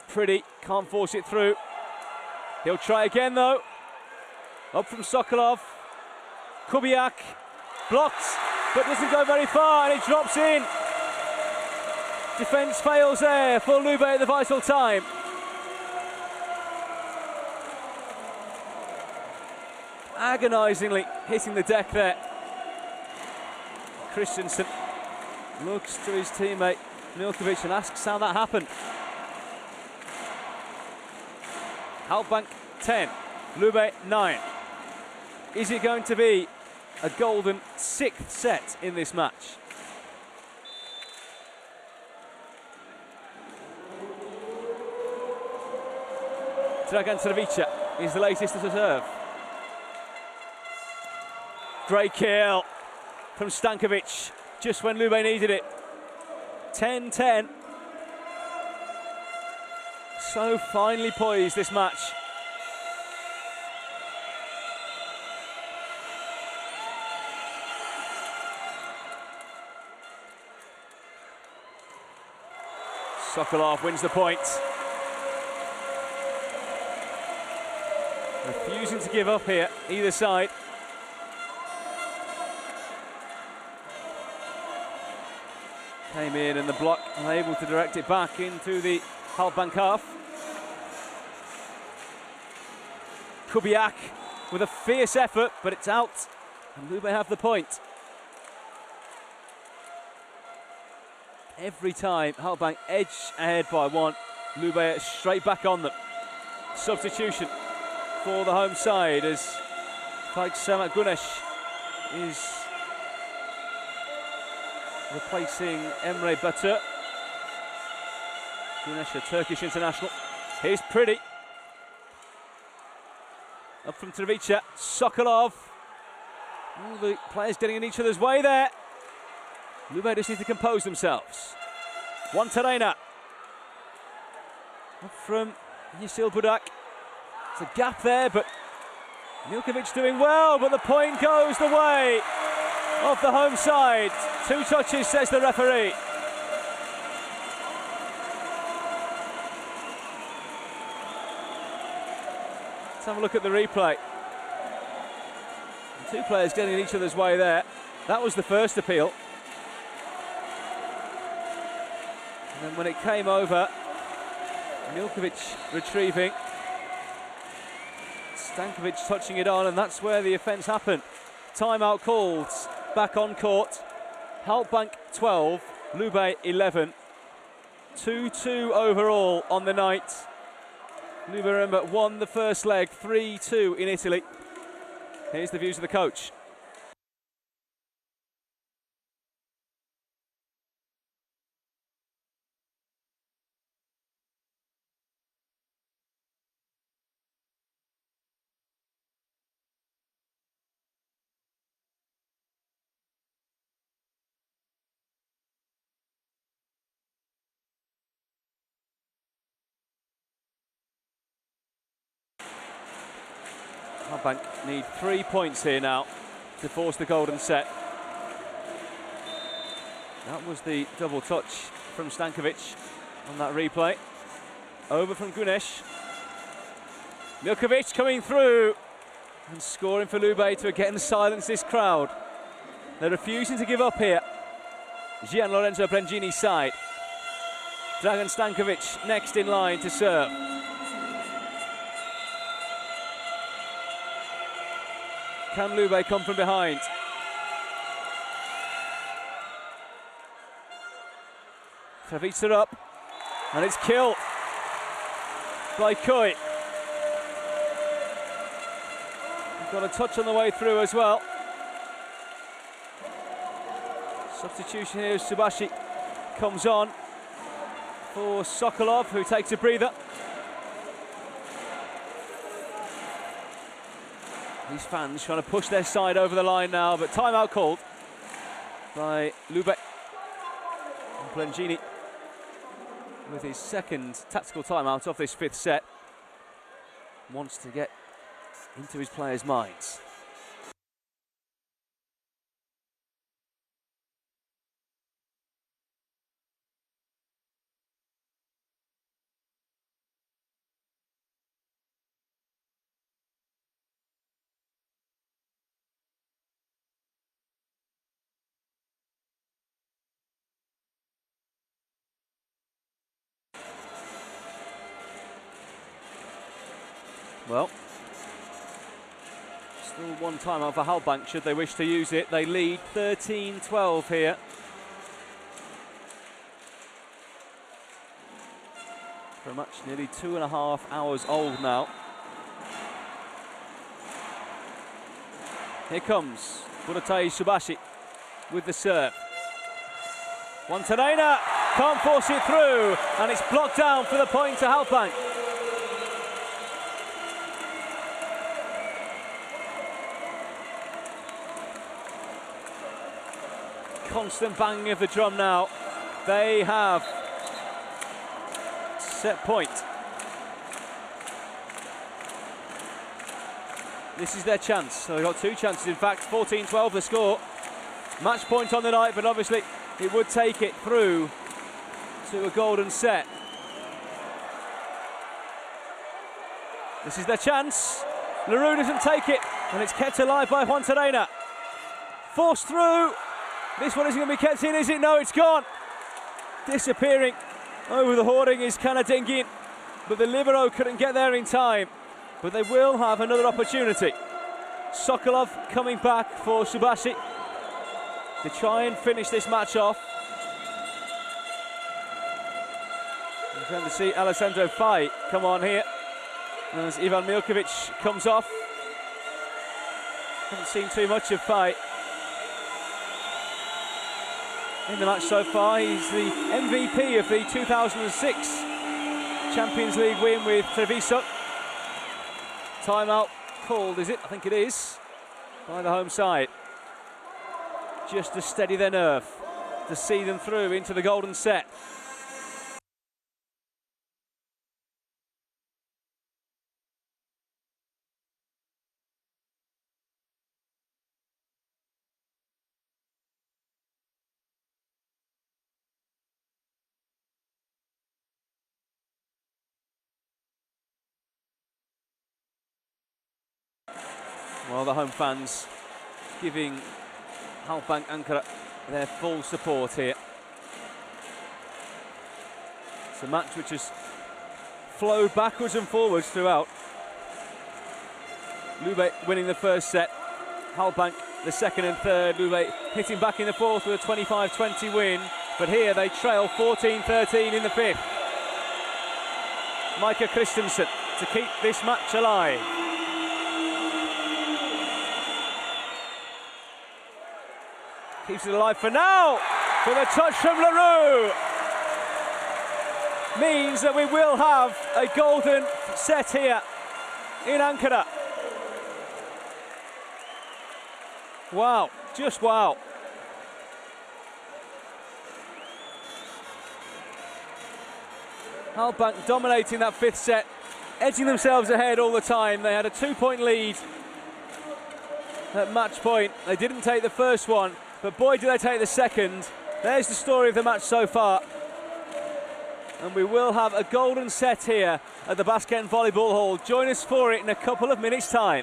S1: Pretty, can't force it through. He'll try again though. Up from Sokolov. Kubiak blocked, but doesn't go very far, and it drops in. Defence fails there for Lube at the vital time. Agonisingly hitting the deck there. Christensen looks to his teammate Milkovic and asks how that happened. Halkbank 10, Lube 9. Is it going to be a golden 6th set in this match? Dragan Crvica is the latest to serve. Great kill from Stankovic just when Lube needed it. 10-10. So finely poised this match. Sokolov wins the point. Refusing to give up here, either side. Came in and the block unable to direct it back into the Halkbank half. Kubiak with a fierce effort, but it's out. And Lube have the point. Every time Halkbank edge ahead by one, Lube straight back on them. Substitution for the home side as Samat Gunesh is replacing Emre Batı. Gunesh, a Turkish international. Here's Pretty. Up from Crvica, Sokolov. All the players getting in each other's way there. Lube just need to compose themselves. One Terena. Up from Yisil Budak. There's a gap there, but Milkovic doing well, but the point goes the way of the home side. 2 touches, says the referee. Let's have a look at the replay. 2 players getting in each other's way there. That was the first appeal. And then when it came over, Milkovic retrieving. Stankovic touching it on, and that's where the offence happened. Timeout called, back on court. Halkbank 12, Lube 11. 2-2 overall on the night. Lube, remember, won the first leg 3-2 in Italy. Here's the views of the coach. Halkbank need 3 points here now to force the golden set. That was the double touch from Stankovic on that replay. Over from Gunesh. Milkovic coming through and scoring for Lube to again silence this crowd. They're refusing to give up here. Gian Lorenzo Brengini's side. Dragan Stankovic next in line to serve. Can Lube come from behind? Crvica up, and it's killed by Koi. Got a touch on the way through as well. Substitution here as Subashi comes on for Sokolov, who takes a breather. These fans trying to push their side over the line now, but timeout called by Lube. Brengini with his second tactical timeout of this 5th set. Wants to get into his players' minds. Well, still one timeout for Halkbank should they wish to use it. They lead 13-12 here. For a match nearly 2.5 hours old now. Here comes Buratei Subashi with the serve. Wantarena can't force it through, and it's blocked down for the point to Halkbank. Constant banging of the drum now. They have set point. This is their chance. So they've got two chances, in fact. 14-12 the score. Match point on the night, but obviously it would take it through to a golden set. This is their chance. LaRue doesn't take it, and it's kept alive by Wantarena. Forced through. This one isn't going to be kept in, is it? No, it's gone. Disappearing over the hoarding is Kanadingin, but the libero couldn't get there in time. But they will have another opportunity. Sokolov coming back for Subashi to try and finish this match off. We're going to see Alessandro Fai come on here as Ivan Milkovic comes off. Haven't seen too much of Fai in the match so far. He's the MVP of the 2006 Champions League win with Treviso. Timeout called, is it? I think it is, by the home side. Just to steady their nerve, to see them through into the golden set. Well, the home fans giving Halkbank ANKARA their full support here. It's a match which has flowed backwards and forwards throughout. Lube winning the first set, Halkbank the second and third. Lube hitting back in the fourth with a 25-20 win, but here they trail 14-13 in the fifth. Micah Christensen to keep this match alive. Keeps it alive for now, with a touch from LaRue. Means that we will have a golden set here in Ankara. Wow, just wow. Halkbank dominating that fifth set, edging themselves ahead all the time. They had a 2-point lead at match point. They didn't take the first one, but boy, did they take the second. There's the story of the match so far. And we will have a golden set here at the Basket and Volleyball Hall. Join us for it in a couple of minutes' time.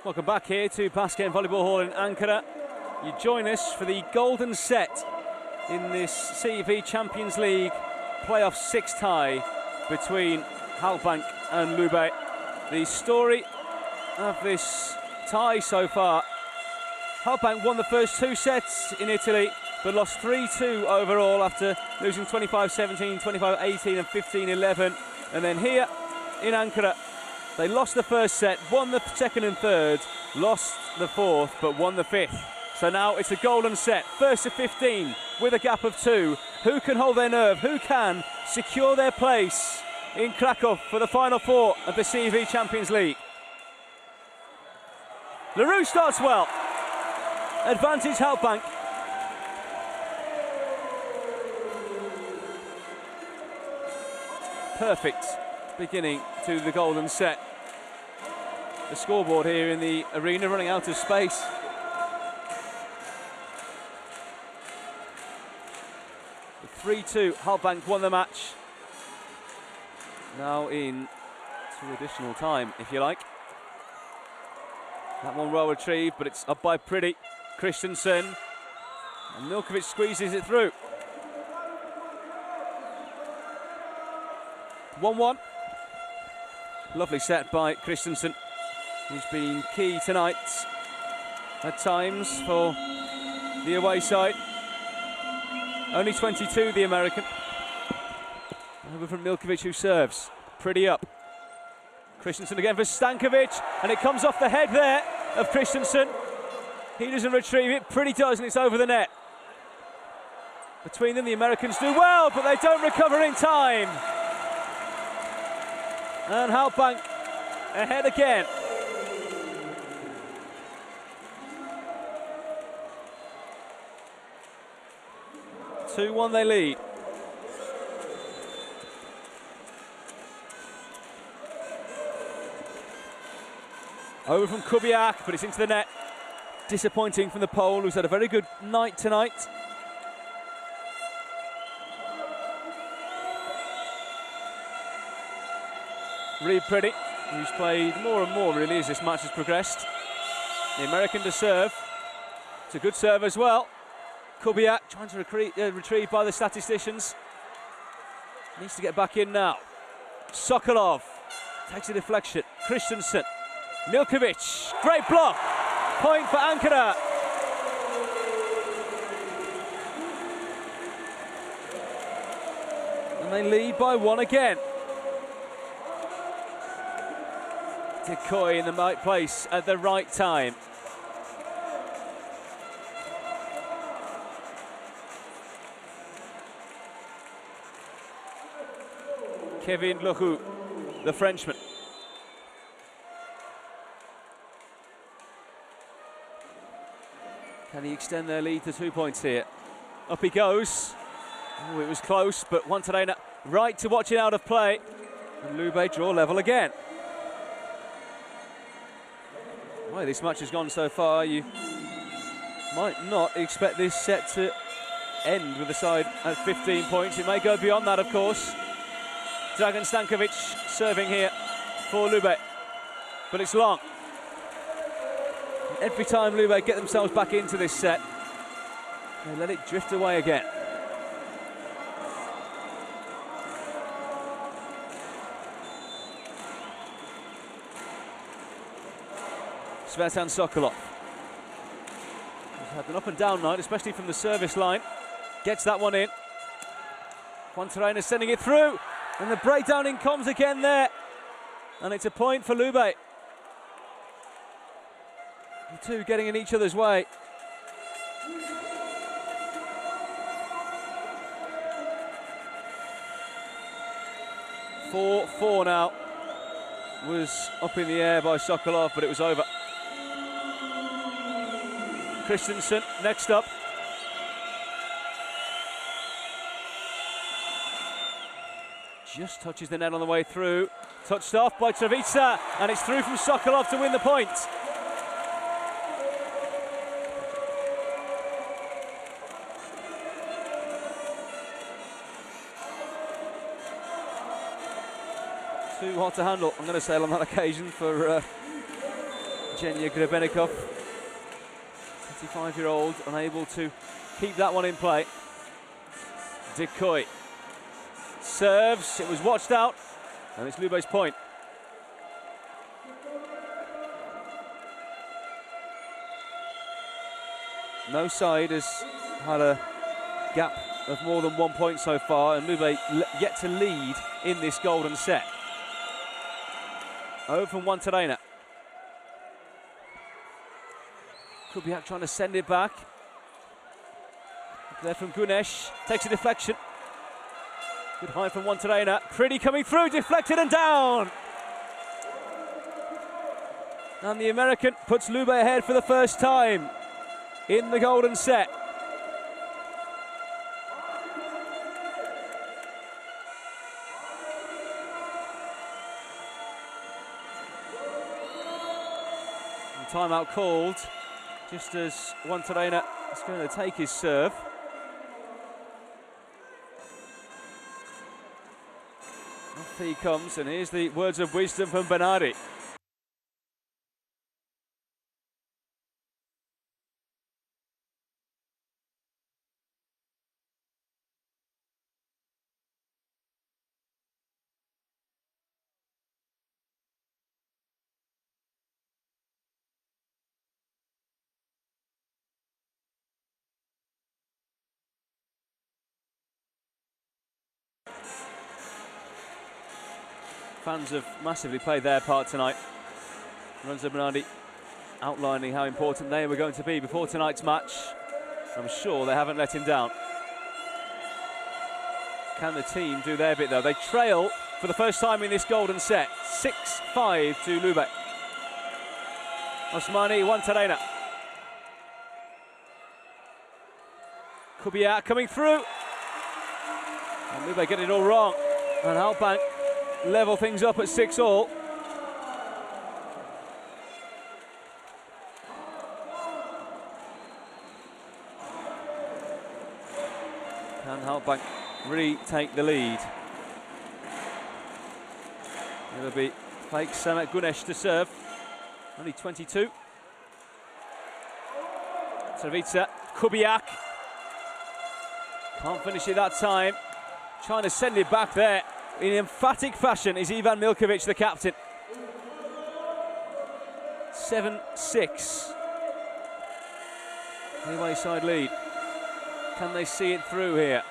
S1: Welcome back here to Basket Volleyball Hall in Ankara. You join us for the golden set in this CEV Champions League playoff 6 tie between Halkbank and Lube. The story of this tie so far: Halkbank won the first 2 sets in Italy, but lost 3-2 overall after losing 25-17, 25-18 and 15-11. And then here in Ankara, they lost the first set, won the second and third, lost the fourth, but won the fifth. So now it's a golden set, first to 15 with a gap of 2. Who can hold their nerve? Who can secure their place in Krakow for the final 4 of the CEV Champions League? LaRue starts well. Advantage Halkbank. Perfect beginning to the golden set. The scoreboard here in the arena running out of space. With 3-2, Halkbank won the match. Now in to additional time, if you like. That one well retrieved, but it's up by Pretty. Christensen. And Milkovic squeezes it through. 1-1. Lovely set by Christensen, who's been key tonight at times for the away side. Only 22, the American. Over from Milkovic, who serves. Pretty up. Christensen again for Stankovic, and it comes off the head there of Christensen. He doesn't retrieve it, Pretty does, and it's over the net. Between them, the Americans do well, but they don't recover in time. And Halkbank ahead again. Two-1 they lead. Over from Kubiak, but it's into the net. Disappointing from the Pole, who's had a very good night tonight. Reed Pretty, who's played more and more really as this match has progressed. The American to serve. It's a good serve as well. Kubiak trying to retrieve by the statisticians. Needs to get back in now. Sokolov takes a deflection. Christensen. Milkovic, great block. Point for Ankara. And they lead by 1 again. Decoy in the right place at the right time. Kevin Lohu, the Frenchman. Can he extend their lead to 2 points here? Up he goes. Oh, it was close, but Juantarena right to watch it out of play. And Lube draw level again. The way this match has gone so far, you might not expect this set to end with the side at 15 points. It may go beyond that, of course. Dragan Stankovic serving here for Lube, but it's long. Every time Lube get themselves back into this set, they let it drift away again. Svetan Sokolov. He's had an up and down night, especially from the service line. Gets that one in. Juantarena sending it through, and the breakdown in comes again there. And it's a point for Lube. The two getting in each other's way. Four now. Was up in the air by Sokolov, but it was over. Christensen next up. Just touches the net on the way through. Touched off by Trevica, and it's through from Sokolov to win the point. Too hot to handle, I'm going to say, on that occasion for Jenya Grebenikov, 25-year-old, unable to keep that one in play. Decoy serves, it was watched out, and it's Lube's point. No side has had a gap of more than 1 point so far, and Lube yet to lead in this golden set. 0 from Wantarena. Kubiak trying to send it back. There from Gunesh, takes a deflection. Good high from Wantarena. Pretty coming through, deflected and down. And the American puts Lube ahead for the first time in the golden set. And timeout called just as Wantarena is going to take his serve. Off he comes, and here's the words of wisdom from Bernardi. Fans have massively played their part tonight. Lorenzo Bernardi outlining how important they were going to be before tonight's match. I'm sure they haven't let him down. Can the team do their bit though? They trail for the first time in this golden set. 6-5 to Lube. Osmani Wantarena. Kubiak coming through. And Lube get it all wrong. And Halkbank level things up at 6-all. Can Halkbank retake the lead? It'll be fake Samet Gunesh to serve. Only 22. Servita, Kubiak. Can't finish it that time. Trying to send it back there. In emphatic fashion is Ivan Milkovic, the captain. 7-6. The away side lead. Can they see it through here?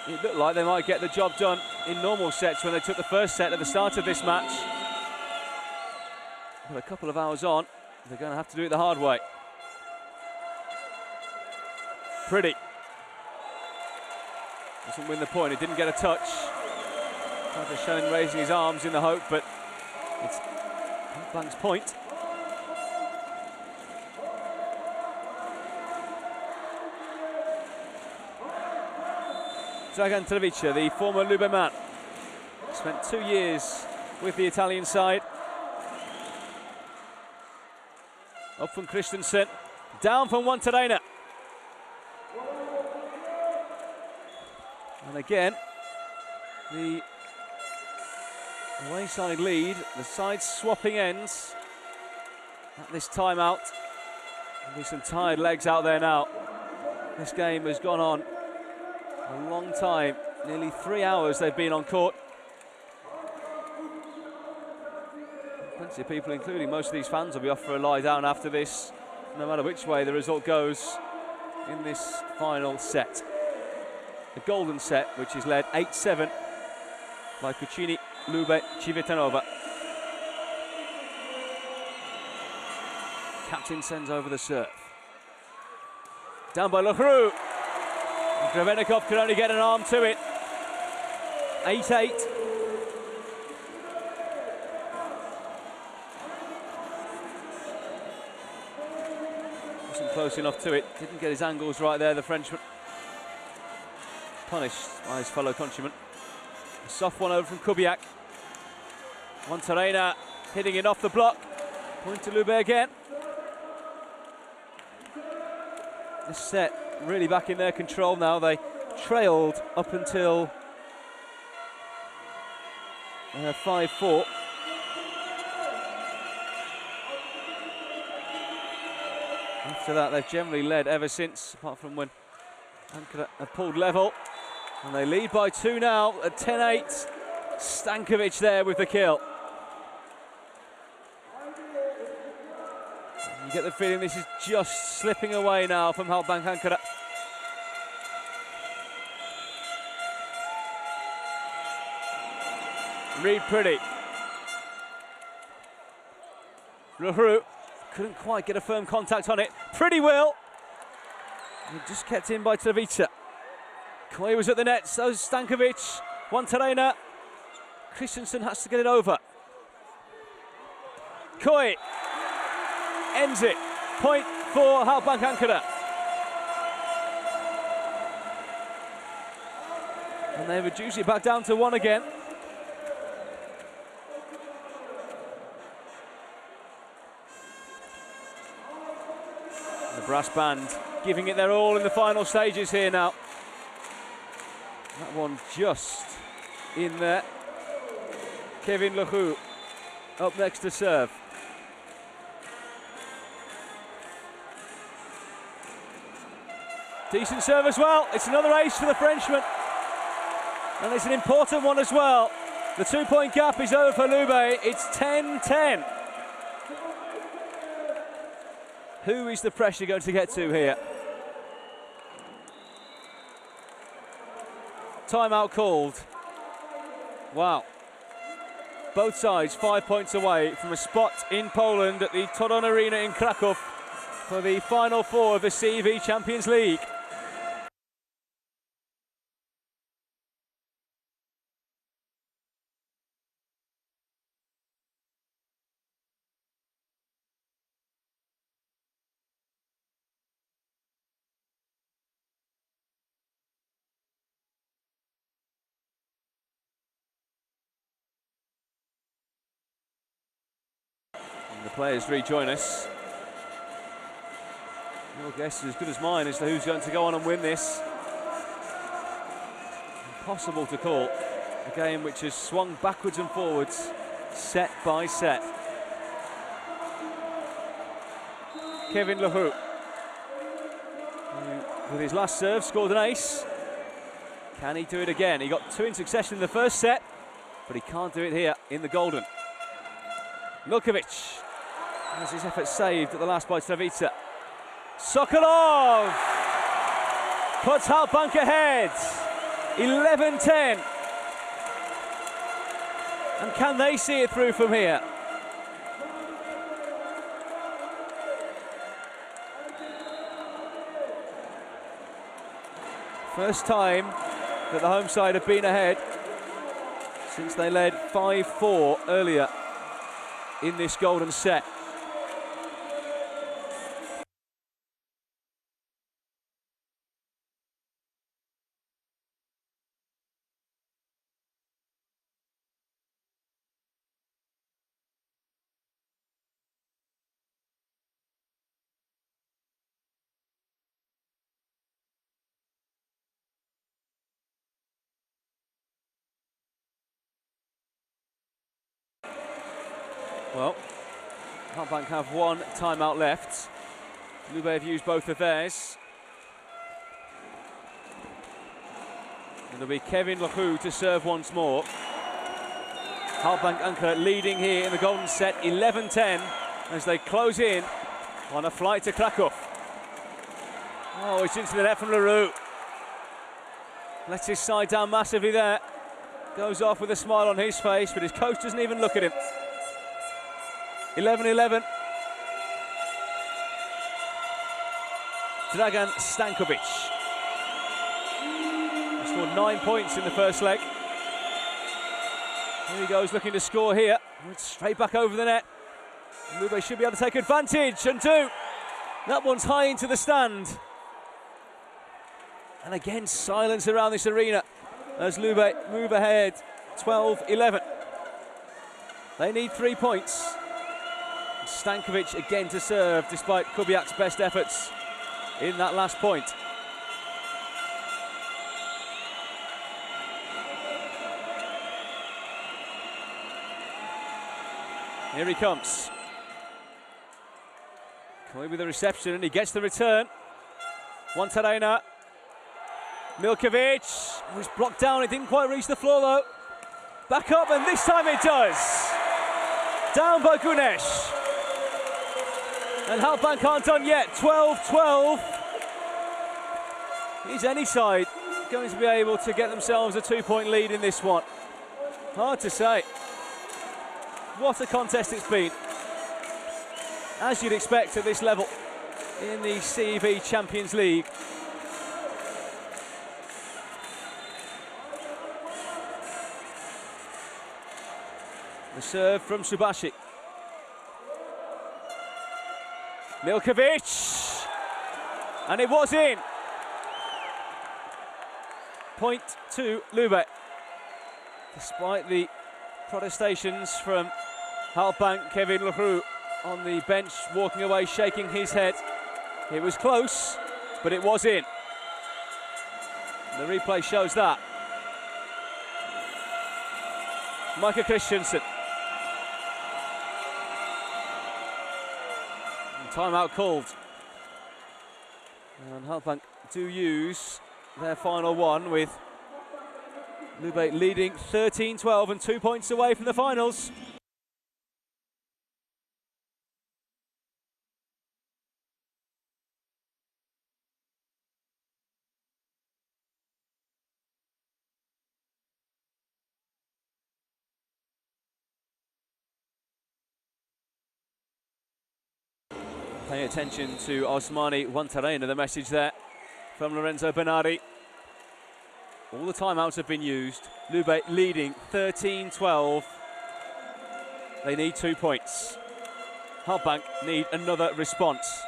S1: It looked like they might get the job done in normal sets when they took the first set at the start of this match. But a couple of hours on, they're going to have to do it the hard way. Pretty. Doesn't win the point, it didn't get a touch. Tried to show him raising his arms in the hope, but it's Halkbank's point. Dragan Trevica, the former Lube man, spent 2 years with the Italian side. Up from Christensen, down from Wantarena. And again, the away side lead, the side swapping ends at this timeout. There'll be some tired legs out there now. This game has gone on a long time, nearly 3 hours they've been on court. Plenty of people, including most of these fans, will be off for a lie down after this, no matter which way the result goes in this final set. The golden set, which is led 8-7 by Cucine Lube CIVITANOVA. Captain sends over the serve. Down by Lacroix. Grebenikov could only get an arm to it. 8-8. Wasn't close enough to it. Didn't get his angles right there, the Frenchman. Punished by his fellow countryman. A soft one over from Kubiak. Wantarena hitting it off the block. Point to Lube again. This set really back in their control now. They trailed up until 5-4. After that, they've generally led ever since, apart from when Ankara have pulled level. And they lead by 2 now at 10-8. Stankovic there with the kill. You get the feeling this is just slipping away now from Halkbank ANKARA. Read pretty. Ruhru couldn't quite get a firm contact on it. Pretty will. He just kept in by Tavita. Koi was at the net, so Stankovic. One Terena. Christensen has to get it over. Koi ends it. Point for Halkbank ANKARA. And they reduce it back down to 1 again. The brass band giving it their all in the final stages here now. That one just in there. Kevin Lehou up next to serve. Decent serve as well. It's another ace for the Frenchman. And it's an important one as well. The 2-point gap is over for Lube. It's 10-10. Who is the pressure going to get to here? Timeout called. Wow. Both sides 5 points away from a spot in Poland at the Toruń Arena in Kraków for the Final Four of the CEV Champions League. The players rejoin us. Your guess is as good as mine as to who's going to go on and win this. Impossible to call. A game which has swung backwards and forwards, set by set. Kevin Lehou, with his last serve, scored an ace. Can he do it again? He got 2 in succession in the first set, but he can't do it here in the golden. Milkovic has his effort saved at the last by Tavita. Sokolov puts Halkbank ahead, 11-10. And can they see it through from here? First time that the home side have been ahead since they led 5-4 earlier in this golden set. Well, Halkbank have 1 timeout left. Lube have used both of theirs. And it'll be Kevin Lehou to serve once more. Halkbank ANKARA leading here in the golden set, 11-10, as they close in on a flight to Kraków. Oh, it's into the net from Leroux. Lets his side down massively there. Goes off with a smile on his face, but his coach doesn't even look at him. 11-11. Dragan Stankovic. He scored 9 points in the first leg. Here he goes looking to score here. It's straight back over the net. Lube should be able to take advantage and do. That one's high into the stand. And again, silence around this arena as Lube move ahead, 12-11. They need 3 points. Stankovic again to serve, despite Kubiak's best efforts in that last point. Here he comes. Koi with the reception, and he gets the return. Wantarena. Milkovic. Oh, he's blocked down, it didn't quite reach the floor though. Back up, and this time it does. Down by Gunesh. And Halkbank aren't done yet. 12-12. Is any side going to be able to get themselves a 2-point lead in this one? Hard to say. What a contest it's been. As you'd expect at this level in the CEV Champions League. The serve from Subashi. Milkovic. And it was in. Point to Lube. Despite the protestations from Halkbank, Kevin Leroux on the bench, walking away, shaking his head. It was close, but it was in. The replay shows that. Micah Christensen. And timeout called. And Halkbank do use their final one, with Lube leading 13-12 and 2 points away from the finals. Pay attention to Osmani Wantarena, the message there from Lorenzo Bernardi. All the timeouts have been used. Lube leading 13-12. They need 2 points. Halkbank need another response.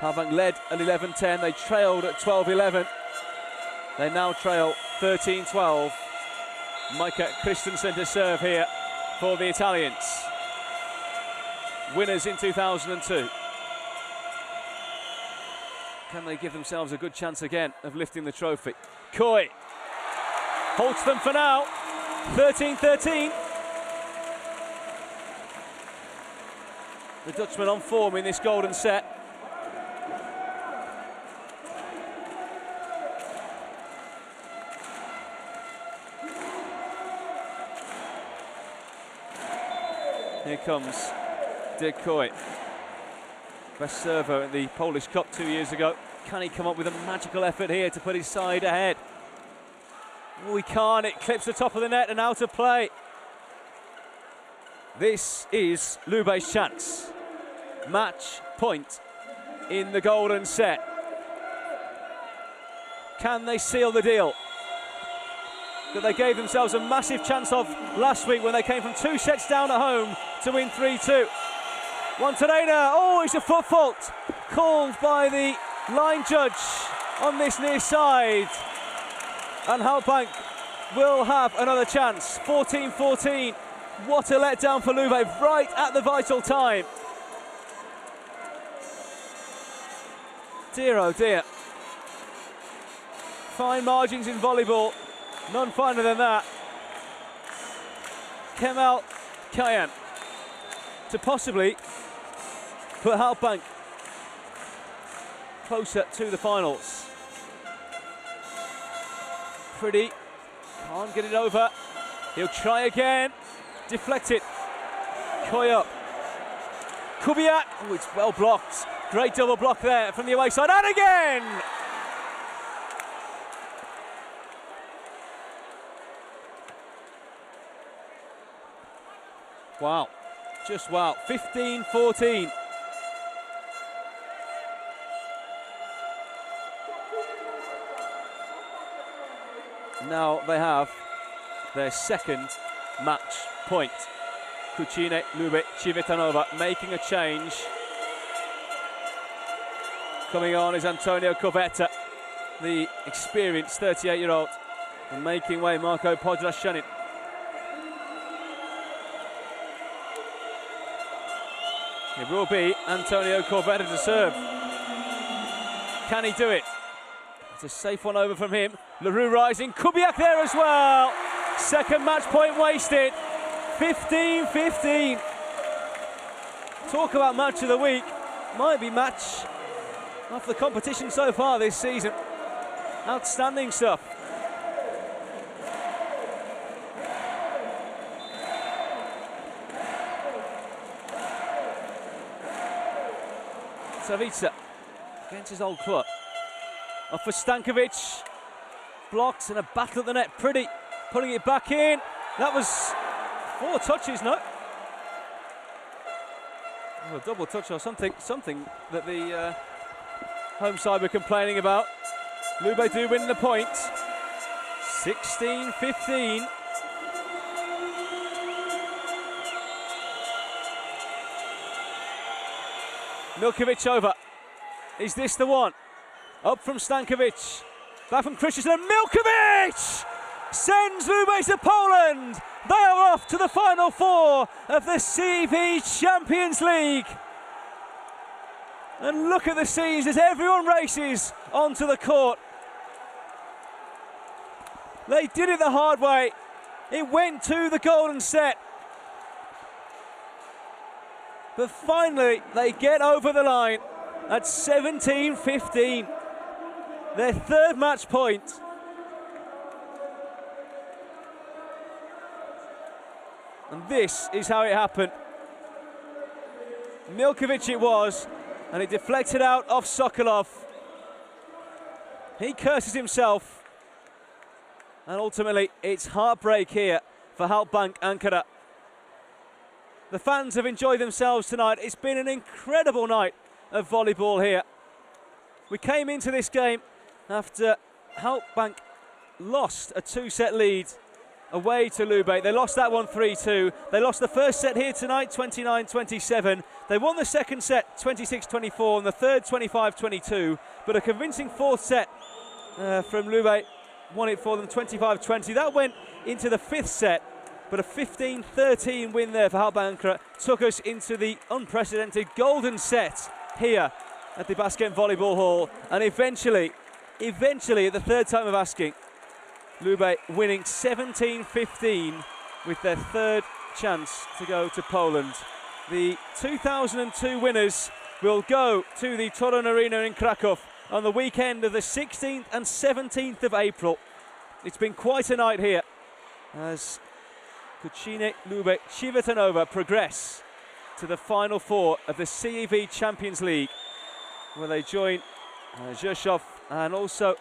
S1: Halkbank led at 11-10. They trailed at 12-11. They now trail 13-12. Micah Christensen to serve here for the Italians. Winners in 2002. Can they give themselves a good chance again of lifting the trophy? Koi holds them for now. 13-13. The Dutchman on form in this golden set. Here comes Koi. Best server at the Polish Cup 2 years ago. Can he come up with a magical effort here to put his side ahead? Oh, he can't. It clips the top of the net and out of play. This is Lube's chance. Match point in the golden set. Can they seal the deal that they gave themselves a massive chance of last week when they came from 2 sets down at home to win 3-2? Wantarena, oh, it's a foot fault called by the line judge on this near side. And Halkbank will have another chance. 14-14. What a letdown for Lube right at the vital time. Dear oh dear. Fine margins in volleyball. None finer than that. Kemal Kayan to possibly put Halkbank closer to the finals. Pretty, can't get it over. He'll try again, deflected. Koi up. Kubiak, oh, it's well blocked. Great double block there from the away side, and again! Wow, just wow, 15-14. Now they have their second match point. Cucine Lube CIVITANOVA making a change. Coming on is Antonio Covetta, the experienced 38-year-old, and making way Marco Podrashanin. It will be Antonio Covetta to serve. Can he do it? It's a safe one over from him. Leroux rising, Kubiak there as well. Second match point wasted. 15-15. talk about match of the week. Might be match of the competition so far this season. Outstanding stuff. Savita against his old club. Off for Stankovic. Blocked and a battle at the net. Pretty putting it back in. That was 4 touches, no? Oh, a double touch or something that the home side were complaining about. Lube do win the point. 16-15. Milkovic over. Is this the one? Up from Stankovic. Back from Christensen. And Milkovic sends Lube to Poland. They are off to the final 4 of the CV Champions League. And look at the scenes as everyone races onto the court. They did it the hard way. It went to the golden set. But finally, they get over the line at 17-15. Their 3rd match point. And this is how it happened. Milkovic it was, and it deflected out off Sokolov. He curses himself. And ultimately, it's heartbreak here for Halkbank ANKARA. The fans have enjoyed themselves tonight. It's been an incredible night of volleyball here. We came into this game after Halkbank lost a 2-set lead away to Lube. They lost that one 3-2. They lost the first set here tonight, 29-27. They won the second set, 26-24, and the third, 25-22. But a convincing 4th set from Lube won it for them, 25-20. That went into the 5th set. But a 15-13 win there for Halkbank ANKARA took us into the unprecedented golden set here at the Basket Volleyball Hall. And eventually, at the 3rd time of asking, Lube winning 17-15 with their 3rd chance to go to Poland. The 2002 winners will go to the Toruń Arena in Krakow on the weekend of the 16th and 17th of April. It's been quite a night here as Cucine Lube CIVITANOVA progress to the final 4 of the CEV Champions League, where they join Rzeszów and also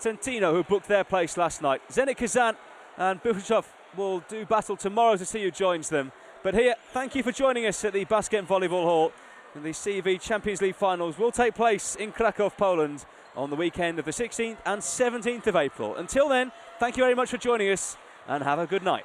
S1: Trentino, who booked their place last night. Zenit Kazan and Bełchatów will do battle tomorrow to see who joins them. But here, thank you for joining us at the Basket Volleyball Hall. And the CEV Champions League finals will take place in Krakow, Poland on the weekend of the 16th and 17th of April. Until then, thank you very much for joining us and have a good night.